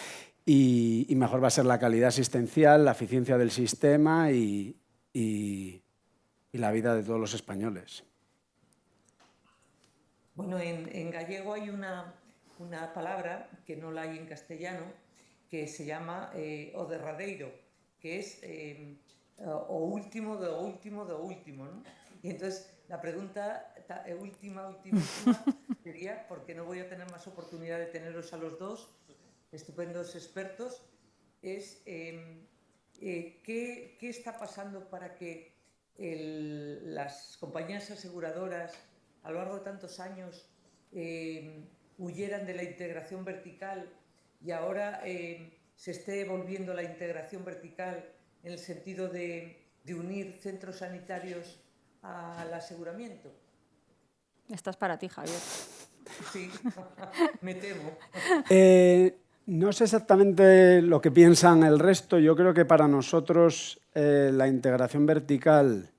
y mejor va a ser la calidad asistencial, la eficiencia del sistema y la vida de todos los españoles. Bueno, en gallego hay una palabra que no la hay en castellano que se llama o derradeiro, que es o último, ¿no? Y entonces la pregunta última sería, porque no voy a tener más oportunidad de teneros a los dos, estupendos expertos, es ¿qué está pasando para que las compañías aseguradoras a lo largo de tantos años huyeran de la integración vertical y ahora se esté volviendo la integración vertical en el sentido de unir centros sanitarios al aseguramiento? Esta es para ti, Javier. Sí, me temo. No sé exactamente lo que piensan el resto. Yo creo que para nosotros la integración vertical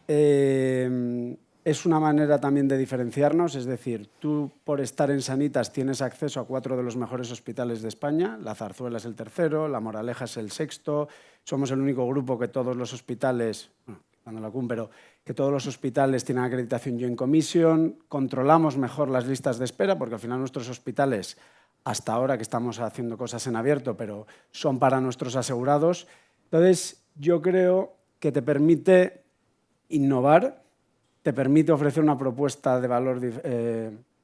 es una manera también de diferenciarnos, es decir, tú por estar en Sanitas tienes acceso a 4 de los mejores hospitales de España, La Zarzuela es el 3º, La Moraleja es el 6º, somos el único grupo que todos los hospitales, bueno, la CUM, pero que todos los hospitales tienen acreditación Joint Commission, controlamos mejor las listas de espera, porque al final nuestros hospitales, hasta ahora que estamos haciendo cosas en abierto, pero son para nuestros asegurados. Entonces, yo creo que te permite innovar, te permite ofrecer una propuesta de valor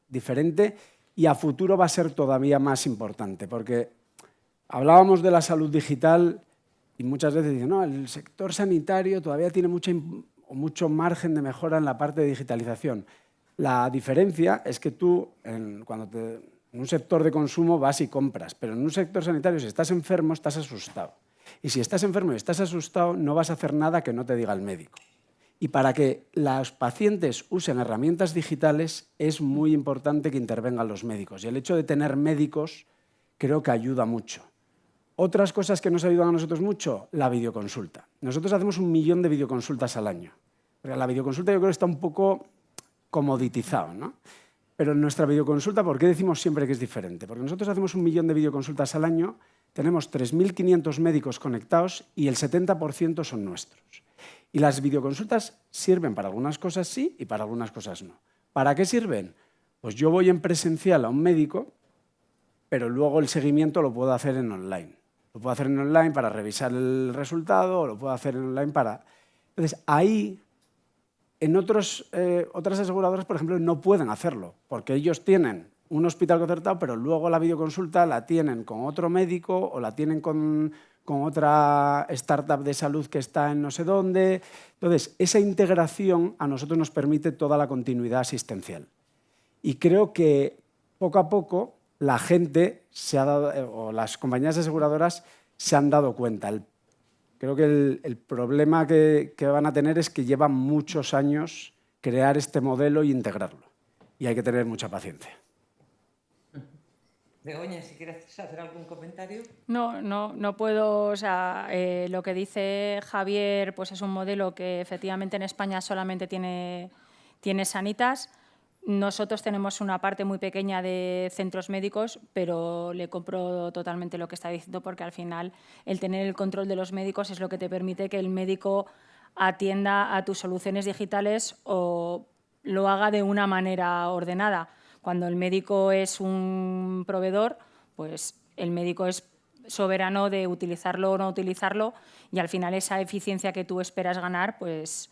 diferente y a futuro va a ser todavía más importante, porque hablábamos de la salud digital y muchas veces dicen, no, el sector sanitario todavía tiene mucho margen de mejora en la parte de digitalización. La diferencia es que tú, en un sector de consumo vas y compras, pero en un sector sanitario, si estás enfermo, estás asustado. Y si estás enfermo y estás asustado, no vas a hacer nada que no te diga el médico. Y para que los pacientes usen herramientas digitales es muy importante que intervengan los médicos. Y el hecho de tener médicos creo que ayuda mucho. Otras cosas que nos ayudan a nosotros mucho, la videoconsulta. Nosotros hacemos 1 millón de videoconsultas al año. Porque la videoconsulta yo creo que está un poco comoditizado, ¿no? Pero en nuestra videoconsulta, ¿por qué decimos siempre que es diferente? Porque nosotros hacemos 1 millón de videoconsultas al año, tenemos 3.500 médicos conectados y el 70% son nuestros. Y las videoconsultas sirven para algunas cosas sí y para algunas cosas no. ¿Para qué sirven? Pues yo voy en presencial a un médico, pero luego el seguimiento lo puedo hacer en online. Lo puedo hacer en online para revisar el resultado, o lo puedo hacer en online para... Entonces, ahí, en otras aseguradoras, por ejemplo, no pueden hacerlo, porque ellos tienen un hospital concertado, pero luego la videoconsulta la tienen con otro médico o la tienen con otra startup de salud que está en no sé dónde. Entonces, esa integración a nosotros nos permite toda la continuidad asistencial. Y creo que poco a poco la gente o las compañías aseguradoras se han dado cuenta. Creo que el problema que van a tener es que llevan muchos años crear este modelo y integrarlo. Y hay que tener mucha paciencia. Begoña, si quieres hacer algún comentario. No puedo, o sea, lo que dice Javier pues es un modelo que efectivamente en España solamente tiene Sanitas. Nosotros tenemos una parte muy pequeña de centros médicos, pero le compro totalmente lo que está diciendo porque al final el tener el control de los médicos es lo que te permite que el médico atienda a tus soluciones digitales o lo haga de una manera ordenada. Cuando el médico es un proveedor, pues el médico es soberano de utilizarlo o no utilizarlo y al final esa eficiencia que tú esperas ganar pues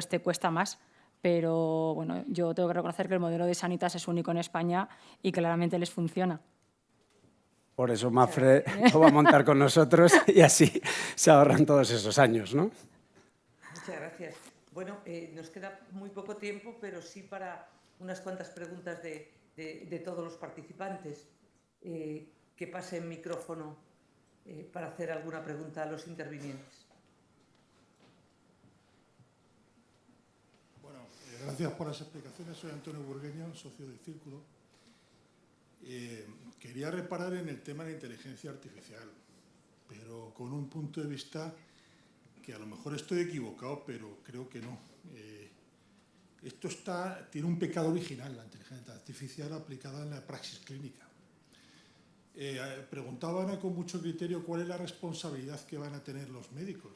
te cuesta más. Pero bueno, yo tengo que reconocer que el modelo de Sanitas es único en España y claramente les funciona. Por eso Mapfre lo va a montar con nosotros y así se ahorran todos esos años, ¿no? Muchas gracias. Bueno, nos queda muy poco tiempo, pero sí para unas cuantas preguntas de todos los participantes. Que pase el micrófono para hacer alguna pregunta a los intervinientes. Bueno, gracias por las explicaciones. Soy Antonio Burgueño, socio del Círculo. Quería reparar en el tema de la inteligencia artificial, pero con un punto de vista que a lo mejor estoy equivocado, pero creo que no. Esto tiene un pecado original, la inteligencia artificial aplicada en la praxis clínica. Preguntaba Ana con mucho criterio cuál es la responsabilidad que van a tener los médicos.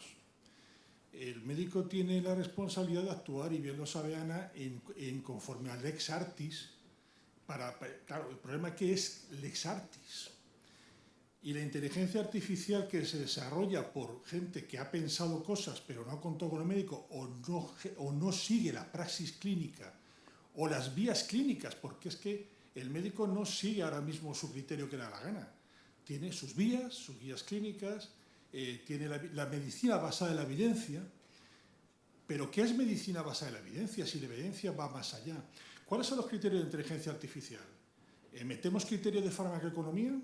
El médico tiene la responsabilidad de actuar, y bien lo sabe Ana, en conforme al lex artis. Claro, el problema que es lex artis. Y la inteligencia artificial que se desarrolla por gente que ha pensado cosas pero no ha contado con el médico o no sigue la praxis clínica o las vías clínicas, porque es que el médico no sigue ahora mismo su criterio que le da la gana. Tiene sus guías clínicas, tiene la medicina basada en la evidencia. ¿Pero qué es medicina basada en la evidencia si la evidencia va más allá? ¿Cuáles son los criterios de inteligencia artificial? ¿Metemos criterios de farmacoeconomía?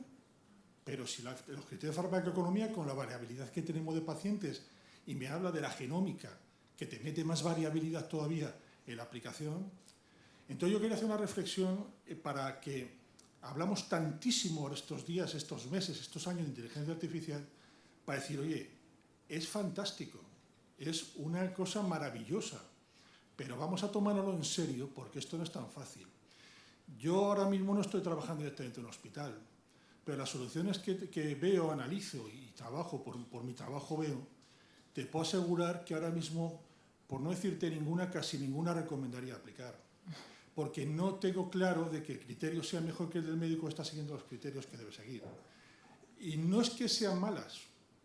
Pero si los criterios de farmacoeconomía, con la variabilidad que tenemos de pacientes, y me habla de la genómica, que te mete más variabilidad todavía en la aplicación. Entonces yo quería hacer una reflexión para que hablamos tantísimo estos días, estos meses, estos años de inteligencia artificial, para decir, oye, es fantástico, es una cosa maravillosa, pero vamos a tomárnoslo en serio porque esto no es tan fácil. Yo ahora mismo no estoy trabajando directamente en un hospital, pero las soluciones que veo, analizo y trabajo, por mi trabajo veo, te puedo asegurar que ahora mismo, por no decirte ninguna, casi ninguna recomendaría aplicar. Porque no tengo claro de que el criterio sea mejor que el del médico, está siguiendo los criterios que debe seguir. Y no es que sean malas,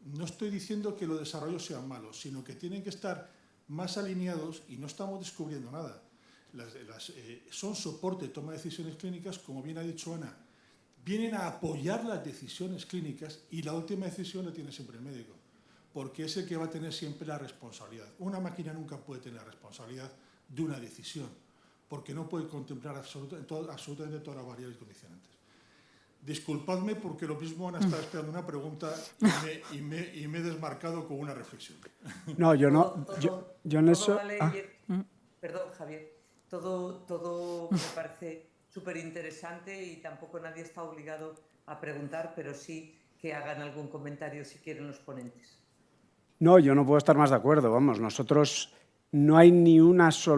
no estoy diciendo que los desarrollos sean malos, sino que tienen que estar más alineados y no estamos descubriendo nada. Son soporte de toma de decisiones clínicas, como bien ha dicho Ana, vienen a apoyar las decisiones clínicas y la última decisión la tiene siempre el médico, porque es el que va a tener siempre la responsabilidad. Una máquina nunca puede tener la responsabilidad de una decisión, porque no puede contemplar absolutamente todas las variables condicionantes. Disculpadme porque lo mismo Ana estaba esperando una pregunta y me he desmarcado con una reflexión. No, yo no. Yo en eso... Perdón, Javier. Todo me parece súper interesante y tampoco nadie está obligado a preguntar, pero sí que hagan algún comentario si quieren los ponentes. No, yo no puedo estar más de acuerdo. Vamos, nosotros no hay ni una solución